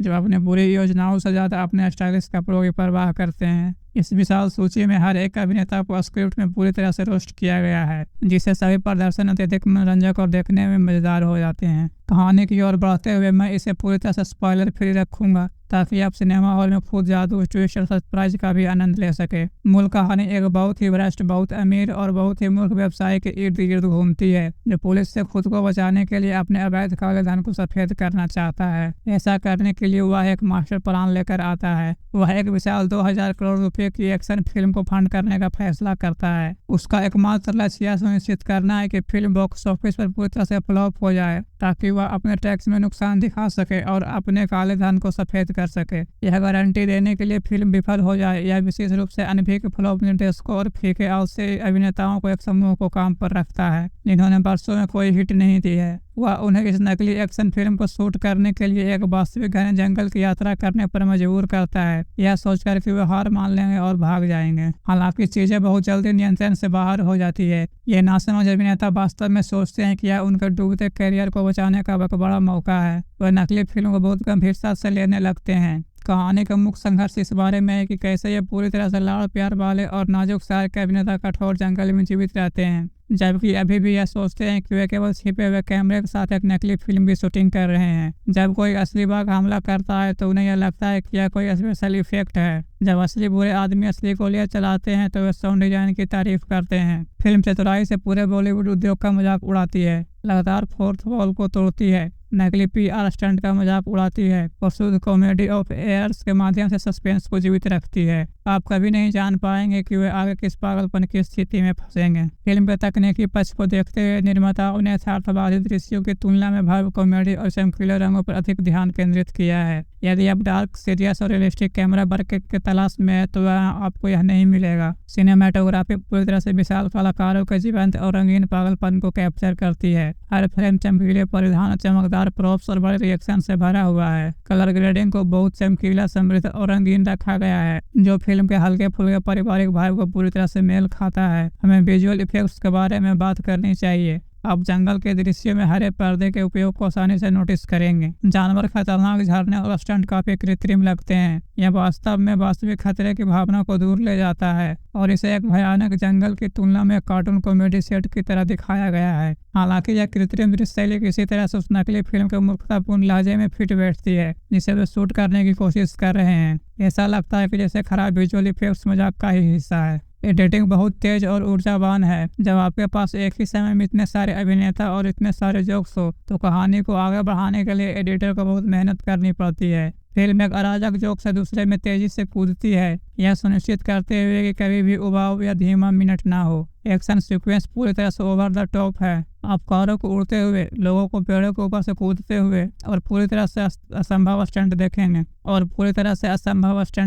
जो अपने बुरी योजनाओं से ज्यादा अपने स्टाइलिश कपड़ों की परवाह करते हैं। इस विशाल सूची में हर एक अभिनेता को स्क्रिप्ट में पूरी तरह से रोस्ट किया गया है, जिससे सभी प्रदर्शन अत्यधिक मनोरंजक और देखने में मजेदार हो जाते हैं। कहानी की ओर बढ़ते हुए मैं इसे पूरी तरह से स्पॉइलर फ्री रखूंगा, ताकि आप सिनेमा हॉल में खुद जादू, ट्विस्ट और सरप्राइज का भी आनंद ले सके। मूल कहानी एक बहुत ही भ्रष्ट, बहुत अमीर और बहुत ही मूर्ख व्यवसायी के इर्द गिर्द घूमती है, जो पुलिस से खुद को बचाने के लिए अपने अवैध काले धन को सफेद करना चाहता है। ऐसा करने के लिए वह एक मास्टर प्लान लेकर आता है। वह एक विशाल 2000 करोड़ रुपए की एक्शन फिल्म को फंड करने का फैसला करता है। उसका एकमात्र लक्ष्य यह सुनिश्चित करना है कि फिल्म बॉक्स ऑफिस पर पूरी तरह से फ्लॉप हो जाए, ताकि वह अपने टैक्स में नुकसान दिखा सके और अपने काले धन को सफेद कर सके। यह गारंटी देने के लिए फिल्म विफल हो जाए, यह विशेष रूप से अनभिज्ञ फ्लॉप निर्देशकों और फीके आलसी अभिनेताओं को एक समूह को काम पर रखता है, जिन्होंने वर्षों में कोई हिट नहीं दी है। वह उन्हें इस नकली एक्शन फिल्म को शूट करने के लिए एक वास्तविक घने जंगल की यात्रा करने पर मजबूर करता है, यह सोचकर कि वे हार मान लेंगे और भाग जाएंगे। हालांकि चीजें बहुत जल्दी नियंत्रण से बाहर हो जाती है। ये नासमझ अभिनेता वास्तव में सोचते हैं कि यह उनके डूबते करियर को बचाने का एक बड़ा मौका है। वह नकली फिल्म को बहुत गंभीरता से लेने लगते हैं। कहानी का मुख्य संघर्ष इस बारे में है कि कैसे ये पूरी तरह से लाड़ प्यार वाले और नाजुक शायर के अभिनेता कठोर जंगल में जीवित रहते हैं, जबकि अभी भी यह सोचते हैं कि वे केवल छिपे हुए कैमरे के साथ एक नकली फिल्म की शूटिंग कर रहे हैं। जब कोई असली बाघ हमला करता है तो उन्हें यह लगता है कि यह कोई स्पेशल इफेक्ट है। जब असली बुरे आदमी असली गोलियां चलाते हैं तो वे साउंड डिजाइन की तारीफ करते हैं। फिल्म चतुराई से पूरे बॉलीवुड उद्योग का मजाक उड़ाती है, लगातार फोर्थ वॉल को तोड़ती है, नकली PR स्टंट का मजाक उड़ाती है और शुद्ध कॉमेडी ऑफ एयर्स के माध्यम से सस्पेंस को जीवित रखती है। आप कभी नहीं जान पाएंगे कि वे आगे किस पागलपन की स्थिति में फंसेंगे। फिल्म के तकनीकी पक्ष को देखते हुए निर्माताओं ने यथार्थवादी दृश्यों की तुलना में भव्य कॉमेडी और चमकीले रंगों पर अधिक ध्यान केंद्रित किया है। यदि आप डार्क, सीरियस और रियलिस्टिक कैमरा वर्क की तलाश में है तो आपको यह नहीं मिलेगा। सिनेमाटोग्राफी पूरी तरह से विशाल कलाकारों के जीवंत और रंगीन पागलपन को कैप्चर करती है। हर फ्रेम चमकीले परिधान, चमकदार प्रॉप्स और बड़े रिएक्शन से भरा हुआ है। कलर ग्रेडिंग को बहुत चमकीला, समृद्ध और रंगीन रखा गया है, जो फिल्म के हल्के फुल्के पारिवारिक भाव को पूरी तरह से मेल खाता है। हमें विजुअल इफेक्ट्स के बारे में बात करनी चाहिए। आप जंगल के दृश्य में हरे पर्दे के उपयोग को आसानी से नोटिस करेंगे। जानवर खतरनाक, झरने और स्टंट काफी कृत्रिम लगते हैं। यह वास्तव में वास्तविक खतरे की भावना को दूर ले जाता है और इसे एक भयानक जंगल की तुलना में कार्टून कॉमेडी सेट की तरह दिखाया गया है। हालांकि यह कृत्रिम दृश्य शैली किसी तरह से उस नकली फिल्म के मूर्खतापूर्ण लहजे में फिट बैठती है जिसे वे शूट करने की कोशिश कर रहे हैं। ऐसा लगता है कि जैसे खराब विजुअल इफेक्ट्स मजाक का ही हिस्सा है। एडिटिंग बहुत तेज और ऊर्जावान है। जब आपके पास एक ही समय में इतने सारे अभिनेता और इतने सारे जोक्स हो तो कहानी को आगे बढ़ाने के लिए एडिटर को बहुत मेहनत करनी पड़ती है। फिल्म एक अराजक जोक से दूसरे में तेजी से कूदती है, यह सुनिश्चित करते हुए कि कभी भी उबाऊ या धीमा मिनट ना हो। एक्शन सीक्वेंस पूरी तरह से ओवर द टॉप है। आप कारों को उड़ते हुए, लोगों को पेड़ों के ऊपर से कूदते हुए और पूरी तरह से असंभव स्टंट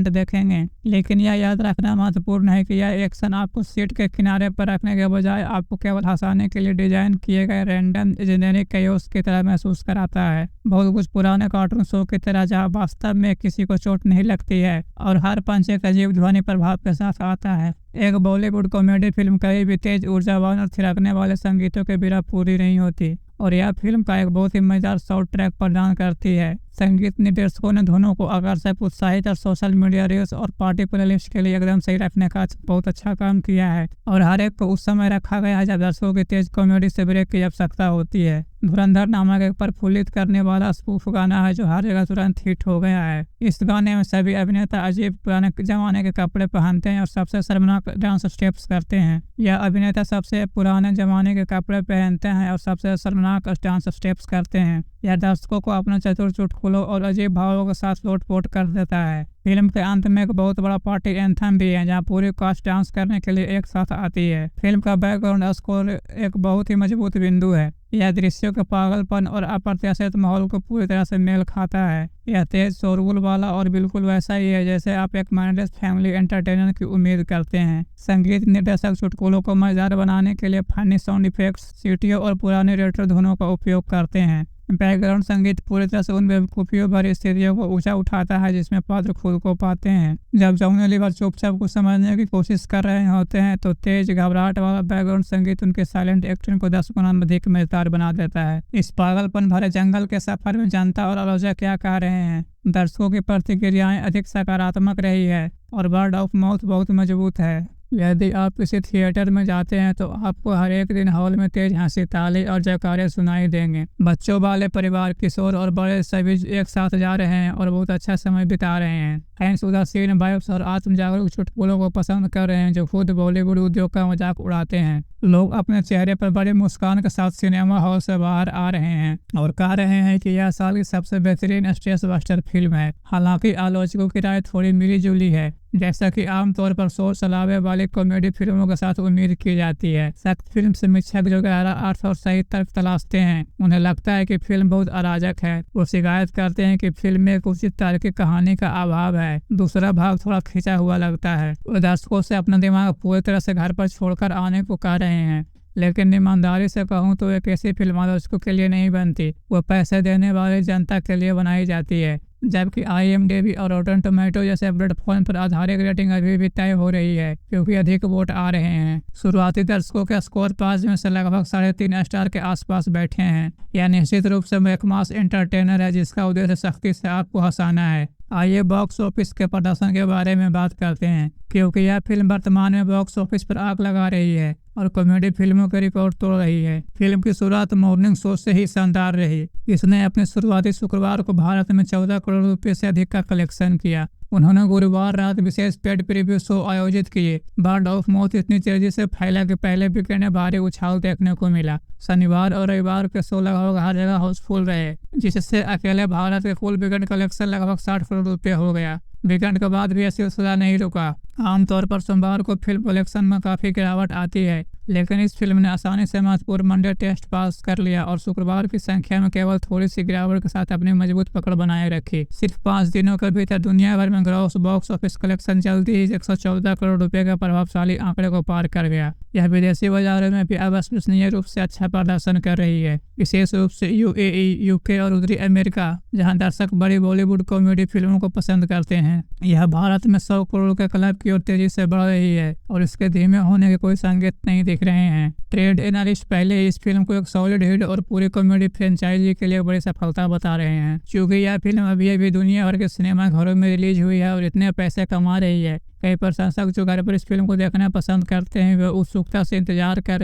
देखेंगे। लेकिन यह याद रखना महत्वपूर्ण है कि यह एक्शन आपको सीट के किनारे पर रखने के बजाय आपको केवल हंसाने के लिए डिजाइन किए गए रैंडम जेनेरिक कैओस की तरह महसूस कराता है। बहुत कुछ पुराने कार्टून शो की तरह, जहाँ वास्तव में किसी को चोट नहीं लगती है और हर पंच एक अजीब ध्वनि प्रभाव के साथ आता है। एक बॉलीवुड कॉमेडी फिल्म कभी भी तेज, ऊर्जावान और थिरकने वाले संगीतों के बिना पूरी नहीं होती और यह फिल्म का एक बहुत ही मजेदार साउंड ट्रैक प्रदान करती है। संगीत निर्देशकों ने धुनों को आकर्षक, उत्साहित और सोशल मीडिया रील्स और पार्टी प्लेलिस्ट के लिए एकदम सही रखने का बहुत अच्छा काम किया है और हर एक को उस समय रखा गया है जब दर्शकों की तेज कॉमेडी से ब्रेक की आवश्यकता होती है। धुरंधर नामक एक प्रफुल्लित करने वाला स्पूफ गाना है जो हर जगह तुरंत हिट हो गया है। इस गाने में सभी अभिनेता अजीब पुराने जमाने के कपड़े पहनते हैं और सबसे शर्मनाक डांस स्टेप्स करते हैं। यह अभिनेता सबसे पुराने जमाने के कपड़े पहनते हैं और सबसे शर्मनाक डांस स्टेप्स करते हैं। यह दर्शकों को अपने चतुर चुटकुलों और अजीब भावों के साथ लोटपोट कर देता है। फिल्म के अंत में एक बहुत बड़ा पार्टी एंथम भी है जहां पूरी कास्ट डांस करने के लिए एक साथ आती है। फिल्म का बैकग्राउंड स्कोर एक बहुत ही मजबूत बिंदु है। यह दृश्यों के पागलपन और अप्रत्याशित माहौल को पूरी तरह से मेल खाता है। यह तेज, शोरगुल वाला और बिल्कुल वैसा ही है जैसे आप एक माइंडलेस फैमिली एंटरटेनर की उम्मीद करते हैं। संगीत निर्देशक चुटकुलों को मजेदार बनाने के लिए फनी साउंड इफेक्ट्स, सीटियों और पुराने रेट्रो धुनों का उपयोग करते हैं। बैकग्राउंड संगीत पूरी तरह से उन बेवकूफियों भरी स्थितियों को ऊंचा उठाता है जिसमें पात्र खुद को पाते हैं। जब जॉनी लीवर चुपचाप कुछ समझने की कोशिश कर रहे होते हैं तो तेज, घबराहट वाला बैकग्राउंड संगीत उनके साइलेंट एक्टिंग को 10 गुना अधिक मजेदार बना देता है। इस पागलपन भरे जंगल के सफर में जनता और आलोचक क्या कह रहे हैं? दर्शकों की प्रतिक्रियाएं अधिक सकारात्मक रही है और वर्ड ऑफ माउथ बहुत मजबूत है। यदि आप किसी थिएटर में जाते हैं तो आपको हर एक दिन हॉल में तेज हंसी, ताली और जयकारे सुनाई देंगे। बच्चों वाले परिवार, किशोर और बड़े सभी एक साथ जा रहे हैं और बहुत अच्छा समय बिता रहे हैं। फैंस उदासीन वाइब्स और आत्म जागरूक चुटकुलों को पसंद कर रहे हैं जो खुद बॉलीवुड उद्योग का मजाक उड़ाते हैं। लोग अपने चेहरे पर बड़े मुस्कान के साथ सिनेमा हॉल से बाहर आ रहे हैं और कह रहे हैं कि यह साल की सबसे बेहतरीन स्ट्रेस बस्टर फिल्म है। हालांकि आलोचकों की राय थोड़ी मिली जुली है, जैसा कि आमतौर पर शोर शराबे वाली कॉमेडी फिल्मों के साथ उम्मीद की जाती है। सख्त फिल्म समीक्षक जो गहरा अर्थ और सही तर्क तलाशते हैं, उन्हें लगता है कि फिल्म बहुत अराजक है। वो शिकायत करते हैं कि फिल्म में एक उचित तार्किक कहानी का अभाव है। दूसरा भाग थोड़ा खिंचा हुआ लगता है। वो दर्शकों से अपना दिमाग पूरी तरह से घर पर छोड़कर आने को कह रहे हैं। लेकिन ईमानदारी से कहूँ तो एक ऐसी फिल्म आलोचकों के लिए नहीं बनती, वो पैसे देने वाली जनता के लिए बनाई जाती है। जबकि IMDb और रॉटन टोमेटो जैसे प्लेटफॉर्म पर आधारित रेटिंग अभी भी तय हो रही है क्योंकि अधिक वोट आ रहे हैं। शुरुआती दर्शकों के स्कोर 5 में से लगभग 3.5 स्टार के आसपास बैठे हैं। यह निश्चित रूप से एक मास एंटरटेनर है जिसका उद्देश्य सख्ती से आपको हंसाना है। आइए बॉक्स ऑफिस के प्रदर्शन के बारे में बात करते हैं, क्योंकि यह फिल्म वर्तमान में बॉक्स ऑफिस पर आग लगा रही है और कॉमेडी फिल्मों के रिकॉर्ड तोड़ रही है। फिल्म की शुरुआत मॉर्निंग शो से ही शानदार रही। इसने अपने शुरुआती शुक्रवार को भारत में 14 करोड़ रुपए से अधिक का कलेक्शन किया। उन्होंने गुरुवार रात विशेष पेड प्रीव्यू शो आयोजित किए। बर्ड ऑफ माउथ इतनी तेजी से फैला कि पहले वीकेंड में भारी उछाल देखने को मिला। शनिवार और रविवार के शो लगभग हर जगह हाउसफुल रहे, जिससे अकेले भारत के कुल वीकेंड कलेक्शन लगभग 60 करोड़ रुपए हो गया। वीकेंड के बाद भी यह सिलसिला नहीं रुका। आमतौर पर सोमवार को फिल्म कलेक्शन में काफी गिरावट आती है, लेकिन इस फिल्म ने आसानी से महत्वपूर्ण मंडे टेस्ट पास कर लिया और शुक्रवार की संख्या में केवल थोड़ी सी गिरावट के साथ अपनी मजबूत पकड़ बनाए रखी। सिर्फ 5 दिनों के भीतर दुनिया भर में ग्रॉस बॉक्स ऑफिस कलेक्शन जल्दी ही 114 करोड़ रुपए का प्रभावशाली आंकड़े को पार कर गया। यह विदेशी बाजारों में भी अविश्वसनीय रूप से अच्छा प्रदर्शन कर रही है, विशेष रूप से यूएई, यूके और उत्तरी अमेरिका, जहां दर्शक बड़ी बॉलीवुड कॉमेडी फिल्मों को पसंद करते हैं। यह भारत में 100 करोड़ के क्लब की ओर तेजी से बढ़ रही है और इसके धीमे होने के कोई संकेत नहीं दिख रहे हैं। ट्रेड एनालिस्ट पहले ही इस फिल्म को एक सॉलिड हिट और पूरी कॉमेडी फ्रेंचाइजी के लिए बड़ी सफलता बता रहे हैं। क्योंकि यह फिल्म अभी दुनिया भर के सिनेमा घरों में रिलीज हुई है और इतने पैसे कमा रही है, कई प्रशंसक जो घर पर इस फिल्म को देखना पसंद करते हैं वे उत्सुकता से इंतजार कर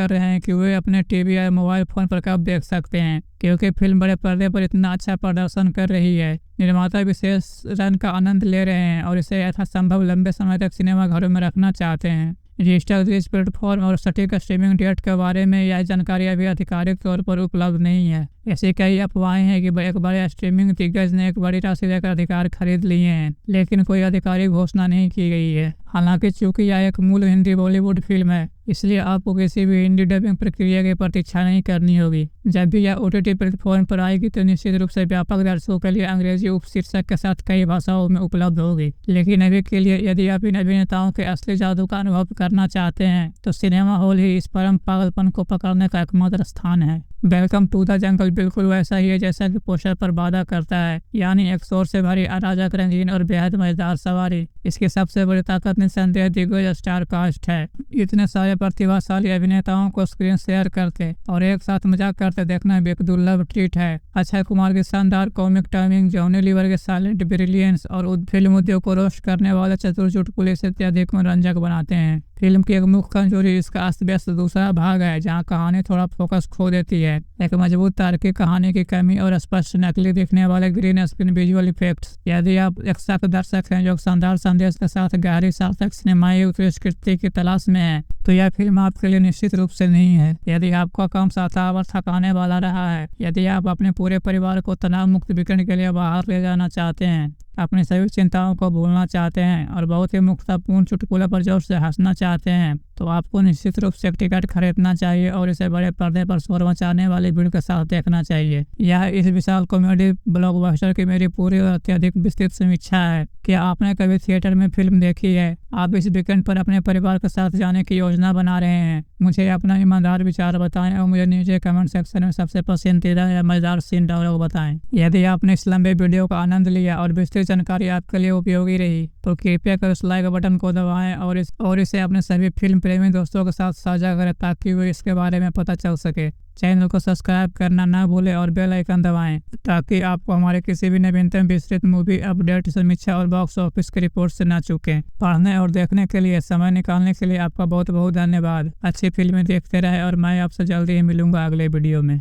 रहे हैं कि वे अपने टीवी या मोबाइल फोन पर कब देख सकते हैं, क्योंकि फिल्म बड़े पर्दे पर इतना अच्छा प्रदर्शन कर रही है। निर्माता विशेष रन का आनंद ले रहे हैं और इसे यथासंभव लंबे समय तक सिनेमा घरों में रखना चाहते हैं। डिजिटल रिलीज प्लेटफॉर्म और सटीक स्ट्रीमिंग डेट के बारे में यह जानकारी अभी आधिकारिक तौर पर उपलब्ध नहीं है। ऐसी कई अफवाहें हैं कि एक बड़े स्ट्रीमिंग दिग्गज ने एक बड़ी राशि देकर अधिकार खरीद लिए हैं, लेकिन कोई आधिकारिक घोषणा नहीं की गई है। हालांकि चूंकि यह एक मूल हिंदी बॉलीवुड फिल्म है, इसलिए आपको किसी भी हिंदी डबिंग प्रक्रिया की प्रतीक्षा नहीं करनी होगी। जब भी यह OTT प्लेटफॉर्म पर आएगी तो निश्चित रूप से व्यापक दर्शकों के लिए अंग्रेजी उपशीर्षक के साथ कई भाषाओं में उपलब्ध होगी। लेकिन अभी के लिए यदि आप इन अभिनेताओं के असली जादू का अनुभव करना चाहते हैं तो सिनेमा हॉल ही इस परम पागलपन को पकड़ने का एकमात्र स्थान है। वेलकम टू द जंगल बिल्कुल वैसा ही है जैसा कि पोस्टर पर वादा करता है, यानी एक शोर से भरी अराजक, रंगीन और बेहद मजेदार सवारी। इसकी सबसे बड़ी ताकत निस्संदेह दिग्गज स्टार कास्ट है। इतने सारे प्रतिभाशाली अभिनेताओं को स्क्रीन शेयर करते और एक साथ मजाक करते देखना भी एक दुर्लभ ट्रीट है। अक्षय कुमार की शानदार कॉमिक टाइमिंग, जॉनी लीवर के साइलेंट ब्रिलियंस और फिल्म उद्योग को रोस्ट करने वाले चतुर चुटकुले से अत्यधिक मनोरंजक बनाते हैं। फिल्म की एक मुख्य कमजोरी इसका अस्त व्यस्त दूसरा भाग है, जहां कहानी थोड़ा फोकस खो देती है। एक मजबूत तार्किक कहानी की कमी और स्पष्ट नकली दिखने वाले ग्रीन स्क्रीन विजुअल इफेक्ट्स। यदि आप एक सख्त दर्शक हैं जो शानदार संदेश के साथ गहरी सार्थक सिनेमाई उत्कृष्टि की तलाश में है, तो यह फिल्म आपके लिए निश्चित रूप से नहीं है। यदि आपका काम साता और थकाने वाला रहा है, यदि आप अपने पूरे परिवार को तनाव मुक्त वीकेंड के लिए बाहर ले जाना चाहते हैं, अपनी सभी चिंताओं को भूलना चाहते हैं और बहुत ही मुक्तापूर्ण चुटकुले पर जोर से हंसना चाहते हैं, तो आपको निश्चित रूप से एक टिकट खरीदना चाहिए और इसे बड़े पर्दे पर शोर मचाने वाली भीड़ के साथ देखना चाहिए। यह इस विशाल कॉमेडी ब्लॉकबस्टर की मेरी पूरी और अत्यधिक विस्तृत समीक्षा है। क्या आपने कभी थिएटर में फिल्म देखी है? आप इस वीकेंड पर अपने परिवार के साथ जाने की योजना बना रहे हैं? मुझे अपना ईमानदार विचार बताएं और मुझे नीचे कमेंट सेक्शन में सबसे पसंदीदा या मजेदार सीन डायलॉग बताएं। यदि आपने इस लंबे वीडियो का आनंद लिया और विस्तृत जानकारी आपके लिए उपयोगी रही तो कृपया कर उस लाइक बटन को दबाएं और इसे अपने सभी फिल्म प्रेमी दोस्तों के साथ साझा करें ताकि वे इसके बारे में पता चल सके। चैनल को सब्सक्राइब करना ना भूलें और बेल आइकन दबाएं ताकि आपको हमारे किसी भी नवीनतम विस्तृत मूवी अपडेट, समीक्षा और बॉक्स ऑफिस की रिपोर्ट से ना चूकें। पढ़ने और देखने के लिए समय निकालने के लिए आपका बहुत बहुत धन्यवाद। अच्छी फिल्में देखते रहे और मैं आपसे जल्दी ही मिलूंगा अगले वीडियो में।